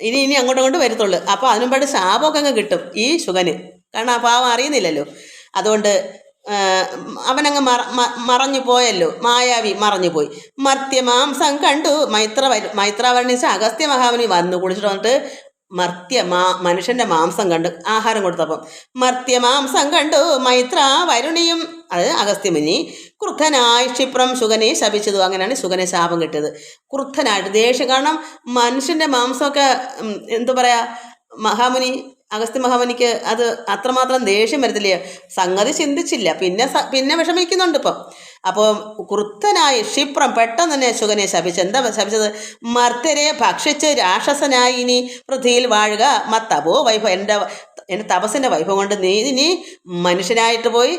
ഇനി അങ്ങോട്ടും വരത്തുള്ളൂ. അപ്പോൾ അതിനുമ്പാട് ശാപമൊക്കെ അങ്ങ് കിട്ടും ഈ ശുഗന്, കാരണം ആ പാവം അറിയുന്നില്ലല്ലോ. അതുകൊണ്ട് അവനങ്ങ് മറഞ്ഞു പോയല്ലോ, മായാവി മറഞ്ഞു പോയി. മർത്യമാംസം കണ്ടു മൈത്ര വർണ്ണിച്ച അഗസ്ത്യ മഹാമുനി വന്നു കുളിച്ചിട്ട് വന്നിട്ട് മനുഷ്യന്റെ മാംസം കണ്ട് ആഹാരം കൊടുത്തപ്പം മർത്യമാംസം കണ്ടു മൈത്ര വരുണിയും, അത് അഗസ്ത്യമുനി ക്രുദ്ധനായി ക്ഷിപ്രം ശുഗനെ ശപിച്ചതു. അങ്ങനെയാണ് ശുഗനെ ശാപം കിട്ടിയത്. ക്രുദ്ധനായിട്ട് ദേഷ്യം, കാരണം മനുഷ്യന്റെ മാംസമൊക്കെ എന്തു പറയാ, അഗസ്ത്യ മഹാമുനിക്ക് അത് അത്രമാത്രം ദേഷ്യം വരത്തില്ല. സംഗതി ചിന്തിച്ചില്ല, പിന്നെ വിഷമിക്കുന്നുണ്ട് ഇപ്പം. അപ്പോൾ ക്രുദ്ധനായി ക്ഷിപ്രം പെട്ടെന്ന് തന്നെ ശുഗനെ ശപിച്ചു. എന്താ ശപിച്ചത്? മർത്യരെ ഭക്ഷിച്ച് രാക്ഷസനായി ഇനി പൃഥ്വിയിൽ വാഴുക മത്തപോ വൈഭവം, എൻ്റെ തപസ്സിൻ്റെ വൈഭവം കൊണ്ട് നീ മനുഷ്യനായിട്ട് പോയി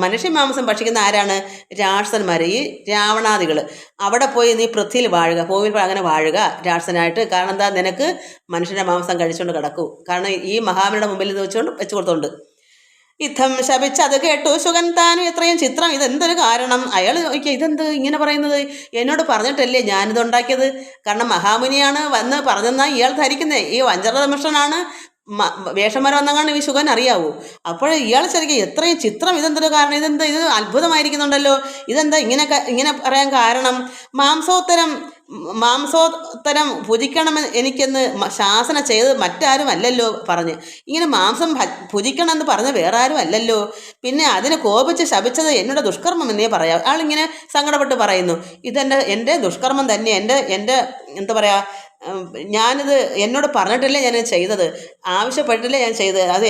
മനുഷ്യമാംസം ഭക്ഷിക്കുന്ന ആരാണ്? രാക്ഷസന്മാർ, ഈ രാവണാദികൾ. അവിടെ പോയി നീ പൃഥ്വിയിൽ വാഴുക, ഭൂമിയിൽ അങ്ങനെ വാഴുക രാക്ഷസനായിട്ട്. കാരണം എന്താ, നിനക്ക് മനുഷ്യൻ്റെ മാംസം കഴിച്ചുകൊണ്ട് കിടക്കൂ. കാരണം ഈ മഹാബലിയുടെ മുമ്പിൽ ഇത് വെച്ച് കൊടുത്തോണ്ട് യുദ്ധം ശപിച്ചത് കേട്ടു ശുഗൻ താനും എത്രയും ചിത്രം, ഇതെന്തൊരു കാരണം? അയാൾ ചോദിക്കുക, ഇതെന്ത് ഇങ്ങനെ പറയുന്നത്? എന്നോട് പറഞ്ഞിട്ടല്ലേ ഞാനിത് ഉണ്ടാക്കിയത്? കാരണം മഹാമുനിയാണ് വന്ന് പറഞ്ഞെന്നാൽ ഇയാൾ ധരിക്കുന്നത് ഈ വജ്രദംശനാണ് വേഷന്മാർ വന്നങ്ങാണ് ഈ ശുഗൻ അറിയാവൂ. അപ്പോൾ ഇയാൾ ശരിക്കും എത്രയും ചിത്രം, ഇതെന്തൊരു കാരണം? ഇത് അത്ഭുതമായിരിക്കുന്നുണ്ടല്ലോ. ഇതെന്താ ഇങ്ങനെ പറയാൻ കാരണം? മാംസോത്തരം ഭുജിക്കണമെന്ന് എനിക്കെന്ന് ശാസന ചെയ്ത് മറ്റാരും അല്ലല്ലോ പറഞ്ഞ്. ഇങ്ങനെ മാംസം ഭുജിക്കണമെന്ന് പറഞ്ഞ വേറെ ആരും അല്ലല്ലോ. പിന്നെ അതിന് കോപിച്ച് ശപിച്ചത് എന്നോട് ദുഷ്കർമ്മം എന്നേ പറയാം. ആളിങ്ങനെ സങ്കടപ്പെട്ട് പറയുന്നു, എൻ്റെ ദുഷ്കർമ്മം തന്നെ, എൻ്റെ എന്താ പറയുക, ഞാനിത് എന്നോട് പറഞ്ഞിട്ടില്ലേ ഞാൻ ചെയ്തത്, ആവശ്യപ്പെട്ടില്ലേ ഞാൻ ചെയ്തത്, അത്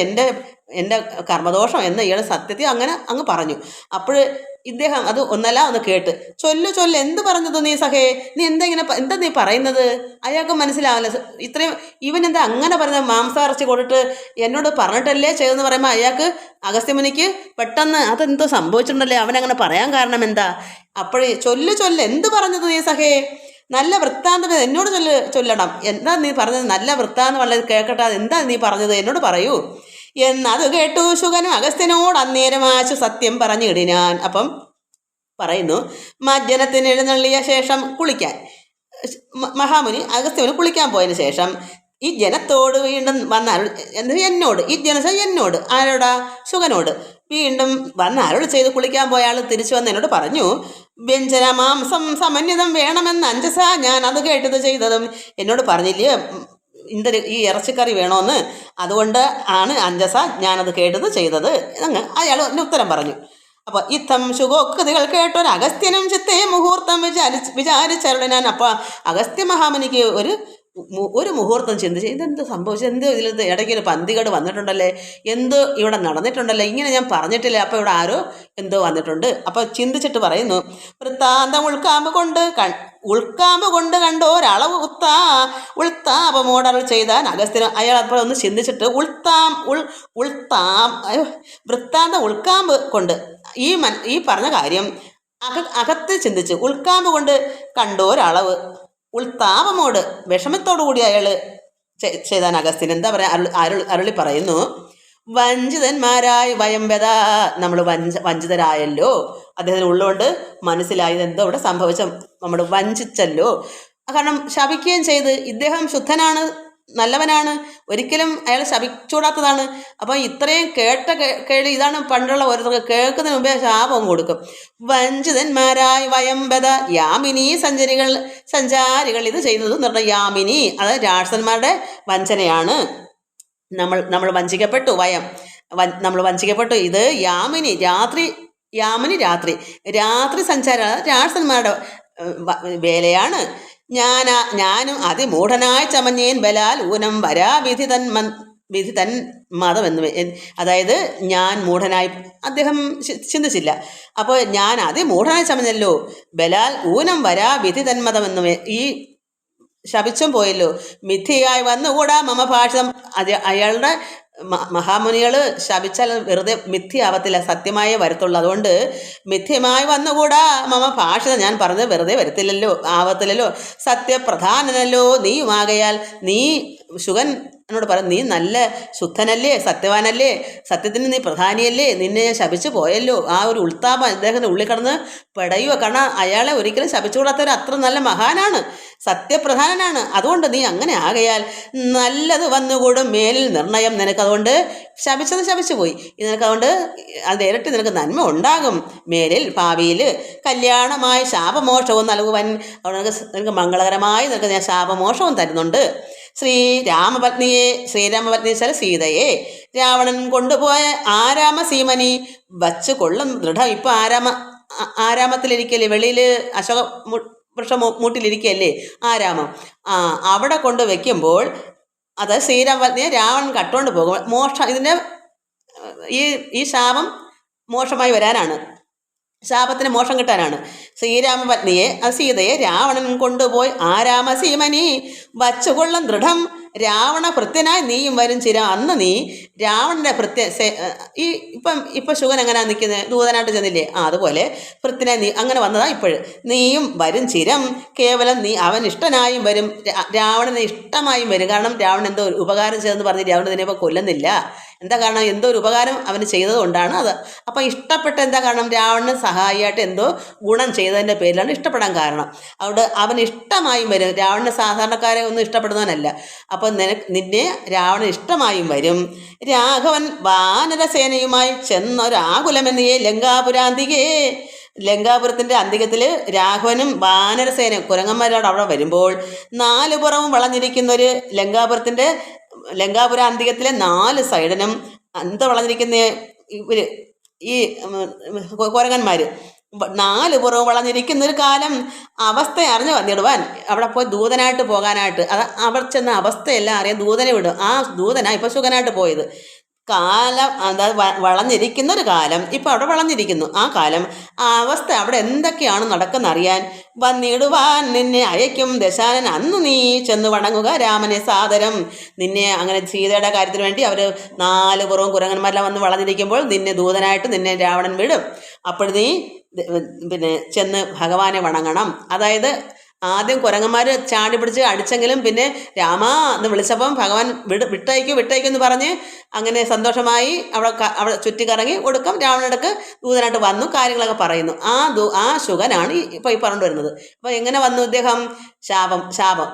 എൻ്റെ കർമ്മദോഷം എന്ന് ഇയാൾ സത്യത്തിൽ അങ്ങ് പറഞ്ഞു. അപ്പോൾ ഇദ്ദേഹം അത് ഒന്ന് കേട്ട് ചൊല്ല് എന്ത് പറഞ്ഞത് നീ സഖേ, നീ എന്താ നീ പറയുന്നത്? അയാൾക്ക് മനസ്സിലാവില്ല. ഇത്രയും ഇവനെന്താ അങ്ങനെ പറയുന്നത്? മാംസാർച്ചി കൊടുത്തിട്ട് എന്നോട് പറഞ്ഞിട്ടല്ലേ ചെയ്തെന്ന് പറയുമ്പോൾ അയാൾക്ക് അഗസ്ത്യമുനിക്ക് പെട്ടെന്ന് അതെന്തോ സംഭവിച്ചിട്ടുണ്ടല്ലേ, അവനങ്ങനെ പറയാൻ കാരണം എന്താ? അപ്പോഴേ ചൊല്ല് എന്ത് പറഞ്ഞത് നീ സഖേ? നല്ല വൃത്താന്തം എന്നോട് ചൊല്ലണം. എന്താ നീ പറഞ്ഞത്? നല്ല വൃത്താന്തം വളരെ കേൾക്കട്ടെ. എന്താ നീ പറഞ്ഞത് എന്നോട് പറയൂ. എന്നത് കേട്ടു ശുകനും അഗസ്ത്യനോട് അന്നേരം ആശു സത്യം പറഞ്ഞിടിനാൻ. അപ്പം പറയുന്നു, മജ്ജനത്തിന് എഴുന്നള്ളിയ ശേഷം കുളിക്കാൻ മഹാമുനി അഗസ്ത്യന് കുളിക്കാൻ പോയതിനു ശേഷം ഈ ജനത്തോട് വീണ്ടും വന്നരുൾ എന്നോട്, ഈ ജനസ എന്നോട്, ആരോടാ? ശുകനോട് വീണ്ടും വന്നരുൾ ചെയ്ത് കുളിക്കാൻ പോയ ആൾ തിരിച്ചു വന്ന് എന്നോട് പറഞ്ഞു, വ്യഞ്ജന മാംസം സമന്വിതം വേണമെന്ന് അഞ്ജസ ഞാൻ അത് കേട്ടത് ചെയ്തതും. എന്നോട് പറഞ്ഞില്ലേ ഈ ഇറച്ചിക്കറി വേണോന്ന്, അതുകൊണ്ട് ആണ് അഞ്ജസ ഞാനത് കേട്ടത് ചെയ്തത് എന്നങ്ങ് അയാൾ എന്നെ ഉത്തരം പറഞ്ഞു. അപ്പോൾ ഇത്തം ശുഗോക്തികൾ കേട്ടൊരു അഗസ്ത്യനും ചിത്തേ മുഹൂർത്തം വിചാരിച്ചരുടനാൻ. അപ്പോൾ അഗസ്ത്യ മഹാമുനിക്ക് ഒരു മുഹൂർത്തം ചിന്തിച്ച് ഇതെന്ത് സംഭവിച്ചു, എന്ത് ഇതിൽ ഇടയ്ക്ക് ഒരു പന്തികേട് വന്നിട്ടുണ്ടല്ലേ, എന്തോ ഇവിടെ നടന്നിട്ടുണ്ടല്ലേ, ഇങ്ങനെ ഞാൻ പറഞ്ഞിട്ടില്ല, അപ്പോൾ ഇവിടെ ആരോ എന്തോ വന്നിട്ടുണ്ട്. അപ്പോൾ ചിന്തിച്ചിട്ട് പറയുന്നു, വൃത്താന്തം ഉൾക്കാമ്പ് കൊണ്ട് കണ്ടോ ഒരളവ് ഉൾത്താപമോടരുൾ ചെയ്താൻ അഗസ്ത്യന്. അയാൾ അപ്പോൾ ഒന്ന് ചിന്തിച്ചിട്ട് വൃത്താന്തം ഉൾക്കാമ്പ് കൊണ്ട് ഈ പറഞ്ഞ കാര്യം അകത്ത് ചിന്തിച്ച് ഉൾക്കാമ്പ് കൊണ്ട് കണ്ടോരളവ് ഉൾത്താപമോട് വിഷമത്തോടു കൂടി അയാൾ ചെയ്താൻ അഗസ്ത്യൻ എന്താ പറയുക അരുളി പറയുന്നു, വഞ്ചിതന്മാരായി വയംബത, നമ്മൾ വഞ്ചിതരായല്ലോ. അദ്ദേഹത്തിന് ഉള്ളുകൊണ്ട് മനസ്സിലായത് എന്തോ ഇവിടെ സംഭവിച്ച, നമ്മൾ വഞ്ചിച്ചല്ലോ. കാരണം ശപിക്കുകയും ചെയ്ത്, ഇദ്ദേഹം ശുദ്ധനാണ്, നല്ലവനാണ്, ഒരിക്കലും അയാൾ ശപിച്ചൂടാത്തതാണ്. അപ്പം ഇത്രയും കേട്ട് ഇതാണ് പണ്ടുള്ള ഓരോരുത്തർക്ക് കേൾക്കുന്നതിന് മുമ്പേ ശാപം കൊടുക്കും. വഞ്ചിതന്മാരായി വയംബത യാമിനി സഞ്ചാരികൾ ഇത് ചെയ്യുന്നത് എന്ന് പറഞ്ഞാൽ യാമിനി, അതായത് രാക്ഷസന്മാരുടെ വഞ്ചനയാണ്. നമ്മൾ വഞ്ചിക്കപ്പെട്ടു, നമ്മൾ വഞ്ചിക്കപ്പെട്ടു. ഇത് യാമിനി രാത്രി സഞ്ചാരം രാക്ഷസന്മാരുടെ വേലയാണ്. ഞാനും അതിമൂഢനായി ചമഞ്ഞേൻ ബലാൽ ഊനം വരാ വിധി തൻ മതം എന്ന്. അതായത് ഞാൻ മൂഢനായി, അദ്ദേഹം ചിന്തിച്ചില്ല. അപ്പോൾ ഞാൻ അതിമൂഢനായി ചമഞ്ഞല്ലോ, ബലാൽ ഊനം വരാ വിധി തന്മതം എന്നും, ഈ ശപിച്ചും പോയല്ലോ. മിഥ്യയായി വന്നുകൂടാ മമ ഭാഷിതം. അയാളുടെ മഹാമുനികൾ ശപിച്ചാൽ വെറുതെ മിഥ്യയാവത്തില്ല, സത്യമായേ വരത്തുള്ളൂ. അതുകൊണ്ട് മിഥ്യമായി വന്നുകൂടാ മമ ഭാഷിതം, ഞാൻ പറഞ്ഞത് വെറുതെ ആവത്തില്ലല്ലോ. സത്യപ്രധാനനല്ലോ നീയുമാകയാൽ, നീ ശുഗൻ എന്നോട് പറയും, നീ നല്ല ശുദ്ധനല്ലേ, സത്യവാനല്ലേ, സത്യത്തിന് നീ പ്രധാനിയല്ലേ, നിന്നെ ഞാൻ ശപിച്ചു പോയല്ലോ. ആ ഒരു ഉൾത്താപം അദ്ദേഹത്തിൻ്റെ ഉള്ളിൽ കിടന്ന് പെടയുക. കാരണം അയാളെ ഒരിക്കലും ശപിച്ചുകൂടാത്തവർ അത്ര നല്ല മഹാനാണ്, സത്യപ്രധാനനാണ്. അതുകൊണ്ട് നീ അങ്ങനെ ആകയാൽ നല്ലത് വന്നുകൂടും മേലിൽ നിർണയം നിനക്ക്. അതുകൊണ്ട് ശപിച്ചു പോയി, നിനക്കതുകൊണ്ട് അത് ഇരട്ടി നിനക്ക് നന്മ ഉണ്ടാകും മേലിൽ, ഭാവിയിൽ. കല്യാണമായി ശാപമോക്ഷവും നൽകുവാൻ, അതുകൊണ്ട് നിനക്ക് മംഗളകരമായി നിനക്ക് ഞാൻ ശാപമോക്ഷവും തരുന്നുണ്ട്. ശ്രീരാമപത്നി വെച്ചാൽ സീതയെ രാവണൻ കൊണ്ടുപോയ ആരാമ സീമനി വച്ച് കൊള്ളും ദൃഢം. ഇപ്പം ആരാമത്തിലിരിക്കല്ലേ, വെളിയിൽ അശോക വൃക്ഷം മൂട്ടിലിരിക്കുകയല്ലേ ആരാമം, അവിടെ കൊണ്ട് വെക്കുമ്പോൾ അത് ശ്രീരാമപത്നിയെ രാവണൻ കട്ടുകൊണ്ട് പോകും. ഇതിൻ്റെ ഈ ശാപം മോക്ഷമായി വരാനാണ്, ശാപത്തിന് മോക്ഷം കിട്ടാനാണ്. ശ്രീരാമപത്നിയെ സീതയെ രാവണൻ കൊണ്ടുപോയി ആരാമ സീമനി വച്ചുകൊള്ളും ദൃഢം രാവണ ഭൃത്യനായി നീയും വരും ചിരം. അന്ന് നീ രാവണൻ്റെ ഇപ്പം ശുഗൻ എങ്ങനെയാണ് നിൽക്കുന്നത്, ദൂതനായിട്ട് ചെന്നില്ലേ, അതുപോലെ ഭൃത്യനായി നീ അങ്ങനെ വന്നതാ. നീയും വരും ചിരം, കേവലം നീ അവൻ ഇഷ്ടനായും വരും, രാവണന് ഇഷ്ടമായും വരും. കാരണം രാവണൻ എന്തോ ഉപകാരം ചെയ്തെന്ന് പറഞ്ഞ് രാവണൻ ഇതിനെ ഇപ്പോൾ കൊല്ലുന്നില്ല. എന്താ കാരണം, എന്തോ ഒരു ഉപകാരം അവന് ചെയ്തത് കൊണ്ടാണ് അത്. അപ്പം ഇഷ്ടപ്പെട്ട എന്താ കാരണം, രാവണന് സഹായിയായിട്ട് എന്തോ ഗുണം ചെയ്തതിൻ്റെ പേരിലാണ് ഇഷ്ടപ്പെടാൻ കാരണം. അതുകൊണ്ട് അവൻ ഇഷ്ടമായും വരും. രാവണന് സാധാരണക്കാരെ ഒന്നും ഇഷ്ടപ്പെടുന്നവനല്ല. അപ്പം നിന്നെ രാവണൻ ഇഷ്ടമായും വരും. രാഘവൻ വാനരസേനയുമായി ചെന്നൊരാകുലമെന്നിയേ ലങ്കാപുരാന്തികേ. ലങ്കാപുരത്തിൻ്റെ അന്തികത്തിൽ രാഘവനും വാനരസേന കുരങ്ങന്മാരോട് അവിടെ വരുമ്പോൾ 4 പുറവും വളഞ്ഞിരിക്കുന്നൊരു ലങ്കാപുരാന്തികത്തിലെ 4 സൈഡിനും എന്താ വളഞ്ഞിരിക്കുന്ന ഈ കുരങ്ങന്മാർ 4 പുറവും വളഞ്ഞിരിക്കുന്നൊരു കാലം അവസ്ഥ അറിഞ്ഞു വന്നിടുവാൻ അവിടെ പോയി ദൂതനായിട്ട് പോകാനായിട്ട്, അത് അവിടെ ചെന്ന അവസ്ഥയെല്ലാം അറിയാൻ ദൂതനെ വിടും. ആ ദൂതനാണ് ഇപ്പോൾ ശുഗനായിട്ട് പോയത്. കാലം അതായത് വളഞ്ഞിരിക്കുന്നൊരു കാലം, ഇപ്പം അവിടെ വളഞ്ഞിരിക്കുന്നു. ആ കാലം ആ അവസ്ഥ അവിടെ എന്തൊക്കെയാണ് നടക്കുന്ന അറിയാൻ വന്നിടുവാൻ നിന്നെ അയക്കും ദശാനൻ. അന്ന് നീ ചെന്ന് വണങ്ങുക രാമനെ സാദരം. നിന്നെ അങ്ങനെ സീതയുടെ കാര്യത്തിന് വേണ്ടി അവർ 4 പുറവും കുരങ്ങന്മാരെല്ലാം വന്ന് വളഞ്ഞിരിക്കുമ്പോൾ നിന്നെ ദൂതനായിട്ട് നിന്നെ രാവണൻ വിടും. അപ്പോൾ നീ ചെന്ന് ഭഗവാനെ വണങ്ങണം. അതായത് ആദ്യം കുരങ്ങന്മാർ ചാടി പിടിച്ച് അടിച്ചെങ്കിലും പിന്നെ രാമ എന്ന് വിളിച്ചപ്പം ഭഗവാൻ വിട്ടയക്കൂ എന്ന് പറഞ്ഞ് അങ്ങനെ സന്തോഷമായി അവിടെ ചുറ്റിക്കറങ്ങി ഒടുക്കം രാവണനടുക്ക് ദൂതനായിട്ട് വന്നു, കാര്യങ്ങളൊക്കെ പറയുന്നു. ആ ശുഗനാണ് ഇപ്പോൾ ഈ പറഞ്ഞു വരുന്നത്. അപ്പോൾ എങ്ങനെ വന്നു ഇദ്ദേഹം? ശാപം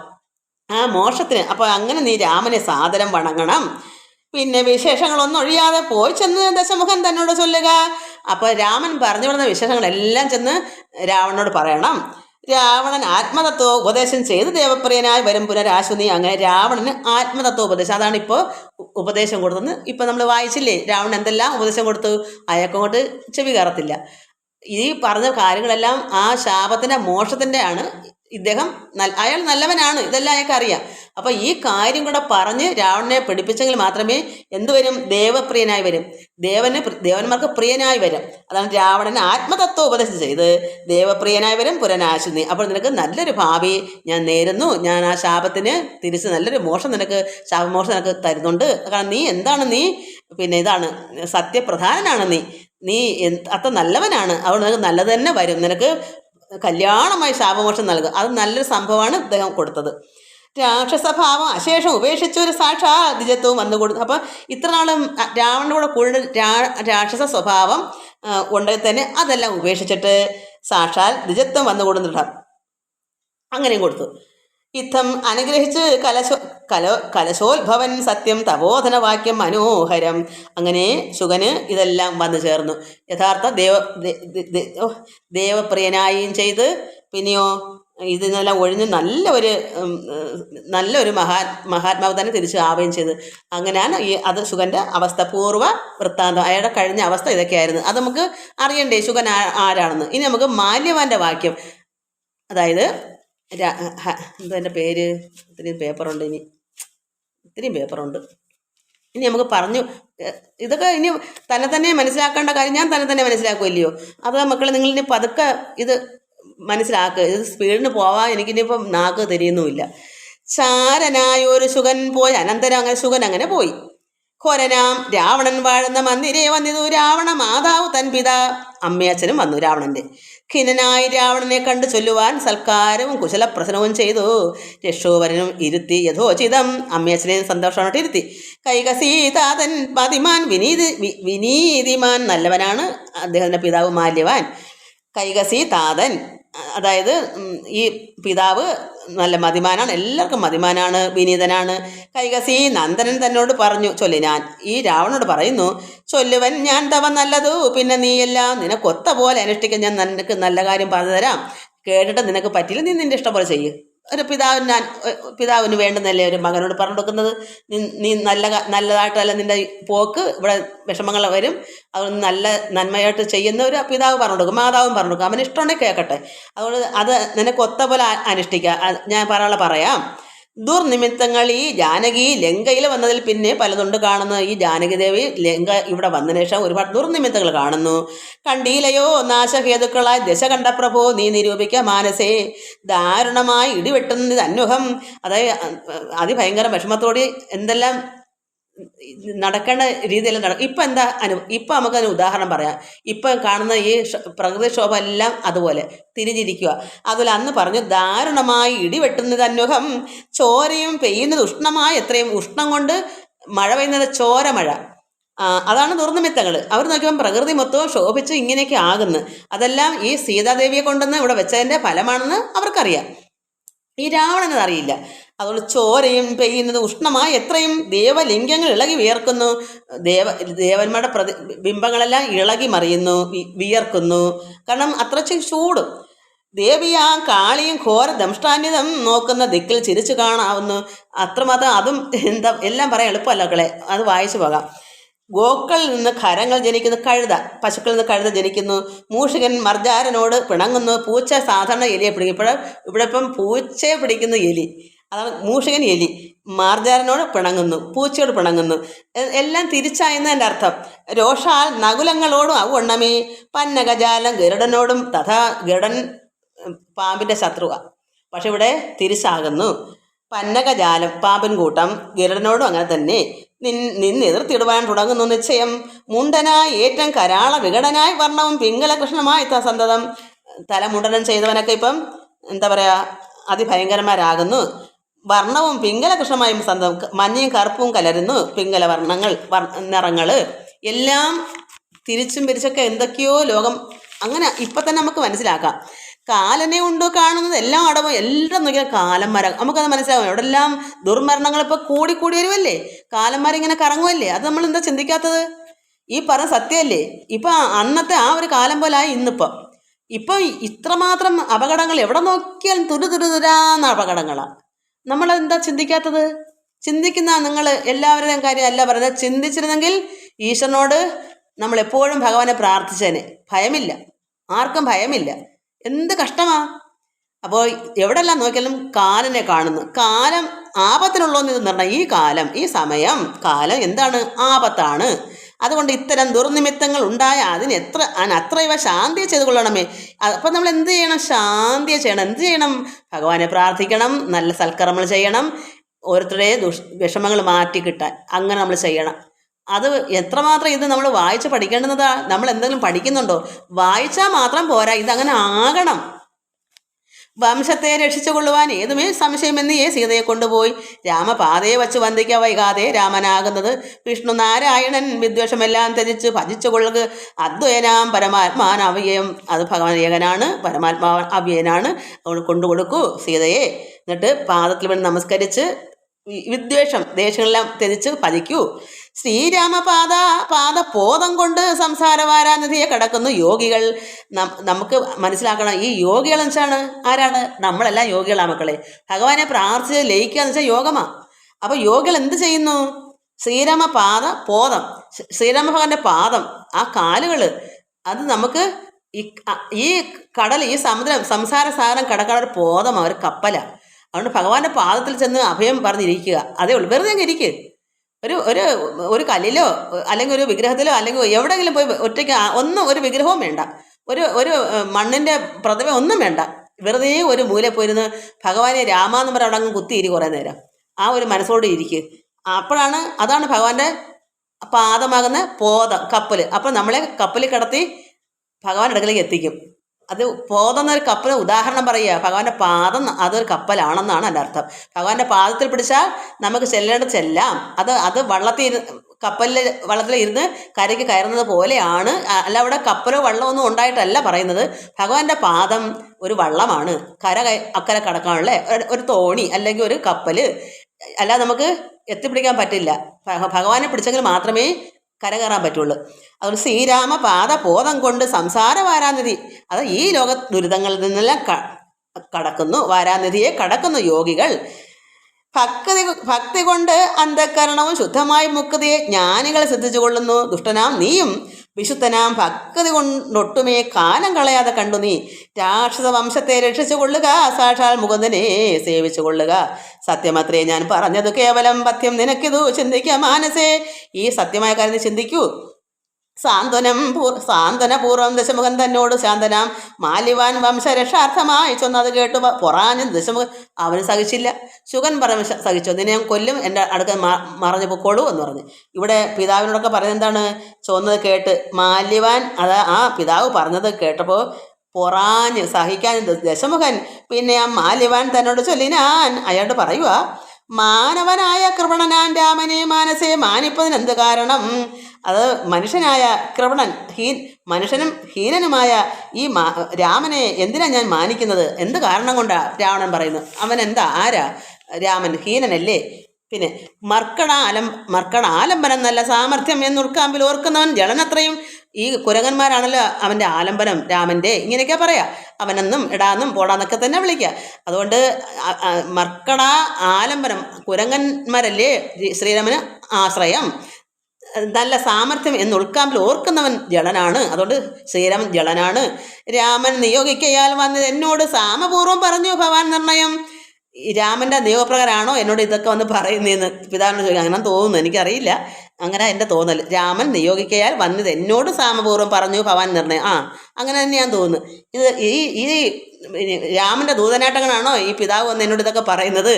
ആ മോക്ഷത്തിന്. അപ്പോൾ അങ്ങനെ നീ രാമനെ സാദരം വണങ്ങണം. പിന്നെ വിശേഷങ്ങളൊന്നും ഒഴിയാതെ പോയി ചെന്ന് ദശമുഖൻ തന്നോട് ചൊല്ലുക. അപ്പോൾ രാമൻ പറഞ്ഞു വിടുന്ന വിശേഷങ്ങളെല്ലാം ചെന്ന് രാവണനോട് പറയണം. രാവണൻ ആത്മതത്വ ഉപദേശം ചെയ്ത് ദേവപ്രിയനായി വരും പുനരാശുനി. അങ്ങനെ രാവണന് ആത്മതത്വ ഉപദേശം, അതാണ് ഇപ്പോൾ ഉപദേശം കൊടുത്തത്. ഇപ്പം നമ്മൾ വായിച്ചില്ലേ രാവണൻ എന്തെല്ലാം ഉപദേശം കൊടുത്തു. അയാൾക്കങ്ങോട്ട് ചെവി കയറത്തില്ല. ഈ പറഞ്ഞ കാര്യങ്ങളെല്ലാം ആ ശാപത്തിൻ്റെ മോക്ഷത്തിൻ്റെ ആണ്. ഇദ്ദേഹം അയാൾ നല്ലവനാണ്, ഇതെല്ലാം അയാൾക്ക് അറിയാം. അപ്പോൾ ഈ കാര്യം കൂടെ പറഞ്ഞ് രാവണനെ പഠിപ്പിച്ചെങ്കിൽ മാത്രമേ എന്തുവരും? ദേവപ്രിയനായി വരും, ദേവന്മാർക്ക് പ്രിയനായി വരും. അതാണ് രാവണൻ ആത്മതത്വ ഉപദേശം ചെയ്ത് ദേവപ്രിയനായി വരും പുനരാശുനി. അപ്പോൾ നിനക്ക് നല്ലൊരു ഭാവി ഞാൻ നേരുന്നു. ഞാൻ ആ ശാപത്തിന് തിരിച്ച് നല്ലൊരു മോക്ഷം ശാപമോക്ഷം നിനക്ക് തരുന്നുണ്ട്. കാരണം നീ പിന്നെ ഇതാണ് സത്യപ്രധാനനാണ്, നീ അത്ര നല്ലവനാണ്. അതുകൊണ്ട് നിനക്ക് നല്ലത് തന്നെ വരും. നിനക്ക് കല്യാണമായി ശാപമോക്ഷം നൽകുക. അത് നല്ലൊരു സംഭവമാണ് ഇദ്ദേഹം കൊടുത്തത്. രാക്ഷസഭാവം അശേഷം ഉപേക്ഷിച്ച ഒരു സാക്ഷാ ദ്വിജത്വവും വന്നു കൊടുത്തു. അപ്പം ഇത്ര നാളും രാവണനോട് കൂടുതൽ രാക്ഷസ സ്വഭാവം ഉണ്ടെങ്കിൽ തന്നെ അതെല്ലാം ഉപേക്ഷിച്ചിട്ട് സാക്ഷാൽ ദ്വിജത്വം വന്നു കൊടുത്തിട്ടാണ് അങ്ങനെയും കൊടുത്തു. യുദ്ധം അനുഗ്രഹിച്ച് കലശോത്ഭവൻ സത്യം തപോധനവാക്യം മനോഹരം. അങ്ങനെ ശുഗന് ഇതെല്ലാം വന്നു ചേർന്നു. യഥാർത്ഥ ദേവപ്രിയനായും ചെയ്ത് പിന്നെയോ ഇതിനെല്ലാം ഒഴിഞ്ഞ് നല്ലൊരു മഹാത്മാവ് തന്നെ തിരിച്ചു ആവുകയും ചെയ്ത്. അങ്ങനെയാണ് അത് ശുഗൻ്റെ അവസ്ഥ, പൂർവ്വ വൃത്താന്തം. അയാളുടെ കഴിഞ്ഞ അവസ്ഥ ഇതൊക്കെയായിരുന്നു. അത് നമുക്ക് അറിയണ്ടേ ശുഗൻ ആരാണെന്ന്. ഇനി നമുക്ക് മാല്യവാൻ്റെ വാക്യം, അതായത് എൻ്റെ പേര് ഇത്രയും പേപ്പറുണ്ട്, ഇനി നമുക്ക് പറഞ്ഞു. ഇതൊക്കെ ഇനി തന്നെ മനസ്സിലാക്കേണ്ട കാര്യം ഞാൻ തന്നെ മനസ്സിലാക്കുമല്ലയോ. അത് മക്കളെ നിങ്ങളിനി പതുക്കെ ഇത് മനസ്സിലാക്കുക. ഇത് സ്പീഡിന് പോവാൻ എനിക്കിനിയിപ്പം നാക്ക് തിരിയുന്നുമില്ല. ചാരനായൊരു ശുഗൻ പോയി അനന്തരം അങ്ങനെ ശുഗൻ അങ്ങനെ പോയി. ഘോരനാം രാവണൻ വാഴുന്ന മന്ദിരേ വന്നിതു രാവണ മാതാവ് തൻ പിതാ. അമ്മയച്ഛനും വന്നു രാവണന്റെ. ഖിന്നനായി രാവണനെ കണ്ടു ചൊല്ലുവാൻ സൽക്കാരവും കുശലപ്രസനവും ചെയ്തു. രക്ഷോവരനും ഇരുത്തി യഥോചിതം. അമ്മയച്ഛനെ സന്തോഷമായിട്ട് ഇരുത്തി. കൈകസീതാതൻ മതിമാൻ വിനീതിമാൻ, നല്ലവനാണ് അദ്ദേഹത്തിൻ്റെ പിതാവ് മാല്യവാൻ. കൈകസീതാതൻ, അതായത് ഈ പിതാവ് നല്ല മതിമാനാണ്, എല്ലാവർക്കും മതിമാനാണ്, വിനീതനാണ്. കൈകസി നന്ദനൻ തന്നോട് പറഞ്ഞു ചൊല്ലിനാൻ. ഈ രാവണോട് പറയുന്നു, ചൊല്ലുവൻ ഞാൻ തവ നല്ലതു പിന്നെ നീയെല്ലാം നിനക്കൊത്ത പോലെ അനുഷ്ഠിക്കാൻ ഞാൻ നിനക്ക് നല്ല കാര്യം പറഞ്ഞു തരാം. കേട്ടിട്ട് നിനക്ക് പറ്റില്ല, നീ നിൻ്റെ ഇഷ്ടം പോലെ ചെയ്യും. ഒരു പിതാവിന് വേണ്ടുന്നല്ലേ ഒരു മകനോട് പറഞ്ഞു കൊടുക്കുന്നത്. നീ നല്ലതായിട്ടല്ല നിൻ്റെ പോക്ക്, ഇവിടെ വിഷമങ്ങൾ വരും, അത് നല്ല നന്മയായിട്ട് ചെയ്യുന്ന ഒരു പിതാവ് പറഞ്ഞു കൊടുക്കും, മാതാവും പറഞ്ഞു കൊടുക്കും. അവന് ഇഷ്ടമുണ്ടെങ്കിൽ കേൾക്കട്ടെ. അതുകൊണ്ട് അത് നിനക്ക് ഒത്ത പോലെ അനുഷ്ഠിക്കുക. ഞാൻ പറയാം. ദുർനിമിത്തങ്ങൾ ഈ ജാനകി ലങ്കയിൽ വന്നതിൽ പിന്നെ പലതുണ്ട് കാണുന്നു. ഈ ജാനകി ദേവി ലങ്ക ഇവിടെ വന്നതിന് ശേഷം ഒരുപാട് ദുർനിമിത്തങ്ങൾ കാണുന്നു. കണ്ടീലയോ നാശഹേതുക്കളായി ദശ കണ്ട പ്രഭോ നീ നിരൂപിക്ക മാനസേ. ദാരുണമായി ഇടിവെട്ടുന്നത് അന്വഹം, അതായത് അതിഭയങ്കര വിഷമത്തോടെ എന്തെല്ലാം നടക്കേണ്ട രീതിയിലും നടക്കും. ഇപ്പം നമുക്കതിന് ഉദാഹരണം പറയാം. ഇപ്പം കാണുന്ന ഈ പ്രകൃതിക്ഷോഭം എല്ലാം അതുപോലെ തിരിഞ്ഞിരിക്കുക. അതുപോലെ അന്ന് പറഞ്ഞു ദാരുണമായി ഇടിവെട്ടുന്നത് അന്വഹം, ചോരയും പെയ്യുന്നത് ഉഷ്ണമായി, എത്രയും ഉഷ്ണം കൊണ്ട് മഴ പെയ്യുന്നത് ചോരമഴ. അതാണ് ദുർനിമിത്തങ്ങൾ. അവർ നോക്കിയപ്പം പ്രകൃതി മൊത്തവും ശോഭിച്ച് ഇങ്ങനെയൊക്കെ ആകുന്നു. അതെല്ലാം ഈ സീതാദേവിയെ കൊണ്ടുവന്ന് ഇവിടെ വെച്ചതിൻ്റെ ഫലമാണെന്ന് അവർക്കറിയാം. ഈ രാവണനത് അറിയില്ല. അതുകൊണ്ട് ചോരയും പെയ്യുന്നത് ഉഷ്ണമായി, എത്രയും ദേവലിംഗങ്ങൾ ഇളകി വിയർക്കുന്നു. ദേവന്മാരുടെ ബിംബങ്ങളെല്ലാം ഇളകി മറിയുന്നു, വിയർക്കുന്നു. കാരണം അത്രയ്ക്ക് ചൂട്. ദേവിയാ കാളിയും ഘോര ദംഷ്ടാന്യതം നോക്കുന്ന ദിക്കിൽ ചിരിച്ചു കാണാവുന്നു. അത്രമാത്രം. അതും എല്ലാം പറയാൻ എളുപ്പമല്ല മക്കളെ, അത് വായിച്ചു പോകാം. ഗോക്കളിൽ നിന്ന് ഖരങ്ങൾ ജനിക്കുന്നു, പശുക്കളിൽ നിന്ന് കഴുത ജനിക്കുന്നു. മൂഷികൻ മർജാരനോട് പിണങ്ങുന്നു. പൂച്ച സാധാരണ എലിയെ പിടിക്കും. ഇവിടെ ഇപ്പം പൂച്ചയെ പിടിക്കുന്ന എലി, അതാണ് മൂഷികൻ എലി. മാർജാരനോട് പിണങ്ങുന്നു, പൂച്ചയോട് പിണങ്ങുന്നു. എല്ലാം തിരിച്ചായെന്ന് എൻ്റെ അർത്ഥം. രോഷാൽ നകുലങ്ങളോടും അവണ്ണമേ. പന്നകജാലം ഗരുഡനോടും തഥാ. ഗരുഡൻ പാമ്പിൻ്റെ ശത്രുവാണ്, പക്ഷെ ഇവിടെ തിരിച്ചാകുന്നു. പന്നകജാലം പാമ്പൻ കൂട്ടം, ഗരുഡനോടും അങ്ങനെ തന്നെ. നിന്നെതിർത്തിടുവാൻ തുടങ്ങുന്നു നിശ്ചയം. മുണ്ടനായി ഏറ്റം കരാള വികടനായി വർണ്ണവും പിംഗല കൃഷ്ണമായി സന്തതം. തലമുണ്ടനം ചെയ്തവനൊക്കെ ഇപ്പം എന്താ പറയുക, അതിഭയങ്കരന്മാരാകുന്നു. വർണ്ണവും പിങ്കല കൃഷ്ണമായും സ്വന്തം മഞ്ഞയും കറുപ്പും കലരുന്നു. പിങ്കല നിറങ്ങൾ എല്ലാം തിരിച്ചും പിരിച്ചൊക്കെ എന്തൊക്കെയോ ലോകം. അങ്ങനെ ഇപ്പം തന്നെ നമുക്ക് മനസ്സിലാക്കാം. കാലനെ ഉണ്ട് കാണുന്നത് എല്ലാം അടവും എല്ലാം നോക്കിയാൽ കാലന്മാരാ. നമുക്കത് മനസ്സിലാവും. എവിടെല്ലാം ദുർമരണങ്ങൾ ഇപ്പോൾ കൂടി വരുമല്ലേ, കാലന്മാരിങ്ങനെ കറങ്ങുമല്ലേ. അത് നമ്മൾ എന്താ ചിന്തിക്കാത്തത്? ഈ പറഞ്ഞ സത്യമല്ലേ. ഇപ്പം അന്നത്തെ ആ ഒരു കാലം പോലായി ഇപ്പം ഇത്രമാത്രം അപകടങ്ങൾ എവിടെ നോക്കിയാലും തുരുതുരാന്ന അപകടങ്ങളാണ്. നമ്മളെന്താ ചിന്തിക്കാത്തത്? ചിന്തിക്കുന്ന നിങ്ങൾ എല്ലാവരുടെയും കാര്യമല്ല പറയുന്നത്. ചിന്തിച്ചിരുന്നെങ്കിൽ ഈശ്വരനോട് നമ്മൾ എപ്പോഴും ഭഗവാനെ പ്രാർത്ഥിച്ചേനെ. ഭയമില്ല, ആർക്കും ഭയമില്ല. എന്ത് കഷ്ടമാ. അപ്പോൾ എവിടെല്ലാം നോക്കിയാലും കാലനെ കാണുന്നു. കാലം ആപത്തിനുള്ളതെന്ന് ഇത് നിർണ്ണയം. ഈ കാലം, ഈ സമയം, കാലം എന്താണ്? ആപത്താണ്. അതുകൊണ്ട് ഇത്തരം ദുർനിമിത്തങ്ങൾ ഉണ്ടായ അത്രയവ ശാന്തിയെ ചെയ്തു കൊള്ളണമേ. അപ്പം നമ്മൾ എന്ത് ചെയ്യണം? ശാന്തിയെ ചെയ്യണം. എന്ത് ചെയ്യണം? ഭഗവാനെ പ്രാർത്ഥിക്കണം, നല്ല സൽക്കർമ്മങ്ങൾ ചെയ്യണം, ഓരോരുത്തരുടെ വിഷമങ്ങൾ മാറ്റി കിട്ടാൻ അങ്ങനെ നമ്മൾ ചെയ്യണം. അത് എത്രമാത്രം ഇത് നമ്മൾ വായിച്ച് പഠിക്കേണ്ടുന്നതാ. നമ്മൾ എന്തെങ്കിലും പഠിക്കുന്നുണ്ടോ? വായിച്ചാൽ മാത്രം പോരാ, ഇതങ്ങനെ ആകണം. വംശത്തെ രക്ഷിച്ചു കൊള്ളുവാൻ ഏതുമേ സംശയമെന്ന് സീതയെ കൊണ്ടുപോയി രാമപാതയെ വച്ച് വന്ദിക്ക വൈകാതെ രാമനാകുന്നത് വിഷ്ണു നാരായണൻ വിദ്വേഷമെല്ലാം ത്യജിച്ച് ഭജിച്ചു കൊള്ളുക അദ്വയനാം പരമാത്മാൻ അവ്യയം. അത് ഭഗവാൻ ഏകനാണ്, പരമാത്മാ അവ്യയനാണ്. അതുകൊണ്ട് കൊണ്ടുകൊടുക്കൂ സീതയെ. എന്നിട്ട് പാദത്തിൽ വീണ് നമസ്കരിച്ച് വിദ്വേഷം ദേഷ്യങ്ങളെല്ലാം ത്യജിച്ച് ഭജിക്കൂ. പാദപോദം കൊണ്ട് സംസാരവാരാനിധിയെ കടക്കുന്നു യോഗികൾ. നമുക്ക് മനസ്സിലാക്കണം, ഈ യോഗികൾ എന്ന് വെച്ചാണ് ആരാണ്? നമ്മളെല്ലാം യോഗികളാണ് മക്കളെ. ഭഗവാനെ പ്രാർത്ഥിച്ച് ലയിക്കുക എന്ന് വെച്ചാൽ യോഗമാണ്. അപ്പോൾ യോഗികൾ എന്ത് ചെയ്യുന്നു? പോദം, ശ്രീരാമഭഗവാന്റെ പാദം, ആ കാലുകൾ, അത് നമുക്ക് ഈ കടൽ, ഈ സമുദ്രം, സംസാര സാഗരം കടക്കാനൊരു പോദമാണ്, ഒരു കപ്പലാണ്. അതുകൊണ്ട് ഭഗവാന്റെ പാദത്തിൽ ചെന്ന് അഭയം പറഞ്ഞിരിക്കുക. അതേ ഉള്ളൂ. വെറുതെ അങ്ങ് ഇരിക്കുക. ഒരു കല്ലിലോ അല്ലെങ്കിൽ ഒരു വിഗ്രഹത്തിലോ അല്ലെങ്കിൽ എവിടെയെങ്കിലും പോയി ഒറ്റയ്ക്ക് ഒരു വിഗ്രഹവും വേണ്ട, ഒരു മണ്ണിൻ്റെ പ്രതിമ ഒന്നും വേണ്ട. വെറുതെ ഒരു മൂലയിൽ പോയിരുന്ന് ഭഗവാനെ രാമാന്ന് പറഞ്ഞ അവിടെ അങ്ങ് കുത്തിയിരി കുറേ നേരം. ആ ഒരു മനസ്സോട് ഇരിക്കുക. അതാണ് ഭഗവാന്റെ പാദമാകുന്ന പോദം, കപ്പൽ. അപ്പം നമ്മളെ കപ്പലിൽ കിടത്തി ഭഗവാന്റെ അടുക്കലേക്ക് എത്തിക്കും. അത് പോതെന്നൊരു കപ്പൽ ഉദാഹരണം പറയുക. ഭഗവാന്റെ പാദം അതൊരു കപ്പലാണെന്നാണ് എൻ്റെ അർത്ഥം. ഭഗവാന്റെ പാദത്തിൽ പിടിച്ചാൽ നമുക്ക് ചെല്ലാം. അത് വള്ളത്തിൽ ഇരുന്ന് കരയ്ക്ക് കയറുന്നത് പോലെയാണ്. അല്ല, അവിടെ കപ്പലോ വള്ളമോ ഒന്നും ഉണ്ടായിട്ടല്ല പറയുന്നത്. ഭഗവാന്റെ പാദം ഒരു വള്ളമാണ്, അക്കരെ കടക്കാനുള്ള ഒരു തോണി അല്ലെങ്കിൽ ഒരു കപ്പൽ. അല്ലാതെ നമുക്ക് എത്തിപ്പിടിക്കാൻ പറ്റില്ല. ഭഗവാനെ പിടിച്ചെങ്കിൽ മാത്രമേ കരകയറാൻ പറ്റുള്ളൂ. അതുകൊണ്ട് ശ്രീരാമ പാദപോദം കൊണ്ട് സംസാര വാരാനിധി, അത് ഈ ലോക ദുരിതങ്ങളിൽ നിന്നെല്ലാം കടക്കുന്നു, വാരാനിധിയെ കടക്കുന്നു യോഗികൾ. ഭക്തി കൊണ്ട് അന്ധകരണവും ശുദ്ധമായി മുക്തിയെ ജ്ഞാനികൾ സിദ്ധിച്ചു കൊള്ളുന്നു. ദുഷ്ടനാം നീയും വിശുദ്ധനാം ഭക്തി കൊണ്ടൊട്ടുമേ കാലം കളയാതെ കണ്ടു നീ രാക്ഷസ വംശത്തെ രക്ഷിച്ചു കൊള്ളുക, സാക്ഷാൽ മുകുന്ദനെ സേവിച്ചു കൊള്ളുക. സത്യമത്രേ ഞാൻ പറഞ്ഞതു, കേവലം പഥ്യം നിനക്കിതു ചിന്തിക്കുക മാനസേ. ഈ സത്യമായ കാര്യം ചിന്തിക്കൂ. സാന്ത്വനപൂർവം ദശമുഖൻ തന്നോട് ശാന്തനാം മാല്യവാൻ വംശരക്ഷാർത്ഥമായി ചൊന്നത് കേട്ടു പൊറാഞ്ഞ് ദശമുഖൻ അവന് സഹിച്ചില്ല. ശുകൻ പറഞ്ഞു, സഹിച്ചു, നിന്നെ ഞാൻ കൊല്ലും, എൻ്റെ അടുക്ക മറഞ്ഞു പൊക്കോളൂ എന്ന് പറഞ്ഞു. ഇവിടെ പിതാവിനോടൊക്കെ പറയുന്നത് എന്താണ്? ചൊന്നത് കേട്ട് മാല്യവാൻ, ആ പിതാവ് പറഞ്ഞത് കേട്ടപ്പോൾ പൊറാഞ്ഞ് സഹിക്കാൻ ദശമുഖൻ പിന്നെ ആ മാല്യവാൻ തന്നോട് ചൊല്ലിനാൻ. അയാളോട് പറയുക, മാനവനായ കൃപണനാൻ രാമനെ മാനസേ മാനിപ്പതിനെന്ത് കാരണം? അത് മനുഷ്യനായ കൃപണൻ, മനുഷ്യനും ഹീനനുമായ ഈ രാമനെ എന്തിനാ ഞാൻ മാനിക്കുന്നത്? എന്ത് കാരണം കൊണ്ടാണ് രാവണൻ പറയുന്നു? അവൻ ആരാ? രാമൻ ഹീനനല്ലേ? പിന്നെ മർക്കടാലംബനം നല്ല സാമർഥ്യം എന്നുൾക്കാമ്പിൽ ഓർക്കുന്നവൻ ജളനത്രയും. ഈ കുരങ്ങന്മാരാണല്ലോ അവൻ്റെ ആലംബനം രാമൻ്റെ. ഇങ്ങനെയൊക്കെ പറയാം. അവനെന്നും ഇടാന്നും പോടാന്നൊക്കെ തന്നെ വിളിക്കുക. അതുകൊണ്ട് ആലംബനം, കുരങ്ങന്മാരല്ലേ ശ്രീരാമന് ആശ്രയം. നല്ല സാമർഥ്യം എന്ന് ഉൾക്കാമ്പിൽ ഓർക്കുന്നവൻ ജളനാണ്. അതുകൊണ്ട് ശ്രീരാമൻ ജളനാണ്. രാമൻ നിയോഗിക്കയാൽ വന്നത് എന്നോട് സാമപൂർവം പറഞ്ഞു ഭവാൻ നിർണയം. ഈ രാമൻ്റെ നിയോഗപ്രകാരമാണോ എന്നോട് ഇതൊക്കെ വന്ന് പറയുന്നതെന്ന് പിതാവിനോട് ചോദിക്കുക. അങ്ങനെ തോന്നുന്നു, എനിക്കറിയില്ല, അങ്ങനെ എൻ്റെ തോന്നൽ. രാമൻ നിയോഗിക്കയാൽ വന്നത് എന്നോട് സാമപൂർവം പറഞ്ഞു ഭവാൻ നിർണയം. അങ്ങനെ തന്നെയാന്ന് തോന്നുന്നു. ഇത് ഈ രാമൻ്റെ ദൂതനായിട്ടങ്ങനാണോ ഈ പിതാവ് വന്ന് എന്നോട് ഇതൊക്കെ പറയുന്നത്,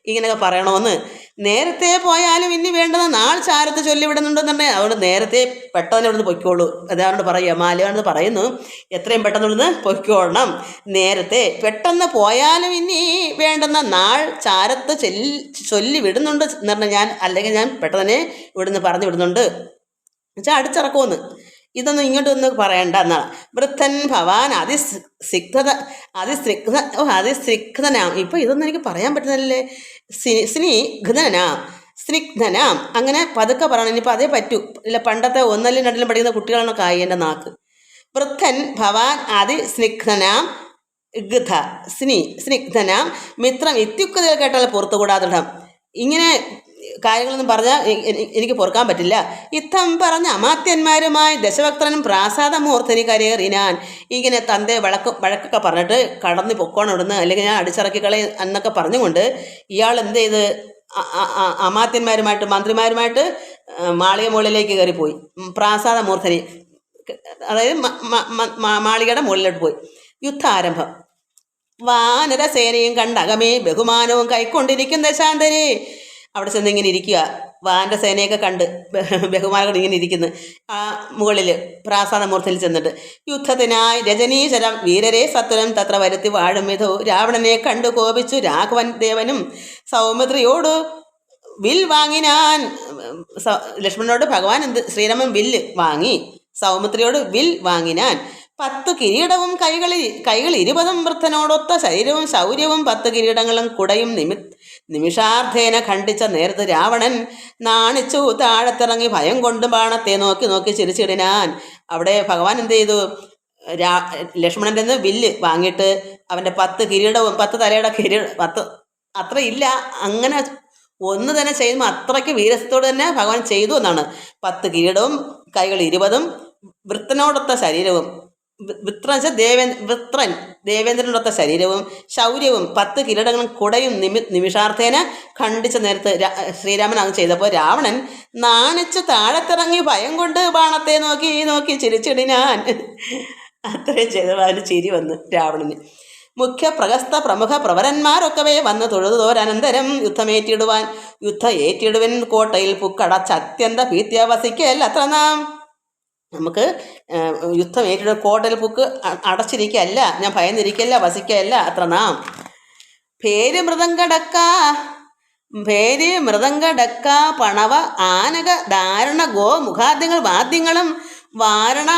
ഇങ്ങനെയൊക്കെ പറയണമെന്ന്. നേരത്തെ പോയാലും ഇനി വേണ്ടത് നാൾ ചാരത്ത് ചൊല്ലിവിടുന്നുണ്ടെന്നുണ്ടെ അതുകൊണ്ട് നേരത്തെ പെട്ടെന്ന് ഇവിടുന്ന് പൊയ്ക്കോളൂ. അതവരോട് പറയുക, മാലയാണെന്ന് പറയുന്നു, എത്രയും പെട്ടെന്ന് ഇവിടുന്ന് പൊയ്ക്കോളണം. നേരത്തെ പെട്ടെന്ന് പോയാലും ഇനി വേണ്ടുന്ന നാൾ ചാരത്ത് ചൊല്ലി വിടുന്നുണ്ട് എന്ന് പറഞ്ഞാൽ അല്ലെങ്കിൽ ഞാൻ പെട്ടെന്ന് തന്നെ ഇവിടുന്ന് പറഞ്ഞു വിടുന്നുണ്ട് എന്നുവെച്ചാൽ അടിച്ചിറക്കുമെന്ന്. ഇതൊന്നും ഇങ്ങോട്ടൊന്നും പറയണ്ട എന്നാണ്. വൃദ്ധൻ ഭവാൻ അതിസ്നിഗ്ധനാം. ഇപ്പം ഇതൊന്നും എനിക്ക് പറയാൻ പറ്റുന്നില്ലേ. സ്നിഗ്ധനാം അങ്ങനെ പതുക്കെ പറയണം. ഇനിയിപ്പോൾ അതേ പറ്റൂ. ഇല്ല പണ്ടത്തെ ഒന്നല്ലും രണ്ടിലും പഠിക്കുന്ന കുട്ടികളാണൊക്കെ ആയി എൻ്റെ നാക്ക്. വൃദ്ധൻ ഭവാൻ അതിസ്നിഗ്ധനാം സ്നിഗ്ധനാം മിത്രം ഇത്യുക്തികൾ കേട്ടാൽ പുറത്തുകൂടാതിടം. ഇങ്ങനെ കാര്യങ്ങളൊന്നും പറഞ്ഞാൽ എനിക്ക് പൊറുക്കാൻ പറ്റില്ല. ഇത്തം പറഞ്ഞ അമാത്യന്മാരുമായി ദശഭക്തനും പ്രാസാദമൂർധനി കരേറിനാൻ. ഇങ്ങനെ തൻ്റെ വഴക്കൊക്കെ പറഞ്ഞിട്ട് കടന്ന് പൊക്കോണം ഇവിടുന്ന്, അല്ലെങ്കിൽ ഞാൻ അടിച്ചിറക്കി കളയും എന്നൊക്കെ പറഞ്ഞുകൊണ്ട് ഇയാൾ എന്ത് ചെയ്ത് അമാത്യന്മാരുമായിട്ട് മന്ത്രിമാരുമായിട്ട് മാളിക മുകളിലേക്ക് കയറിപ്പോയി. പ്രാസാദമൂർധനി, അതായത് മാളികയുടെ മുകളിലോട്ട് പോയി. യുദ്ധാരംഭം. വാനരസേനയും കണ്ടകമേ ബഹുമാനവും കൈക്കൊണ്ടിരിക്കും ദശാന്തരേ. അവിടെ ചെന്ന് ഇങ്ങനെ ഇരിക്കുക, വാൻ്റെ സേനയൊക്കെ കണ്ട് ബഹുമാനങ്ങൾ ഇങ്ങനെ ഇരിക്കുന്നു ആ മുകളിൽ പ്രാസാദമൂർത്തിയിൽ ചെന്നിട്ട്. യുദ്ധത്തിനായി രജനീശ്വരം വീരരെ സത്വരം തത്ര വരുത്തി വാഴും വിധോ. രാവണനെ കണ്ടു കോപിച്ചു രാഘവൻ ദേവനും സൗമിത്രിയോട് വിൽ വാങ്ങിനാൻ. ലക്ഷ്മണനോട് ഭഗവാൻ ശ്രീരാമൻ വില്ല് വാങ്ങി, സൗമിത്രിയോട് വിൽ വാങ്ങിനാൻ. 10 കിരീടവും കൈകൾ 20 വൃദ്ധനോടൊത്ത ശരീരവും ശൗര്യവും 10 കിരീടങ്ങളും കുടയും നിമിഷാർദ്ധേന ഖണ്ഡിച്ച നേരത്ത് രാവണൻ നാണിച്ചു താഴത്തിറങ്ങി ഭയം കൊണ്ട് ബാണത്തെ നോക്കി നോക്കി ചിരിച്ചിടിനാൻ. അവിടെ ഭഗവാൻ എന്ത് ചെയ്തു, ലക്ഷ്മണൻ്റെ നിന്ന് വില്ല് വാങ്ങിയിട്ട് അവൻ്റെ 10 കിരീടവും 10 തലയുടെ 10 അത്ര ഇല്ല, അങ്ങനെ ഒന്ന് തന്നെ ചെയ്യുമ്പോൾ അത്രയ്ക്ക് വീരത്തോട് തന്നെ ഭഗവാൻ ചെയ്തു എന്നാണ്. 10 കിരീടവും കൈകൾ 20 വൃത്രനോടൊത്ത ശരീരവും, വൃത്രൻ ദേവേന്ദ്രനോടൊത്ത ശരീരവും ശൗര്യവും 10 കിരീടങ്ങളും കുടയും നിമിഷാർത്ഥേന ഖണ്ഡിച്ച നേരത്ത് ശ്രീരാമൻ അത് ചെയ്തപ്പോൾ രാവണൻ നാണിച്ചു താഴത്തിറങ്ങി ഭയം കൊണ്ട് ബാണത്തെ നോക്കി നോക്കി ചിരിച്ചിടിനാൻ. അത്രയും ചെയ്തപ്പോൾ അതിന് ചിരി വന്നു രാവണന്. മുഖ്യ പ്രഗസ്ത പ്രമുഖ പ്രവരന്മാരൊക്കവേ വന്ന് തൊഴുതോരനന്തരം യുദ്ധം ഏറ്റിടുവൻ കോട്ടയിൽ പുക്കടച്ച അത്യന്ത ഭീത്യ വസിക്കൽ അത്ര നാം. നമുക്ക് യുദ്ധം ഏറ്റിടും കോട്ടയിൽ പുക്ക് അടച്ചിരിക്കല്ല, ഞാൻ ഭയന്നിരിക്കല്ല, വസിക്കല്ല അത്ര നാം. പേര് മൃദംഗടക്ക പണവ ആനക ധാരണ ഗോ മുഖാദ്യങ്ങൾ വാദ്യങ്ങളും വാരണ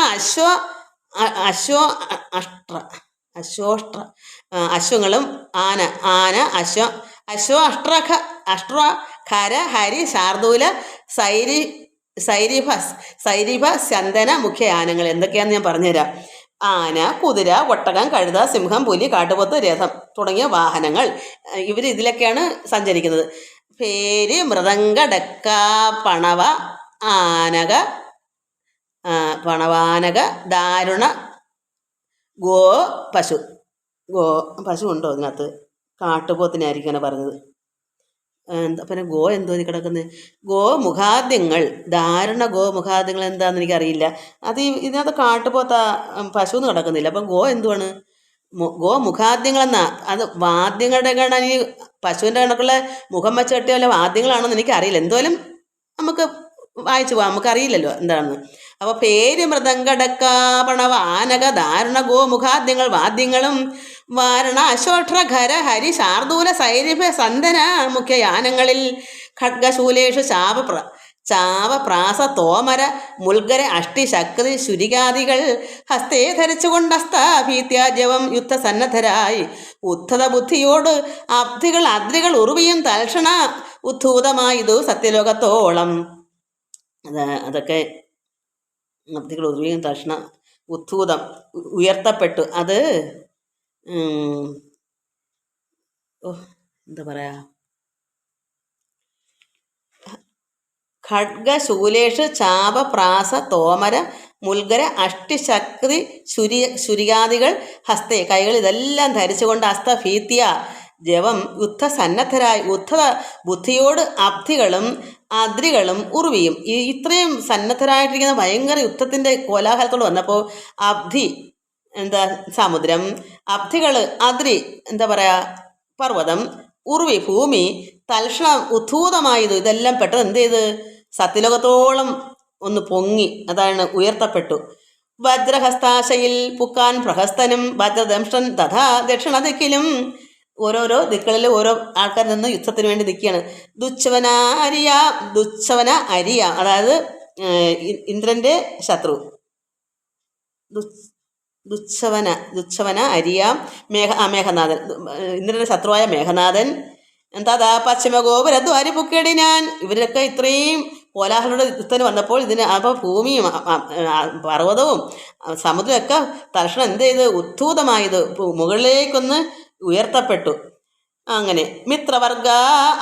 അശ്വങ്ങളും അശ്വ ഖര ഹരി ശാർദൂല സൈരിഭ ചന്ദന മുഖ്യ ആനകൾ എന്തൊക്കെയാണെന്ന് ഞാൻ പറഞ്ഞുതരാം. ആന, കുതിര, ഒട്ടകം, കഴുത, സിംഹം, പുലി, കാട്ടുപോത്ത്, രഥം തുടങ്ങിയ വാഹനങ്ങൾ ഇവർ ഇതിലൊക്കെയാണ് സഞ്ചരിക്കുന്നത്. പേര് മൃദംഗ ഡക്ക പണവ പണവാനക ദാരുണ ഗോ പശു ഉണ്ടോ അതിനകത്ത്? കാട്ടുപോത്തിനായിരിക്കാണ് പറഞ്ഞത്. പിന്നെ ഗോ എന്തോ കിടക്കുന്നത്, ഗോമുഖാദ്യങ്ങൾ, ധാരണ ഗോമുഖാദ്യങ്ങൾ എന്താണെന്ന് എനിക്കറിയില്ല. അത് ഇതിനകത്ത് കാട്ടുപോത്ത പശു എന്ന് കിടക്കുന്നില്ല. അപ്പം ഗോ എന്തുവാണ്? ഗോമുഖാദ്യങ്ങളെന്നാ. അത് വാദ്യങ്ങളുടെ കണക്ക് ഈ പശുവിൻ്റെ കണക്കുള്ള മുഖം വെച്ച് കെട്ടിയ വല്ല വാദ്യങ്ങളാണെന്ന് എനിക്കറിയില്ല. എന്തോലും നമുക്ക് വായിച്ചു പോവാം, നമുക്കറിയില്ലല്ലോ എന്താണെന്ന്. അപ്പോൾ പേര് മൃദംഗടക്ക പണവ ആനക ധാരണ ഗോമുഖാദ്യങ്ങൾ വാദ്യങ്ങളും വാരണ അശോഷ്ഠഖര ഹരി ശാർദൂല സൈരിഭ സന്ദന മുഖ്യ യാനങ്ങളിൽ ഖഡ്ഗശൂലേഷു ചാവപ്രാസ തോമര മുൽഗര അഷ്ടി ശക്തി ശുരികാദികൾ ഹസ്തേ ധരിച്ചുകൊണ്ടസ്താഭീത്യാജവം യുദ്ധസന്നദ്ധരായി ഉദ്ധത ബുദ്ധിയോട് അദ്രികൾ ഉറുവിയും തൽക്ഷണ ഉദ്ധൂതമായതു സത്യലോകത്തോളം. അതൊക്കെ അബ്ധികൾ ഉറുവിയും തൽക്ഷണ ഉദ്ധൂതം ഉയർത്തപ്പെട്ടു. അത് എന്താ പറയാ, ഖഡ്ഗശൂലേഷു ചാപപ്രാസ തോമര മുൽഗര അഷ്ടിശക്തി ശുരികാദികൾ ഹസ്തേ കൈകൾ ഇതെല്ലാം ധരിച്ചുകൊണ്ട് ഹസ്തഭീത്യ ജവം യുദ്ധസന്നദ്ധരായി ഉദ്ധത ബുദ്ധിയോട് അബ്ധികളും അദ്രികളും ഉറുവിയും ഇത്രയും സന്നദ്ധരായിട്ടിരിക്കുന്ന ഭയങ്കര യുദ്ധത്തിൻ്റെ കോലാഹലത്തോട് വന്നപ്പോൾ അബ്ധി എന്താ സമുദ്രം, അബ്ധികൾ അദ്രി എന്താ പറയുക പർവ്വതം, ഉർവി ഭൂമി, തൽക്ഷണം ഉദ്ധൂതമായത് ഇതെല്ലാം പെട്ടെന്ന് എന്ത് ചെയ്ത് സത്യലോകത്തോളം ഒന്ന് പൊങ്ങി, അതാണ് ഉയർത്തപ്പെട്ടു. വജ്രഹസ്താശയിൽ പുക്കാൻ പ്രഹസ്തനും വജ്രദംഷ്ടൻ തഥാ ദക്ഷിണ ദിക്കിലും. ഓരോരോ ദിക്കുകളിൽ ഓരോ ആൾക്കാർ നിന്ന് യുദ്ധത്തിന് വേണ്ടി നിൽക്കുകയാണ്. ദുച്ഛവന അരിയ അതായത് ഇന്ദ്രന്റെ ശത്രു ദുച്ഛവന അരിയാം മേഘനാഥൻ, ഇന്ദ്രന്റെ ശത്രുവായ മേഘനാഥൻ. എന്താ പശ്ചിമഗോപുരദ്വാരി പുക്കിടിനാൻ. ഇവരൊക്കെ ഇത്രയും കോലാഹലയുടെ യുദ്ധത്തിന് വന്നപ്പോൾ അപ്പോൾ ഭൂമിയും പർവ്വതവും സമുദ്രമൊക്കെ തൽക്ഷണം എന്ത് ചെയ്ത് ഉദ്ധൂതമായത് മുകളിലേക്കൊന്ന് ഉയർത്തപ്പെട്ടു. അങ്ങനെ മിത്രവർഗ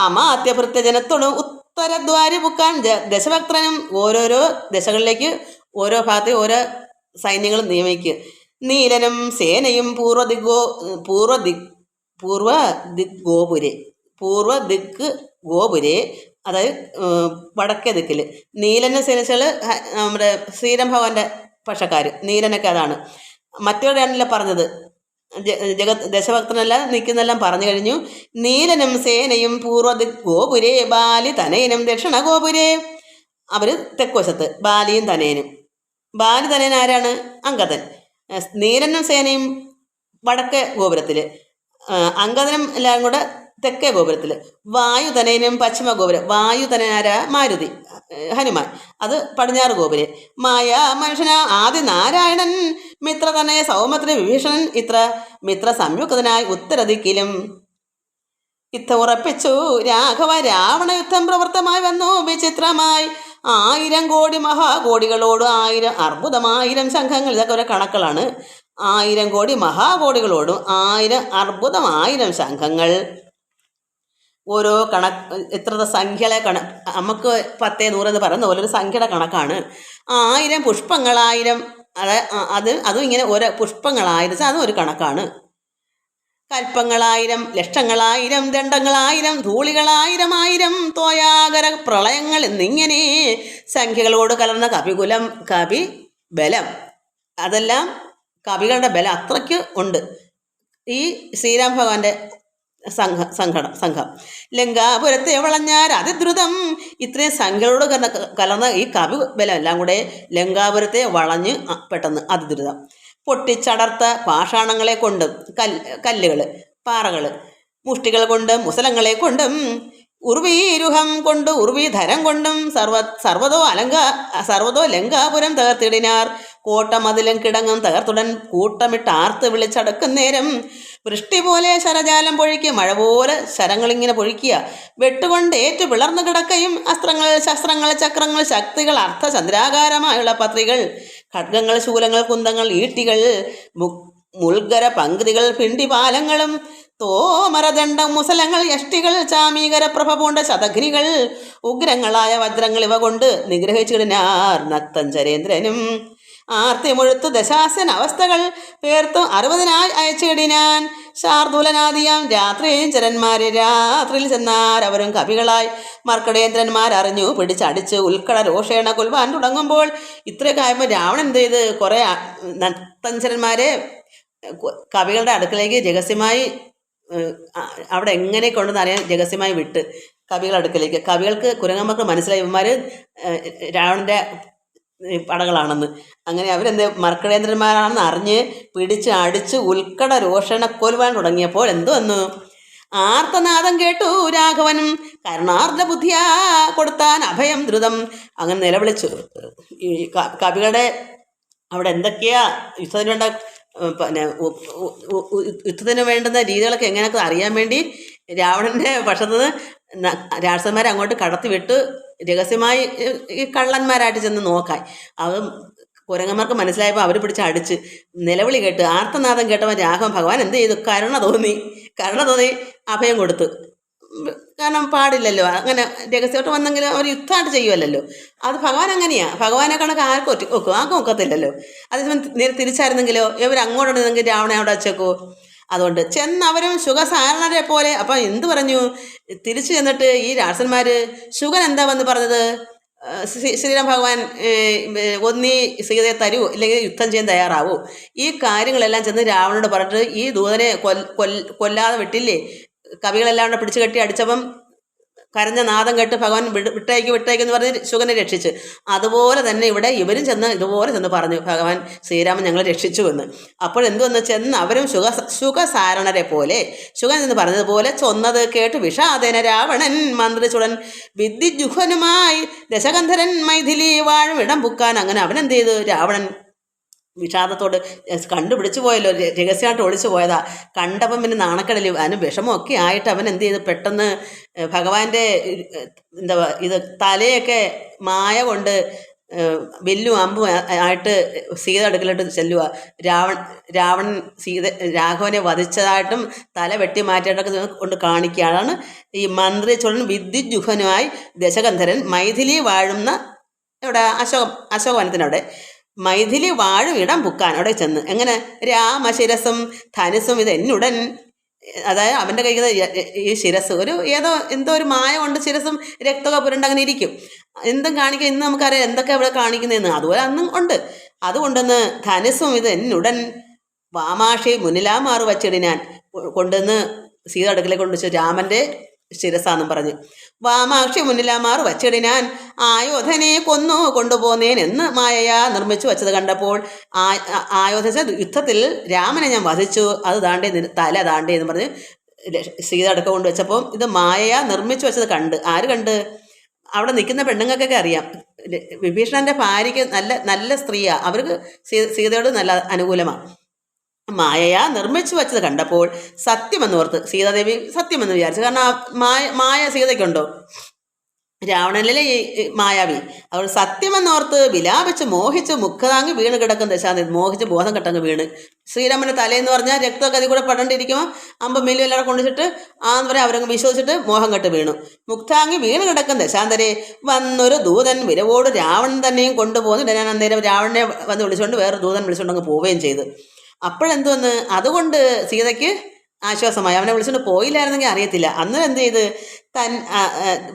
അമാത്യഭൃത്യജനത്തോടും ഉത്തരദ്വാരി പുക്കാൻ ദശഭക്തനും ഓരോരോ ദശകളിലേക്ക് ഓരോ ഭാഗത്തെ ഓരോ സൈന്യങ്ങളും നിയമിക്കുക. നീലനും സേനയും പൂർവ ദിക്ക് ഗോപുരെ അതായത് വടക്കേ ദിക്കിൽ. നീലന് സേനകൾ നമ്മുടെ ശ്രീരാം ഭഗവാന്റെ പക്ഷക്കാർ, നീലനൊക്കെ അതാണ്. മറ്റവരാണല്ലോ പറഞ്ഞത്, ദശഭക്തനെല്ലാം നിൽക്കുന്നെല്ലാം പറഞ്ഞു കഴിഞ്ഞു. നീലനും സേനയും പൂർവ്വദിക് ഗോപുരേ ബാലി തനയനും ദക്ഷിണ ഗോപുരേ. അവർ തെക്കുവശത്ത് ബാലിയും തനയനും. ബാലി തനയൻ ആരാണ്? അങ്കദൻ. നീലനും സേനയും വടക്കേ ഗോപുരത്തിൽ, അങ്കദനും എല്ലാം കൂടെ തെക്കേ ഗോപുരത്തിൽ. വായുതനയനും പശ്ചിമ ഗോപുരം. വായുതനനാര മാരുതി ഹനുമാൻ, അത് പടിഞ്ഞാറ് ഗോപുരം. മായ മനുഷ്യന ആദി നാരായണൻ മിത്രതനയ സൗമത്ര വിഭീഷണൻ ഇത്ര മിത്ര സംയുക്തനായി ഉത്തരദിക്കിലും. യുദ്ധം ഉറപ്പിച്ചു രാഘവ രാവണ യുദ്ധം പ്രവൃത്തമായി വന്നു വിചിത്രമായി. 1000 കോടി മഹാകോടികളോട് 1000 അർബുദമായിരം സംഘങ്ങൾ. ഇതൊക്കെ ഒരു കണക്കുകളാണ്. 1000 കോടി മഹാകോടികളോടും 1000 അർബുദമായിരം സംഘങ്ങൾ. ഓരോ എത്ര സംഖ്യകളെ നമുക്ക് 10, 100 എന്ന് പറയുന്ന പോലെ ഒരു സംഖ്യയുടെ കണക്കാണ്. 1000 പുഷ്പങ്ങൾ 1000, അതും ഇങ്ങനെ ഓരോ പുഷ്പങ്ങളായിരം, അതും ഒരു കണക്കാണ്. കൽപ്പങ്ങളായിരം, ലക്ഷങ്ങളായിരം, ദണ്ഡങ്ങളായിരം, ധൂളികളായിരം, 1000 തോയാകര പ്രളയങ്ങൾ എന്നിങ്ങനെ സംഖ്യകളോട് കലർന്ന കവി ബലം. അതെല്ലാം കവികളുടെ ബലം അത്രയ്ക്ക് ഉണ്ട് ഈ ശ്രീരാം ഭഗവാന്റെ സംഘം. ലങ്കാപുരത്തെ വളഞ്ഞാൽ അതിദ്രുതം. ഇത്രയും സംഖ്യകളോട് കലർന്ന ഈ കവി ബലം എല്ലാം കൂടെ ലങ്കാപുരത്തെ വളഞ്ഞ് പെട്ടെന്ന് അതിദ്രുതം. പൊട്ടിച്ചടർത്ത പാഷാണങ്ങളെ കൊണ്ടും കല്ലുകൾ, പാറകൾ, മുഷ്ടികൾ കൊണ്ടും മുസലങ്ങളെ കൊണ്ടും ഉർവീരുഹം കൊണ്ട് ഉർവീധരം കൊണ്ടും സർവതോ ലങ്കാപുരം തകർത്തിടിനാർ. കോട്ടമതിലും കിടങ്ങും തകർത്തുടൻ കൂട്ടമിട്ട് ആർത്ത് വിളിച്ചടക്കുന്നേരം വൃഷ്ടി പോലെ ശരജാലം പൊഴിക്കുക. മഴ പോലെ ശരങ്ങളിങ്ങനെ പൊഴിക്കുക. വെട്ടുകൊണ്ട് ഏറ്റു പിളർന്നു കിടക്കയും അസ്ത്രങ്ങൾ, ശസ്ത്രങ്ങൾ, ചക്രങ്ങൾ, ശക്തികൾ, അർത്ഥചന്ദ്രാകാരമായുള്ള പത്രികൾ, ഖഡ്ഗങ്ങൾ, ശൂലങ്ങൾ, കുന്തങ്ങൾ, ഈട്ടികൾ, മുൾഗര പങ്ക്തികൾ, പിണ്ടിപാലങ്ങളും, തോമരദണ്ഡം, മുസലങ്ങൾ, യഷ്ടികൾ, ചാമീകര പ്രഭ പൂണ്ട ശതഘ്നികൾ, ഉഗ്രങ്ങളായ വജ്രങ്ങൾ ഇവ കൊണ്ട് നിഗ്രഹിച്ചിടിനാർ നക്തഞ്ചരേന്ദ്രനും. ആർത്തി മുഴുത്തു ദശാസൻ അവസ്ഥകൾ പേർത്തു 60നായി അയച്ചിടിനാൻ. ശാർദൂലനാദിയാം രാത്രിയും ചരന്മാരെ രാത്രിയിൽ ചെന്നാർ അവരും കവികളായി. മർക്കടേന്ദ്രന്മാർ അറിഞ്ഞു പിടിച്ചടിച്ച് ഉൽക്കട രോഷേണ കൊൽവാൻ തുടങ്ങുമ്പോൾ ഇത്രയൊക്കെ ആയപ്പോൾ രാവണൻ എന്ത് ചെയ്ത് കുറേ നക്തഞ്ചരന്മാരെ കവികളുടെ അടുക്കലേക്ക് രഹസ്യമായി അവിടെ എങ്ങനെ കൊണ്ടെന്ന് അറിയാൻ രഹസ്യമായി വിട്ട് കവികളുടെ അടുക്കലേക്ക്. കവികൾക്ക് കുരങ്ങന്മാർക്ക് മനസ്സിലായി ഇവന്മാർ രാവണൻ്റെ പടകളാണെന്ന്. അങ്ങനെ അവരെന്ത് മർക്കടേന്ദ്രന്മാരാണെന്ന് അറിഞ്ഞ് പിടിച്ച് അടിച്ച് ഉൽക്കട രോഷണ കൊൽവാൻ തുടങ്ങിയപ്പോൾ എന്തു വന്നു? ആർത്തനാദം കേട്ടു രാഘവനും കരുണാർദ്ര ബുദ്ധിയാ കൊടുത്താൻ അഭയം ദ്രുതം. അങ്ങനെ നിലവിളിച്ചു. ഈ കവികളുടെ അവിടെ എന്തൊക്കെയാ യുദ്ധത്തിന് വേണ്ട യുദ്ധത്തിന് വേണ്ടുന്ന രീതികളൊക്കെ എങ്ങനെയൊക്കെ അറിയാൻ വേണ്ടി രാവണൻ്റെ പക്ഷത്ത് നിന്ന് രാക്ഷസന്മാരെ അങ്ങോട്ട് കടത്തി വിട്ട് രഹസ്യമായി ഈ കള്ളന്മാരായിട്ട് ചെന്ന് നോക്കാൻ. അത് കുരങ്ങന്മാർക്ക് മനസ്സിലായപ്പോൾ അവർ പിടിച്ച് അടിച്ച് നിലവിളി കേട്ട് ആർത്തനാദം കേട്ടവൻ രാഘവൻ ഭഗവാൻ എന്ത് ചെയ്തു? കരുണ തോന്നി അഭയം കൊടുത്തു. കാരണം പാടില്ലല്ലോ അങ്ങനെ രഹസ്യമായിട്ട് വന്നെങ്കിലും അവർ യുദ്ധമായിട്ട് ചെയ്യുമല്ലോ. അത് ഭഗവാൻ അങ്ങനെയാണ്. ഭഗവാനെ കണക്ക് ആർക്കും ആർക്കും ഒക്കത്തില്ലല്ലോ. അതേസമയം നേരെ തിരിച്ചായിരുന്നെങ്കിലോ ഇവർ അങ്ങോട്ടുണ്ടെങ്കിൽ രാവണ അവിടെ വച്ചേക്കോ. അതുകൊണ്ട് ചെന്നവരും ശുഗസാരണരെ പോലെ. അപ്പം എന്ത് പറഞ്ഞു? തിരിച്ചു ചെന്നിട്ട് ഈ രാക്ഷസന്മാർ ശുഗൻ എന്താ വന്ന് പറഞ്ഞത്? ശ്രീരാം ഭഗവാൻ ഒന്നീ സീതയെ തരൂ, ഇല്ലെങ്കിൽ യുദ്ധം ചെയ്യാൻ തയ്യാറാവൂ. ഈ കാര്യങ്ങളെല്ലാം ചെന്ന് രാവണനോട് പറഞ്ഞിട്ട് ഈ ദൂതനെ കൊല്ലാതെ വിട്ടില്ലേ. കവികളെല്ലാം കൂടെ പിടിച്ചു കെട്ടി അടിച്ചപ്പം കരഞ്ഞ നാദം കേട്ട് ഭഗവാൻ വിട്ടയക്കെന്ന് പറഞ്ഞ് ശുഗനെ രക്ഷിച്ച്. അതുപോലെ തന്നെ ഇവിടെ ഇവരും ചെന്ന് ഇതുപോലെ ചെന്ന് പറഞ്ഞു, ഭഗവാൻ ശ്രീരാമൻ ഞങ്ങളെ രക്ഷിച്ചു എന്ന്. അപ്പോഴെന്തുവന്ന് ചെന്ന് അവരും ശുഗസാരണരെ പോലെ ശുഗൻ എന്ന് പറഞ്ഞതുപോലെ ചൊന്നത് കേട്ട് വിഷാദേന രാവണൻ മന്ത്രിച്ചുടൻ വിദ്യുജുഹനുമായി ദശകന്ധരൻ മൈഥിലി വാഴും ഇടം പുക്കാൻ. അങ്ങനെ അവനെന്ത് ചെയ്തു? രാവണൻ വിഷാദത്തോട് കണ്ടുപിടിച്ചു പോയല്ലോ, രഹസ്യമായിട്ട് ഒളിച്ചു പോയതാ. കണ്ടപ്പം പിന്നെ നാണക്കടലിൽ അതിന് വിഷമമൊക്കെ ആയിട്ട് അവൻ എന്ത് ചെയ്തു? പെട്ടെന്ന് ഭഗവാന്റെ ഇത് തലയൊക്കെ മായ കൊണ്ട് വില്ലും അമ്പും ആയിട്ട് സീത അടുക്കലോട്ട് ചെല്ലുക. രാവണൻ രാഘവനെ വധിച്ചതായിട്ടും തല വെട്ടി മാറ്റിയിട്ടൊക്കെ കൊണ്ട് കാണിക്കുകയാണ്. ഈ മന്ത്രി ചൊല്ലൻ വിദ്യുജുഹനുമായി ദശകന്ധരൻ മൈഥിലി വാഴുന്ന ഇവിടെ അശോകവനത്തിനവിടെ മൈഥിലി വാഴും ഇടം പുക്കാൻ അവിടെ ചെന്ന്. എങ്ങനെ? രാമശിരസും ധനുസും ഇത് എന്നുടൻ, അതായത് അവൻ്റെ കയ്യിൽ ഈ ശിരസ് എന്തോ ഒരു മായ കൊണ്ട് ശിരസും രക്തമൊക്കെ പുരണ്ട് അങ്ങനെ ഇരിക്കും. എന്തും കാണിക്കുക. ഇന്ന് നമുക്കറിയാം എന്തൊക്കെ ഇവിടെ കാണിക്കുന്നതെന്ന്. അതുപോലെ അന്നും ഉണ്ട്. അതുകൊണ്ടെന്ന് ധനുസും ഇത് എന്നുടൻ വാമാഷി മുന്നിലാമാറ് വച്ചിടിനാൻ കൊണ്ടുവന്ന് സീത അടുക്കലേക്ക് കൊണ്ടുവച്ചു. രാമൻ്റെ ശിരസാന്നും പറഞ്ഞ് വാമാക്ഷി മുന്നിലാമാറ് വച്ചിടിനാൻ ആയോധനെ കൊന്നു കൊണ്ടുപോന്നേൻ എന്ന് മായയാ നിർമ്മിച്ചു വച്ചത് കണ്ടപ്പോൾ ആയോധന യുദ്ധത്തിൽ രാമനെ ഞാൻ വധിച്ചു, അത് താണ്ടേ തല താണ്ടേ എന്ന് പറഞ്ഞ് സീത അടുക്ക കൊണ്ടുവച്ചപ്പോൾ ഇത് മായയാ നിർമ്മിച്ചു വെച്ചത് കണ്ട്. ആര് കണ്ട്? അവിടെ നിൽക്കുന്ന പെണ്ണുങ്ങൾക്കൊക്കെ അറിയാം. വിഭീഷണൻ്റെ ഭാര്യയ്ക്ക് നല്ല സ്ത്രീയാണ്, അവർക്ക് സീതയോട് നല്ല അനുകൂലമാണ്. മായയാ നിർമ്മിച്ചു വച്ചത് കണ്ടപ്പോൾ സത്യമെന്നോർത്ത് സീതാദേവി സത്യമെന്ന് വിചാരിച്ചു. കാരണം മായ സീതയ്ക്കുണ്ടോ? രാവണനിലെ ഈ മായാവി. അവൾ സത്യമെന്നോർത്ത് വിലാപിച്ച് മോഹിച്ച് മുഖതാങ്ങി വീണ് കിടക്കും ദശാന്തരി. മോഹിച്ച് ബോധം കെട്ടങ്ങ് വീണ്. ശ്രീരാമൻ്റെ തലേന്ന് പറഞ്ഞാൽ രക്തമൊക്കെ അതിൽ കൂടെ പടണ്ടിരിക്കുമ്പോൾ അമ്പ മില്ലുമെല്ലാം കൊണ്ടുവച്ചിട്ട് ആന്ന് പറയാം അവരങ്ങ് വിശ്വസിച്ചിട്ട് മോഹം കെട്ട് വീണു. മുക്താങ്ങി വീണ് കിടക്കും ദശാന്തരെ വന്നൊരു ദൂതൻ വിരവോട് രാവണൻ തന്നെയും കൊണ്ടുപോകുന്നു. ഞാൻ അന്നേരം രാവണനെ വന്ന് വിളിച്ചുകൊണ്ട് വേറെ ദൂതൻ വിളിച്ചുകൊണ്ട് അങ്ങ് പോവുകയും ചെയ്തു. അപ്പോഴെന്തുവന്ന് അതുകൊണ്ട് സീതയ്ക്ക് ആശ്വാസമായി. അവനെ വിളിച്ചുകൊണ്ട് പോയില്ലായിരുന്നെങ്കിൽ അറിയത്തില്ല. അന്നേരം എന്ത് ചെയ്ത്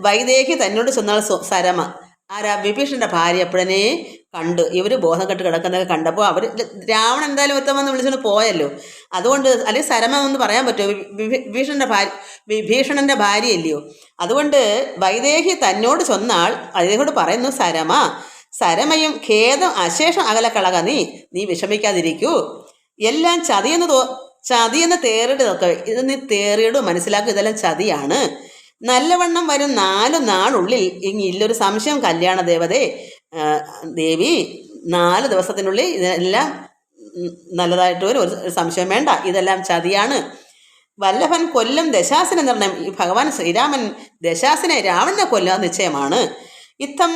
വൈദേഹി തന്നോട് ചെന്നാൽ സരമ ആരാ? വിഭീഷണൻ്റെ ഭാര്യ എപ്പോഴേ കണ്ടു. ഇവർ ബോധം കെട്ട് കിടക്കുന്നതൊക്കെ കണ്ടപ്പോൾ അവർ രാവണൻ എന്തായാലും ഉത്തമെന്ന് വിളിച്ചുകൊണ്ട് പോയല്ലോ. അതുകൊണ്ട് അല്ലെങ്കിൽ സരമ എന്ന് പറയാൻ പറ്റുമോ? വിഭീഷണൻ്റെ ഭാര്യയല്ലയോ. അതുകൊണ്ട് വൈദേഹി തന്നോട് ചൊന്നാൾ വൈദേഹിയോട് പറയുന്നു സരമയും ഖേദം അശേഷം അകലക്കളക നീ വിഷമിക്കാതിരിക്കൂ. എല്ലാം ചതിയെന്ന് തേറിയിട്ടതൊക്കെ ഇത് നീ തേറിയിടും, മനസ്സിലാക്കും. ഇതെല്ലാം ചതിയാണ്. നല്ലവണ്ണം വരും 4 നാളുള്ളിൽ ഇല്ലൊരു സംശയം കല്യാണ ദേവി 4 ദിവസത്തിനുള്ളിൽ ഇതെല്ലാം നല്ലതായിട്ട് വരും, ഒരു സംശയം വേണ്ട. ഇതെല്ലാം ചതിയാണ്. വല്ലഭൻ കൊല്ലും ദശാസന നിർണയം. ഈ ഭഗവാൻ ശ്രീരാമൻ ദശാസനെ രാവണനെ കൊല്ലുക നിശ്ചയമാണ്. ഇത്തം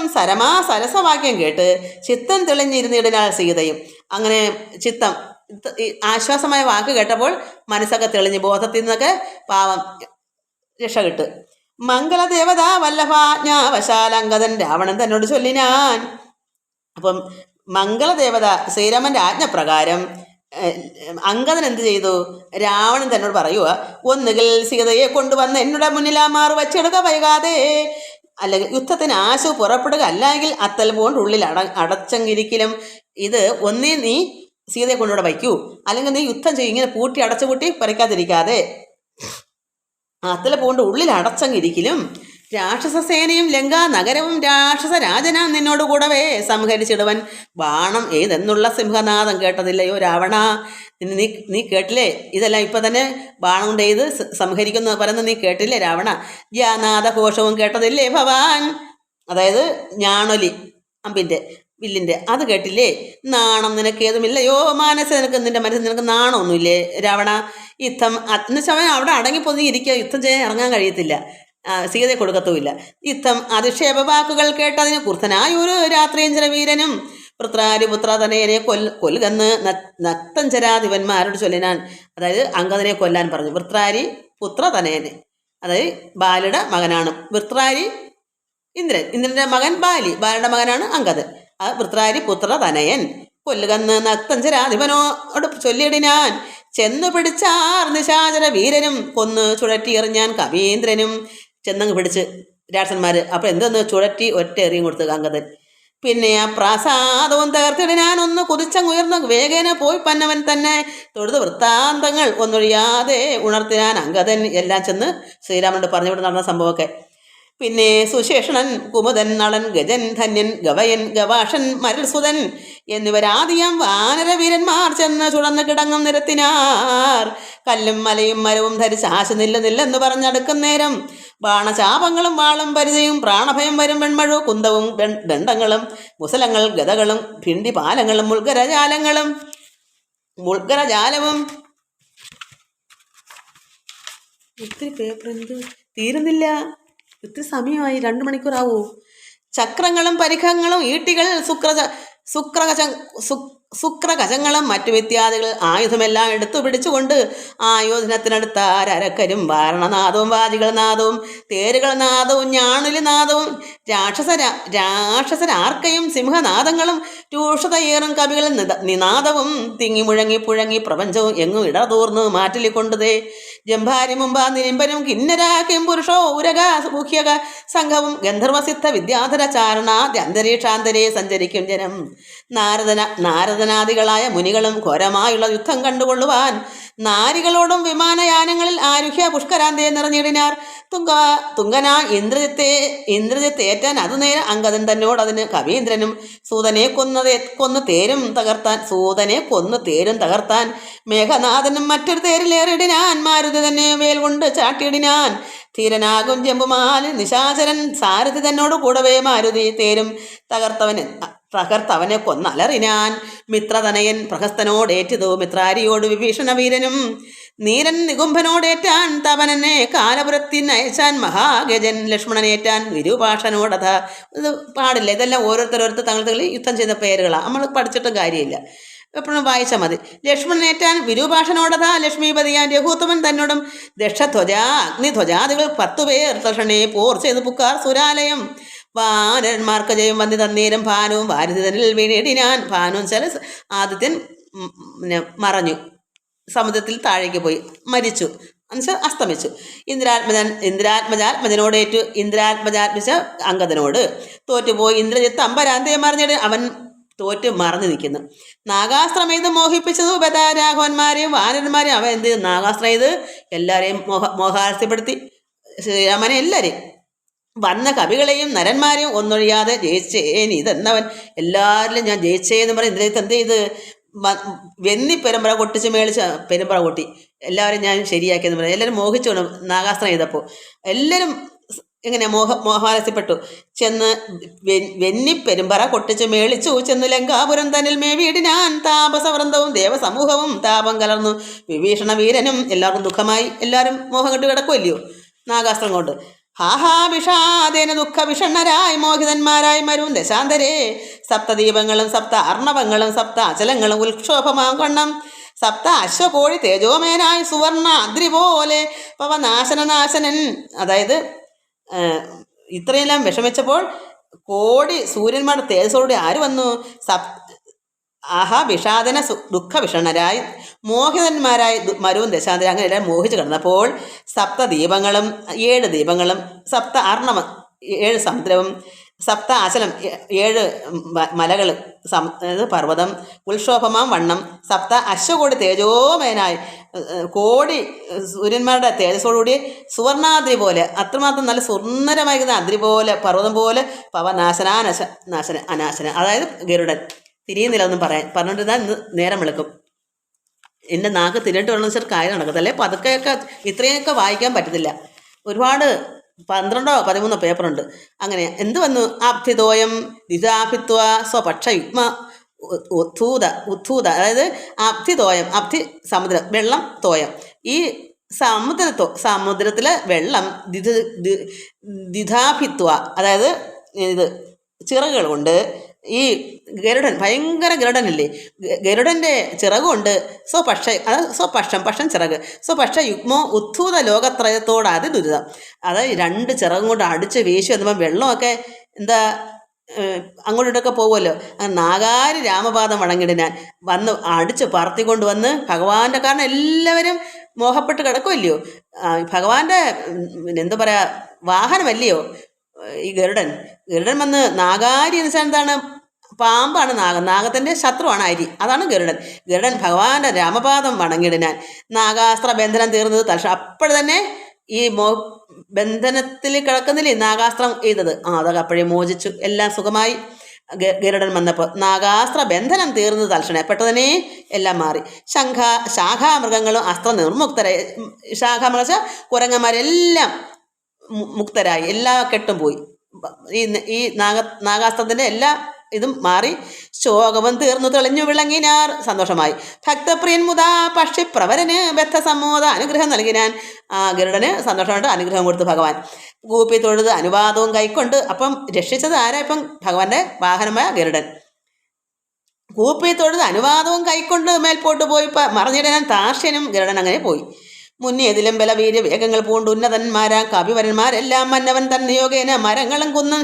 സരസവാക്യം കേട്ട് ചിത്തം തെളിഞ്ഞിരുന്നിടനാൽ സീതയും. അങ്ങനെ ചിത്തം ആശ്വാസമായ വാക്ക് കേട്ടപ്പോൾ മനസ്സൊക്കെ തെളിഞ്ഞ് ബോധത്തിൽ നിന്നൊക്കെ പാവം രക്ഷ കിട്ടും. മംഗളദേവത വല്ലഭാജ്ഞാവശാലങ്കതൻ രാവണൻ തന്നോട് ചൊല്ലിനാൻ. അപ്പം മംഗളദേവത ശ്രീരാമൻ്റെ ആജ്ഞപ്രകാരം അങ്കദൻ എന്ത് ചെയ്തു? രാവണൻ തന്നോട് പറയുക, ഒന്നുകിൽ സീതയെ കൊണ്ടുവന്ന് എന്നോട് മുന്നിലാമാറ് വച്ചെടുക്ക വൈകാതെ, അല്ലെങ്കിൽ യുദ്ധത്തിന് ആശു പുറപ്പെടുക, അല്ലെങ്കിൽ അത്തൽ കൊണ്ട് ഉള്ളിൽ അടച്ചെങ്കിരിക്കലും. ഇത് ഒന്നേ നീ സീതയെ കൊണ്ടുകൂടെ വയ്ക്കൂ, അല്ലെങ്കിൽ നീ യുദ്ധം ചെയ്യും. ഇങ്ങനെ അടച്ചുപൂട്ടി പറിക്കാതിരിക്കാതെ അത്തൽ കൊണ്ട് ഉള്ളിൽ അടച്ചെങ്കിരിക്കലും. രാക്ഷസസേനയും ലങ്കാ നഗരവും രാക്ഷസ രാജനാം നിന്നോട് കൂടവേ സംഹരിച്ചിടുവൻ. ബാണം ഏതെന്നുള്ള സിംഹനാദം കേട്ടതില്ലയോ രാവണ? നീ കേട്ടില്ലേ? ഇതെല്ലാം ഇപ്പം തന്നെ ബാണം കൊണ്ട് ഏത് സംഹരിക്കുന്നു പറയുന്നത് നീ കേട്ടില്ലേ രാവണ? ജ്ഞാനാദഘോഷവും കേട്ടതില്ലേ ഭവാൻ? അതായത് ഞാണൊലി അമ്പിൻ്റെ വില്ലിൻ്റെ അത് കേട്ടില്ലേ? നാണം നിനക്കേതുമില്ലയോ മാനസ? നിന്റെ മനസ്സിൽ നിനക്ക് നാണമൊന്നുമില്ലേ രാവണ? യുദ്ധം എന്നുവെച്ചാൽ അവിടെ അടങ്ങിപ്പൊന്നി ഇരിക്കുക, യുദ്ധം ചെയ്യാൻ ഇറങ്ങാൻ കഴിയത്തില്ല, സീതയെ കൊടുക്കത്തുമില്ല. യുദ്ധം അധിക്ഷേപ വാക്കുകൾ കേട്ടതിന് കുർത്തനായൊരു രാത്രിയഞ്ചര വീരനും പുത്ര തനയനെ കൊല്ലുകന്ന് നക്തഞ്ചരാധിപന്മാരോട് ചൊല്ലിനാൻ. അതായത് അങ്കദനെ കൊല്ലാൻ പറഞ്ഞു. വൃത്രാരി പുത്ര തനയനെ, അതായത് ബാലിയുടെ മകനാണ് വൃത്രാരി. ഇന്ദ്രൻ്റെ മകൻ ബാലിയുടെ മകനാണ് അങ്കദൻ. ആ വൃത്രാരി പുത്ര തനയൻ കൊല്ലുകന്ന് നക്തഞ്ചരാധിപനോട് ചൊല്ലിയിടിനാൻ. ചെന്നു പിടിച്ചാർ നിശാചര വീരനും കൊന്ന് ചുഴറ്റിയെറിഞ്ഞാൻ കവീന്ദ്രനും. ചെന്നങ്ങ് പിടിച്ച് രാക്ഷസന്മാർ. അപ്പം എന്തെന്ന് ചുഴറ്റി ഒറ്റ എറിയും കൊടുത്തു അങ്കദൻ. പിന്നെ ആ പ്രാസാദവും തകർത്തിടാൻ ഒന്ന് കുതിച്ചങ്ങുയർന്നു വേഗേന പോയി പന്നവൻ തന്നെ തൊഴുത് വൃത്താന്തങ്ങൾ ഒന്നൊഴിയാതെ ഉണർത്തിനാൻ അങ്കദൻ. എല്ലാം ചെന്ന് ശ്രീരാമനോട് പറഞ്ഞുകൊണ്ട് നടന്ന സംഭവമൊക്കെ. പിന്നെ സുശേഷണൻ, കുമുദൻ, നളൻ, ഗജൻ, ധന്യൻ, ഗവയൻ, ഗവാഷൻ, മരൽസുതൻ എന്നിവരാദിയം വാനരവീരന്മാർ ചെന്ന് ചുടന്ന് കിടങ്ങും നിരത്തിനാർ. കല്ലും മലയും മരവും ധരിച്ച് ആശ നില്ലെന്ന് പറഞ്ഞടുക്കും നേരം ബാണചാപങ്ങളും വാളും പരിചയും പ്രാണഭയം വരും വെൺമഴു കുന്തവും ദണ്ഡങ്ങളും മുസലങ്ങൾ ഗതകളും ഭിണ്ടിപാലങ്ങളും മുൾഗരജാലവും ഒത്തിരി പേപ്പർ എന്ത് തീരുന്നില്ല. ഒത്തിരി സമയമായി, 2 മണിക്കൂറാവൂ. ചക്രങ്ങളും പരിഖങ്ങളും ഈട്ടികൾ ശുക്രകജങ്ങളും മറ്റു വ്യത്യാദികൾ ആയുധമെല്ലാം എടുത്തു പിടിച്ചുകൊണ്ട് ആയോധനത്തിനടുത്താരക്കരും വാരണനാദവും വാജികൾ നാദവും തേരുകൾ നാദവും ഞാണുലി നാദവും രാക്ഷസരാർക്കയും സിംഹനാദങ്ങളും രൂക്ഷതയേറും കവികളും നിനാദവും തിങ്ങി മുഴങ്ങി പുഴങ്ങി പ്രപഞ്ചവും എങ്ങും ഇടതൂർന്നു മാറ്റിലിക്കൊണ്ടതേ. ജംഭാരി മുമ്പാ നിരിമ്പനും കിന്നരാക്കും പുരുഷോ ഉരക മുഖ്യക സംഘവും ഗന്ധർവസിദ്ധ വിദ്യാധര ചാരണാദ്യന്തരീക്ഷാന്തരേ സഞ്ചരിക്കും ജനം. നാരദനാദികളായ മുനികളും ഘോരമായുള്ള യുദ്ധം കണ്ടുകൊള്ളുവാൻ നാരികളോടും വിമാനയാനങ്ങളിൽ ആരുഹ്യ പുഷ്കരാന്തയെ നിറഞ്ഞിടിനാർ. തുങ്കനാ ഇന്ദ്രജിത്തെ ഏറ്റാൻ അതു നേരെ അങ്കദൻ തന്നോട് അതിന് കവീന്ദ്രനും സൂതനെ കൊന്നു തേരും തകർത്താൻ മേഘനാഥനും മറ്റൊരു തേരിലേറിടിനാൻ. മാരുതി തന്നെ വേൽ കൊണ്ട് ചാട്ടിയിടിനാൻ. ധീരനാകും ജമ്പുമാലി നിശാചരൻ സാരഥി തന്നോട് കൂടവേ മാരുതി തേരും തകർത്തവനെ കൊന്നലറിനാൻ. മിത്രതനയൻ പ്രഹസ്തനോടേറ്റതു മിത്രാരിയോട് വിഭീഷണ വീരനും നീരൻ നികുംഭനോടേറ്റാൻ തപനനെ കാലപുരത്തിനയച്ചാൻ മഹാഗജൻ ലക്ഷ്മണനേറ്റാൻ വിരൂപാക്ഷനോടഥ. ഇത് പാടില്ല, ഇതെല്ലാം ഓരോരുത്തർ തങ്ങൾ യുദ്ധം ചെയ്ത പേരുകളാണ്, നമ്മൾ പഠിച്ചിട്ടും കാര്യമില്ല, എപ്പോഴും വായിച്ചാൽ മതി. ലക്ഷ്മണനേറ്റാൻ വിരൂപാക്ഷനോടഥ ലക്ഷ്മീപതിയാൻ രഘുത്തമൻ തന്നോടും ദക്ഷധ്വജ അഗ്നിധ്വജാദികൾ 10 പേർ തക്ഷണേ പോർ ചെയ്ത് പുക്കാർ സുരാലയം. വാനരന്മാർക്ക് ജയം വന്നി തന്നേരം ഭാനുവും ഭാരതിതനിൽ വീണിടിനാൻ. ഭാനു വെച്ചാൽ ആദിത്യൻ മറഞ്ഞു, സമുദ്രത്തിൽ താഴേക്ക് പോയി മരിച്ചു, എന്നുവെച്ചാൽ അസ്തമിച്ചു. ഇന്ദ്രാത്മജാത്മജനോടേറ്റു ഇന്ദ്രാത്മജാത്മിച്ച അങ്കദനോട് തോറ്റുപോയി. ഇന്ദ്രജിത്ത് അമ്പരാന്തയെ മറിഞ്ഞിട്ട് അവൻ തോറ്റ് മറഞ്ഞു നിൽക്കുന്നു. നാഗാസ്ത്രം ഇത് മോഹിപ്പിച്ചതു രാഘവന്മാരെയും വാനരന്മാരെയും. അവൻ എന്ത് ചെയ്തു? നാഗാസ്ത്രം ഇത് എല്ലാവരെയും മോഹാസ്യപ്പെടുത്തി ശ്രീരാമനെ എല്ലാവരെയും വന്ന കവികളെയും നരന്മാരെയും ഒന്നൊഴിയാതെ ജയിച്ചേൻ ഇതെന്നവൻ. എല്ലാവരിലും ഞാൻ ജയിച്ചേന്ന് പറയും. ഇന്ദ്രജിത്ത് എന്ത് ചെയ്ത്? വെന്നി പെരുമ്പറ കൊട്ടിച്ച് മേളിച്ച് പെരുമ്പറ കൊട്ടി എല്ലാവരും ഞാൻ ശരിയാക്കിയെന്ന് പറയും. എല്ലാവരും മോഹിച്ചു നാഗാസ്ത്രം ചെയ്തപ്പോൾ എല്ലാവരും എങ്ങനെ മോഹാലസ്യപ്പെട്ടു. ചെന്ന് വെന്നി പെരുമ്പറ കൊട്ടിച്ച് മേളിച്ചു ചെന്ന് ലങ്കാപുരം തന്നിൽ മേവീടിനാൻ. താപസവൃന്ദവും ദേവസമൂഹവും താപം കലർന്നു വിഭീഷണ വീരനും. എല്ലാവർക്കും ദുഃഖമായി, എല്ലാവരും മോഹം കെട്ട് കിടക്കുമല്ലയോ നാഗാസ്ത്രം കൊണ്ട്. ഹാഹാഭിഷാദേന ദുഃഖവിഷണ്ണരായി മോഹിതന്മാരായി മരും ദശാന്തരേ. സപ്തദീപങ്ങളും സപ്ത അർണവങ്ങളും സപ്ത അചലങ്ങളും ഉൽക്ഷോഭമാം കൊണ്ണം സപ്ത അശ്വകോഴി തേജോമേനായി സുവർണ അദ്രി പോലെ പവനാശനനാശനൻ. അതായത് ഇത്രയെല്ലാം വിഷമിച്ചപ്പോൾ കോടി സൂര്യന്മാരുടെ തേജസ്സോടെ ആര് വന്നു? വിഷാദന ദുഃഖവിഷണരായി മോഹിതന്മാരായി മരുവും ദശാന്തരം അങ്ങനെ എല്ലാം മോഹിച്ച് കിടന്നപ്പോൾ സപ്തദീപങ്ങളും 7 ദീപങ്ങളും സപ്ത അർണവം 7 സമുദ്രവും സപ്ത അചലം 7 മലകൾ പർവ്വതം ഉത്ക്ഷോഭമാം വണ്ണം സപ്ത അശ്വകോടി തേജോമയനായി കോടി സൂര്യന്മാരുടെ തേജസ്സോടുകൂടി സുവർണാദ്രി പോലെ അത്രമാത്രം നല്ല സുന്ദരമായിരിക്കുന്ന അദ്രി പോലെ പർവ്വതം പോലെ അനാശന അതായത് ഗരുഡൻ. തിരിയുന്നില്ല ഒന്നും പറഞ്ഞുകൊണ്ടിരുന്നാൽ ഇന്ന് നേരം വിളക്കും. എൻ്റെ നാക്ക് തിരിഞ്ഞിട്ട് വേണമെന്ന് വെച്ചാൽ കാര്യം നടക്കത്തില്ലേ. പതുക്കെയൊക്കെ ഇത്രയൊക്കെ വായിക്കാൻ പറ്റത്തില്ല. ഒരുപാട് 12-13 പേപ്പറുണ്ട്. അങ്ങനെ എന്ത് വന്നു? അബ്ധിതോയം ദിതാഭിത്വ സ്വപക്ഷ യുഗ്മ ഉദ്ധൂത അതായത് അബ്ധിതോയം അബ്ധി സമുദ്രം വെള്ളം തോയം. ഈ സമുദ്രത്തിലെ വെള്ളം ദിതാഭിത്വ അതായത് ഇത് ചിറകുകൾ കൊണ്ട് ഈ ഗരുഡൻ ഭയങ്കര ഗരുഡനല്ലേ, ഗരുഡൻ്റെ ചിറകുകൊണ്ട് പക്ഷം ചിറക് സ്വപക്ഷ യുഗ്മോ ഉദ്ധൂത ലോകത്രയത്തോട് അതിദുരിതം. അതായത് 2 ചിറകും കൊണ്ട് അടിച്ച് വീശി വന്നപ്പോൾ വെള്ളമൊക്കെ എന്താ അങ്ങോട്ടൊക്കെ പോകുമല്ലോ. നാഗാരി രാമപാദം വണങ്ങിടിനാൻ വന്ന് അടിച്ച് പറത്തിക്കൊണ്ട് വന്ന് ഭഗവാന്റെ കാരണം എല്ലാവരും മോഹപ്പെട്ട് കിടക്കുമല്ലയോ. ഭഗവാന്റെ എന്താ പറയുക വാഹനമല്ലയോ ഈ ഗരുഡൻ വന്ന് നാഗാരി എന്ന് വെച്ചാൽ എന്താണ്? പാമ്പാണ് നാഗത്തിൻ്റെ ശത്രുവാണ് അരി, അതാണ് ഗരുഡൻ ഭഗവാന്റെ രാമപാദം വണങ്ങിയിടിനാൻ നാഗാസ്ത്ര ബന്ധനം തീർന്നത് തൽക്ഷണം. അപ്പോൾ തന്നെ ഈ ബന്ധനത്തിൽ കിടക്കുന്നില്ലേ നാഗാസ്ത്രം ചെയ്തത്, അതൊക്കെ അപ്പോഴേ മോചിച്ചു, എല്ലാം സുഖമായി. ഗരുഡൻ വന്നപ്പോൾ നാഗാസ്ത്ര ബന്ധനം തീർന്നത് തൽക്ഷണേ, പെട്ടെന്ന് എല്ലാം മാറി. ശാഖാമൃഗങ്ങളും അസ്ത്ര നിർമുക്തരായി. ശാഖാമൃഗ വെച്ചാൽ കുരങ്ങന്മാരെല്ലാം മുക്തരായി, എല്ലാ കെട്ടും പോയി. ഈ നാഗാസ്ത്രത്തിൻ്റെ എല്ലാ ഇതും മാറി, ശോകവും തീർന്നു തെളിഞ്ഞു വിളങ്ങിനാർ, സന്തോഷമായി. ഭക്തപ്രിയൻ മുതാ പക്ഷിപ്രവരന് ബദ്ധസമ്മോദ അനുഗ്രഹം നൽകിനാൻ. ഗരുഡന് സന്തോഷമായിട്ട് അനുഗ്രഹം കൊടുത്തു ഭഗവാൻ. കൂപ്പി തൊഴുത് അനുവാദവും കൈക്കൊണ്ട്. അപ്പം രക്ഷിച്ചത് ആരാ? ഇപ്പം ഭഗവാന്റെ വാഹനമായ ഗരുഡൻ. കൂപ്പി തൊഴുത് അനുവാദവും കൈക്കൊണ്ട് മേൽപോട്ട് പോയി മറിഞ്ഞിടാൻ താർഷ്യനും ഗരുഡൻ അങ്ങനെ പോയി. മുന്നേതിലും ബലവീര്യ വേഗങ്ങൾ പൂണ്ട് ഉന്നതന്മാരാ കവിവരന്മാരെല്ലാം മന്നവൻ തന്നെ യോഗേന മരങ്ങളും കുന്നും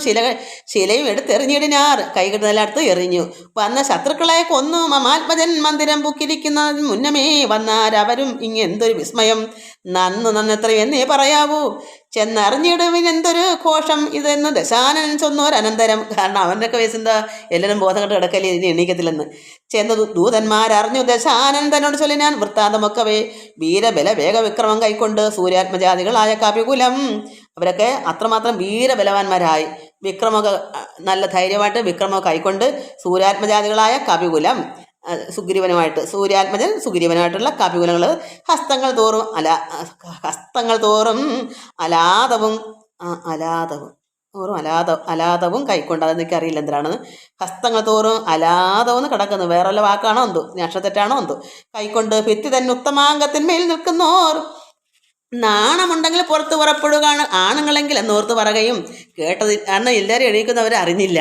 ശിലയും എടുത്തെറിഞ്ഞിടിനാർ. കൈകിടുന്നതിലടുത്ത് എറിഞ്ഞു. വന്ന ശത്രുക്കളെ കൊന്നു മമാത്മജൻ മന്ദിരം പുക്കിരിക്കുന്നതിന് മുന്നമേ വന്നാരവരും ഇങ്ങെന്തൊരു വിസ്മയം. നന്നെത്രയും എന്നേ പറയാവൂ. ചെന്നറിഞ്ഞിടുവിനെന്തൊരു ഘോഷം ഇതെന്ന് ദശാനൻ ചൊന്നോരനന്തരം. കാരണം അവൻ്റെയൊക്കെ വയസ്സെന്താ, എല്ലാവരും ബോധം കെട്ട് കിടക്കല്ലേ, ഇനി എണീക്കത്തില്ലെന്ന്. ചെന്ന് ദൂതന്മാരറിഞ്ഞു ദശാനൻ തന്നോട് ചൊല്ലിനാൻ വൃത്താന്തമൊക്കവേ. വീരബല വേഗവിക്രമം കൈക്കൊണ്ട് സൂര്യാത്മജാതികളായ കപികുലം. അവരൊക്കെ അത്രമാത്രം വീരബലവാന്മാരായി. വിക്രമമൊക്കെ നല്ല ധൈര്യമായിട്ട് വിക്രമമൊക്കെ കൈക്കൊണ്ട് സൂര്യാത്മജാതികളായ കപികുലം സുഗ്രീവനുമായിട്ടുള്ള കപികുലങ്ങൾ ഹസ്തങ്ങൾ തോറും അലാദവും കൈക്കൊണ്ട്. അതെനിക്ക് അറിയില്ല എന്തിനാണെന്ന്. ഹസ്തങ്ങൾ തോറും അലാദവും കിടക്കുന്നു, വേറെ വല്ല വാക്കാണോ എന്തോ, അക്ഷരത്തെറ്റാണോ എന്തോ. കൈക്കൊണ്ട് ഭിത്തി തന്നെ ഉത്തമാംഗത്തിന്മേൽ നിൽക്കുന്നോർ. നാണമുണ്ടെങ്കിൽ പുറത്ത് പുറപ്പെടുകയാണ് ആണുങ്ങളെങ്കിൽ എന്നോർത്ത് പറയുകയും കേട്ടത്. കാരണം എല്ലാവരും എണീക്കുന്നവരെ അറിഞ്ഞില്ല.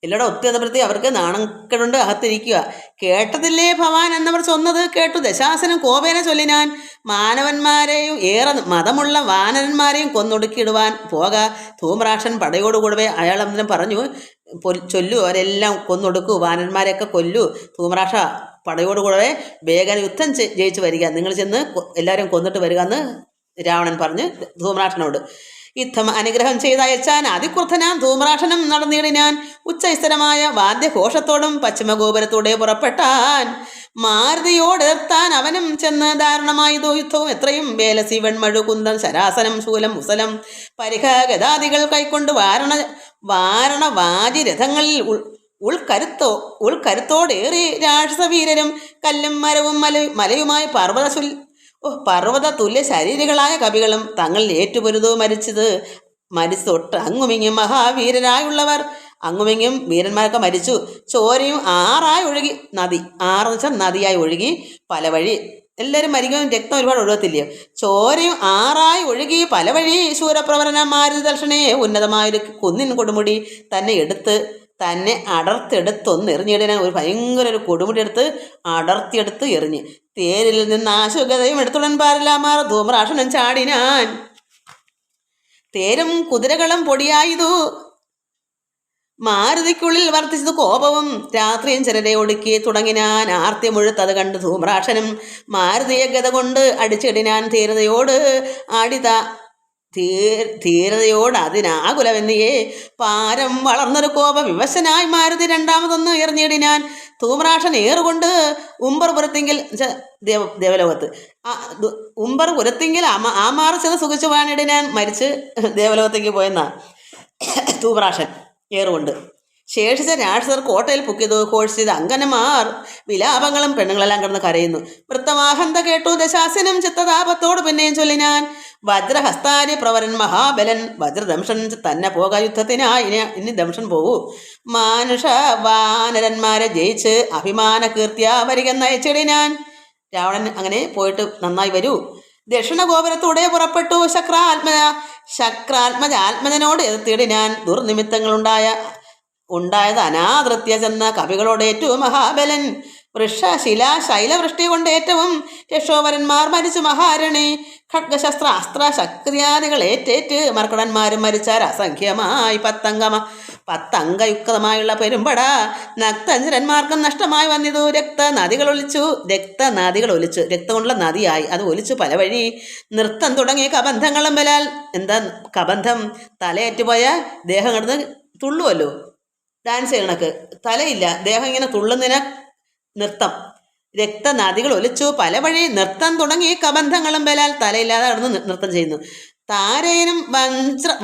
എല്ലാവരും ഒത്തു വന്നപ്പോഴത്തേ അവർക്ക് നാണക്കെടുണ്ട്, അകത്തിരിക്കുക. കേട്ടതില്ലേ ഭവാൻ എന്നവർ ചൊന്നത് കേട്ടു ദശാസനം കോപേന ചൊല്ലിനാൻ. മാനവന്മാരെയും ഏറെ മതമുള്ള വാനരന്മാരെയും കൊന്നൊടുക്കിയിടുവാൻ പോക. ധൂമ്രാക്ഷൻ പടയോടുകൂടവേ അയാൾ അന്നേരം പറഞ്ഞു, ചൊല്ലു, അവരെല്ലാം കൊന്നൊടുക്കൂ, വാനന്മാരെയൊക്കെ കൊല്ലു. ധൂമ്രാക്ഷ പടയോടുകൂടവേ വേഗം യുദ്ധം ജയിച്ചു വരിക, നിങ്ങൾ ചെന്ന് എല്ലാവരും കൊന്നിട്ട് വരിക എന്ന് രാവണൻ പറഞ്ഞ് ധൂമ്രാക്ഷനോട്. യുദ്ധം അനുഗ്രഹം ചെയ്തയച്ചാൻ അതിക്രുദ്ധനാൻ ധൂമ്രാക്ഷനും നടന്നിടിനാൻ. ഉച്ചസ്ഥിരമായ വാദ്യഘോഷത്തോടും പശ്ചിമഗോപുരത്തൂടെ പുറപ്പെട്ടാൻ. മാരുതിയോടെതിർത്താൻ അവനും ചെന്ന് ദാരുണമായതോ യുദ്ധവും എത്രയും. വേലസി വെൺമഴു കുന്തം ശരാസനം ശൂലം മുസലം പരിഹ ഗതാദികൾ കൈക്കൊണ്ട് വാരണവാജിരഥങ്ങളിൽ ഉൾക്കരുത്തോടേറി രാക്ഷസവീരരും കല്ലും മരവും മലയുമായി പർവ്വത തുല്യ ശരീരികളായ കവികളും തങ്ങളിൽ ഏറ്റുപൊരുതോ മരിച്ചു തൊട്ട് അങ്ങുമിങ്ങും മഹാവീരരായുള്ളവർ. അങ്ങുമിങ്ങും വീരന്മാരൊക്കെ മരിച്ചു. ചോരയും ആറായി ഒഴുകി നദി, ആറെന്ന് വെച്ചാൽ നദിയായി ഒഴുകി പല വഴി. എല്ലാവരും മരിക്കും, രക്തം ഒരുപാട് ഒഴുകത്തില്ലയോ. ചോരയും ആറായി ഒഴുകി പല വഴി. ശൂരപ്രവരന്മാരുത് തൽക്ഷണേ ഉന്നതമായൊരു കുന്നിൻ കൊടുമുടി തന്നെ അടർത്തെടുത്തൊന്ന് എറിഞ്ഞിടാൻ. ഒരു ഭയങ്കര ഒരു കൊടുമുടി അടർത്തിയെടുത്ത് എറിഞ്ഞ്. തേരിൽ നിന്ന് ആശുഗതയും എടുത്തുടൻ പാരലാമാർ ധൂമ്രാക്ഷനും ചാടിനാൻ. തേരും കുതിരകളും പൊടിയായതു മാരുതിക്കുള്ളിൽ വർദ്ധിച്ചത് കോപവും. രാത്രിയും ചിലരെ ഒടുക്കി തുടങ്ങിനാൻ. ആർത്തി മുഴുത്തത് കണ്ട് ധൂമ്രാക്ഷനും മാരുതിയെ ഗത കൊണ്ട് അടിച്ചിടിനാൻ. ധീരതയോട് അതിനാകുലവെന്നിയെ പാരം വളർന്നൊരു കോപ വിവശനായി മാരുതി രണ്ടാമതൊന്ന് എറിഞ്ഞിടിനാൻ. ധൂമ്രാക്ഷൻ ഏറുകൊണ്ട് ഉമ്പർപുരത്തിങ്കിൽ ദേവലോകത്ത് ഉമ്പർപുരത്തിങ്കിൽ ആമാർ ചെന്ന് സുഖിച്ചു വാണിടിനാൻ. മരിച്ച് ദേവലോകത്തേക്ക് പോയെന്നാ ധൂമ്രാക്ഷൻ ഏറുകൊണ്ട്. ശേഷിച്ച രാക്ഷസർ കോട്ടയിൽ പുക്കിയതു ഘോഷിച്ചത് അങ്കനമാർ. വിലാപങ്ങളും പെണ്ണുങ്ങളെല്ലാം കിടന്ന് കരയുന്നു. വൃത്തമാഹന്ത കേട്ടു ദശാസനം ചിത്തതാപത്തോട് പിന്നെയും ചൊല്ലിനാൻ. വജ്രഹസ്താരി പ്രവരൻ മഹാബലൻ വജ്രദംഷൻ തന്നെ പോക യുദ്ധത്തിനായി. ഇനി ദംഷൻ പോകൂ. വാനരന്മാരെ ജയിച്ച് അഭിമാന കീർത്തിയാ വരികെന്നയച്ചിടിനാൻ. രാവണൻ അങ്ങനെ പോയിട്ട് നന്നായി വരൂ. ദക്ഷിണഗോപുരത്തൂടെ പുറപ്പെട്ടു. ശക്രാത്മജാത്മജനോട് എതിർത്തിടിനാൻ. ഉണ്ടായത് അനാദൃത്യ ചെന്ന കവികളോട് ഏറ്റവും മഹാബലൻ. ശൈലവൃഷ്ടി കൊണ്ട് ഏറ്റവും രക്ഷോവരന്മാർ മരിച്ചു മഹാരണി. ഖഡ്ഗശസ്ത്ര അസ്ത്ര ശക്തിയാദികൾ ഏറ്റേറ്റ് മർക്കടന്മാരും മരിച്ചാൽ അസംഖ്യമായി 10 അംഗയുക്തമായുള്ള പെരുമ്പട നക്തഞ്ചരന്മാർക്കും നഷ്ടമായി വന്നിതു. രക്തനദികൾ ഒലിച്ചു രക്തം കൊണ്ടുള്ള നദിയായി അത് ഒലിച്ചു പല വഴി. നൃത്തം തുടങ്ങി കബന്ധങ്ങളും ബലാൽ. എന്താ കബന്ധം? തലയേറ്റുപോയ ദേഹം കിടന്ന് തുള്ളുമല്ലോ, ഡാൻസ് ചെയ്യണക്ക്. തലയില്ല, ദേഹം ഇങ്ങനെ തുള്ളുന്നതിന് നൃത്തം. രക്തനദികൾ ഒലിച്ചു പല വഴി. നൃത്തം തുടങ്ങി കബന്ധങ്ങളും ബലാൽ. തലയില്ലാതെ കിടന്ന് നൃത്തം ചെയ്യുന്നു. താരേനും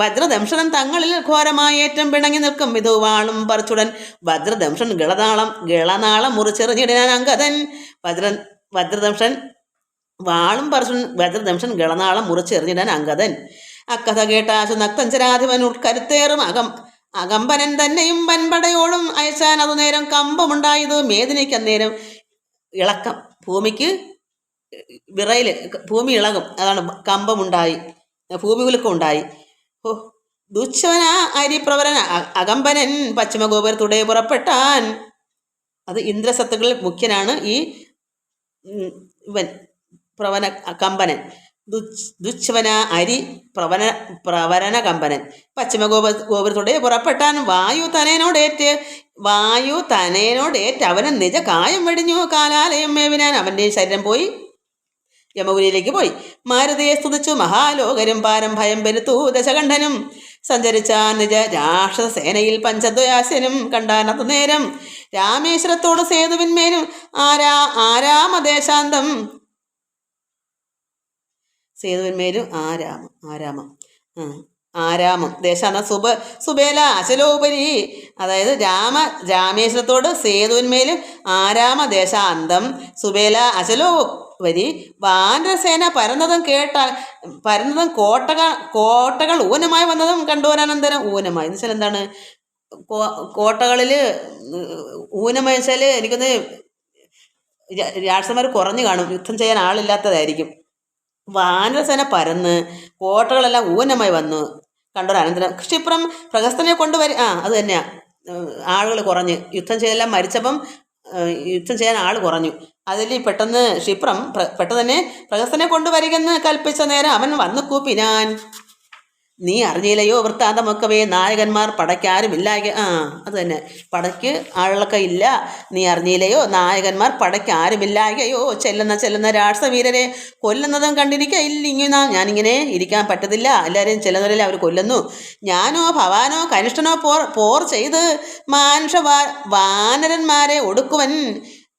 വജ്രദംഷനും തങ്ങളിൽ ഘോരമായ ഏറ്റം പിണങ്ങി നിൽക്കും വിധു. വാളും പറിച്ചുടൻ വജ്രദംഷൻ ഗളനാളം മുറിച്ചെറിഞ്ഞിടാൻ അങ്കദൻ. വജ്രദംഷൻ വാളും വജ്രദംഷൻ ഗളനാളം മുറിച്ചെറിഞ്ഞിടാൻ അങ്കദൻ. അക്കഥ കേട്ടാശു നക്തഞ്ചരാധിപൻ ഉൾക്കരുത്തേറും അകമ്പനൻ തന്നെയും വൻപടയോടും അയച്ചാൻ. അതു നേരം കമ്പമുണ്ടായത് മേദിനിക്ക്. അന്നേരം ഇളക്കം, ഭൂമിക്ക് വിറയില്, ഭൂമി ഇളകും, അതാണ് കമ്പമുണ്ടായി, ഭൂമി കുലുക്കം ഉണ്ടായി. ഓ ദുച്ഛവന അരിപ്രവരൻ അകമ്പനൻ പശ്ചിമഗോപുരത്തുടെ പുറപ്പെട്ടാൻ. അത് ഇന്ദ്രസത്തുക്കളിൽ മുഖ്യനാണ് ഈ ഇവൻ കമ്പനൻ. ദുച്ഛവന അരി പ്രവരന കമ്പനൻ. പശ്ചിമഗോപുരത്തോടെ പുറപ്പെട്ടാൻ. വായു തനേനോടേറ്റ് അവന് നിജ കായം വെടിഞ്ഞു. കാലാലയം മേവിനാൻ അവൻ്റെ ശരീരം പോയി യമപുരിയിലേക്ക് പോയി. മാരുതിയെ സ്തുതിച്ചു മഹാലോകരും പാരം ഭയം പെരുത്തു. ദശകണ്ഠനും സഞ്ചരിച്ച നിജ രാക്ഷസ സേനയിൽ പഞ്ചദ്വയാസ്യനും കണ്ടാനതു നേരം. രാമേശ്വരത്തോട് സേതുവിന്മേലും ആരാമദേശാന്തം. സേതുവിന്മേലും ആരാമം ദേശാന്തം സുബേല അചലോപരി. അതായത് രാമേശ്വരത്തോട് സേതുവിന്മേലും ആരാമദേശാന്തം സുബേല അചലോപരി. വാനരസേന പരന്നതും കോട്ടകൾ ഊനമായി വന്നതും കണ്ടോരനന്തരം. ഊനമായി എന്ന് വെച്ചാൽ എന്താണ്? കോട്ടകളിൽ ഊനമായി വെച്ചാൽ എനിക്കൊന്ന് രാക്ഷസന്മാർ കുറഞ്ഞു കാണും, യുദ്ധം ചെയ്യാൻ ആളില്ലാത്തതായിരിക്കും. വാനരസേന പരന്ന് കോട്ടകളെല്ലാം ഊനമായി വന്നു കണ്ടൊരനന്തരം. ക്ഷിപ്രം പ്രഹസ്തനെ അത് തന്നെയാ, ആളുകൾ കുറഞ്ഞ് യുദ്ധം ചെയ്തെല്ലാം മരിച്ചപ്പം യുദ്ധം ചെയ്യാൻ ആൾ കുറഞ്ഞു. അതിൽ പെട്ടെന്ന് ക്ഷിപ്രം പെട്ടെന്ന് തന്നെ പ്രഹസ്തനെ കൊണ്ടുവരികെന്ന് കൽപ്പിച്ച നേരം അവൻ വന്നു കൂപ്പിനാൻ. നീ അറിഞ്ഞില്ലയോ വൃത്താന്തമൊക്കവേ, നായകന്മാർ പടയ്ക്കാരുമില്ല. അത് തന്നെ, പടയ്ക്ക് ആളുകളൊക്കെ ഇല്ല. നീ അറിഞ്ഞില്ലയോ നായകന്മാർ പടയ്ക്കാരുമില്ലായകയോ. ചെല്ലുന്ന രാക്ഷസവീരരെ കൊല്ലുന്നതും കണ്ടിരിക്കില്ല. ഞാനിങ്ങനെ ഇരിക്കാൻ പറ്റത്തില്ല. എല്ലാവരെയും ചെല്ലുന്നവരെ അവർ കൊല്ലുന്നു. ഞാനോ ഭവാനോ കനിഷ്ഠനോ പോർ ചെയ്ത് വാനരന്മാരെ ഒടുക്കുവൻ.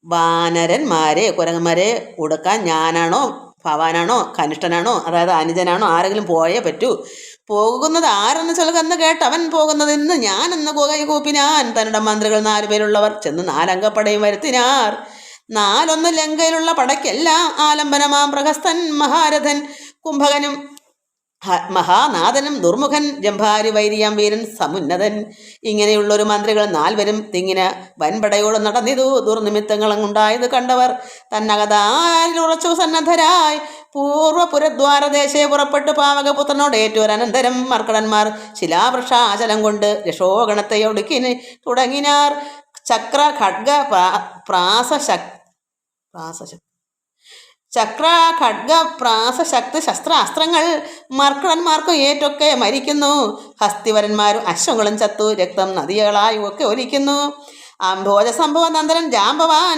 വാനരന്മാരെ കുരങ്ങന്മാരെ ഒടുക്കാൻ ഞാനാണോ ഭവാനാണോ കനിഷ്ഠനാണോ, അതായത് അനുജനാണോ, ആരെങ്കിലും പോയേ പറ്റൂ. പോകുന്നത് ആരെന്ന് ചൊല്ലുകെന്ന് കേട്ടവൻ പോകുന്നത് ഇന്ന് ഞാനെന്ന് കൂപ്പിനാൻ. തന്നിട മന്ത്രികൾ 4 പേരുള്ളവർ ചെന്ന് 4 അംഗപ്പടയും വരുത്തിനാർ. 4 ലങ്കയിലുള്ള പടയ്ക്കെല്ലാം ആലംബനമാം പ്രഹസ്തൻ മഹാരഥൻ കുംഭകനും മഹാനാഥനും ദുർമുഖൻ ജംഭാരി വൈരിയാം വീരൻ സമുന്നതൻ. ഇങ്ങനെയുള്ളൊരു മന്ത്രികൾ 4 തിങ്ങിന വൻപടയോട് നടന്നിതു. ദുർനിമിത്തങ്ങളും ഉണ്ടായത് കണ്ടവർ തന്നകതാരിൽ ഉറച്ചു സന്നദ്ധരായി പൂർവ്വപുരദ്വാരദേശേ പുറപ്പെട്ടു പാവകപുത്രനോട് ഏറ്റോരനന്തരം മർക്കടന്മാർ ശിലാവൃക്ഷാചലം കൊണ്ട് യശോഗണത്തെ ഒടുക്കിന് തുടങ്ങിനാർ. ചക്ര ഖഡ്ഗ പ്രാസശക്തി ശസ്ത്രാസ്ത്രങ്ങൾ മർക്കടന്മാർക്ക് ഏറ്റൊക്കെ മരിക്കുന്നു. ഹസ്തിവരന്മാരും അശ്വങ്ങളും ചത്തു. രക്തം നദികളായും ഒക്കെ ഒലിക്കുന്നു. അംഭോജ സംഭവനന്തരം ജാമ്പവാൻ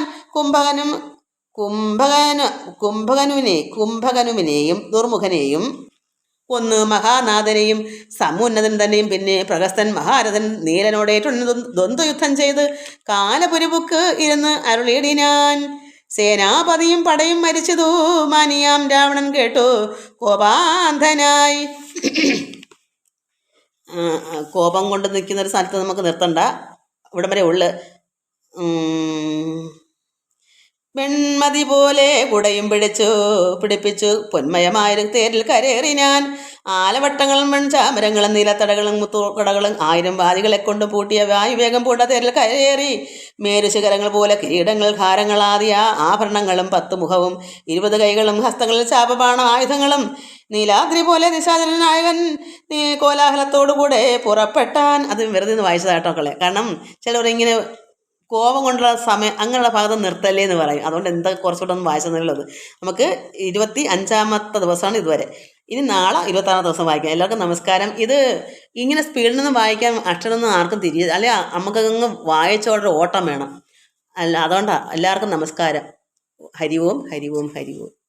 കുംഭകനുവിനെയും ദുർമുഖനെയും കൊന്ന് മഹാനാഥനെയും സമുന്നതൻ തന്നെയും. പിന്നെ പ്രഹസ്തൻ മഹാരഥൻ നീലനോടേറ്റു ദ്വന്ദ്വയുദ്ധം ചെയ്ത് കാലപുരിബുക്ക് ഇരുന്ന് അരുളിയിടിനാൻ. സേനാപതിയും പടയും മരിച്ചതു മാനിയാം രാവണൻ കേട്ടു കോപാന്ധനായി. കോപം കൊണ്ട് നിൽക്കുന്നൊരു സ്ഥലത്ത് നമുക്ക് നിർത്തണ്ട, ഇവിടം വരെ ഉള്ളു. വെൺമതി പോലെ കുടയും പിടിപ്പിച്ചു പൊന്മയമായൊരു തേരിൽ കരേറിനാൻ. ആലവട്ടങ്ങളും വെൺചാമരങ്ങളും നീലത്തടകളും മുത്തുകടകളും 1000 വാദികളെ കൊണ്ട് പൂട്ടിയ വായുവേഗം പൂണ്ട തേരിൽ കരേറി. മേരുശിഖരങ്ങൾ പോലെ കിരീടങ്ങൾ ഹാരങ്ങളാദിയ ആഭരണങ്ങളും 10 മുഖവും 20 കൈകളും ഹസ്തങ്ങളിൽ ചാപബാണ ആയുധങ്ങളും. നീലാദ്രി പോലെ നിശാചരനായകൻ കോലാഹലത്തോടുകൂടെ പുറപ്പെട്ടാൻ. അത് വെറുതെ ഒന്ന് വായിച്ചതാട്ടോക്കളെ, കാരണം ചിലവരിങ്ങനെ കോപം കൊണ്ടുള്ള സമയം അങ്ങനെയുള്ള ഭാഗത്ത് നിർത്തല്ലേ എന്ന് പറയും. അതുകൊണ്ട് എന്താ കുറച്ചുകൂടെ ഒന്ന് വായിച്ചെന്നുള്ളത്. നമുക്ക് 25-ാമത്തെ ദിവസമാണ് ഇതുവരെ. ഇനി നാളെ 26 ദിവസം വായിക്കാം. എല്ലാവർക്കും നമസ്കാരം. ഇത് ഇങ്ങനെ സ്പീഡിൽ നിന്ന് വായിക്കാൻ അക്ഷരമൊന്നും ആർക്കും തിരിയ അല്ലെ, നമുക്കങ്ങ് വായിച്ചോടെ ഓട്ടം വേണം. അല്ല, അതുകൊണ്ടാണ്. എല്ലാവർക്കും നമസ്കാരം. ഹരി ഓം, ഹരി ഓം, ഹരി ഓം.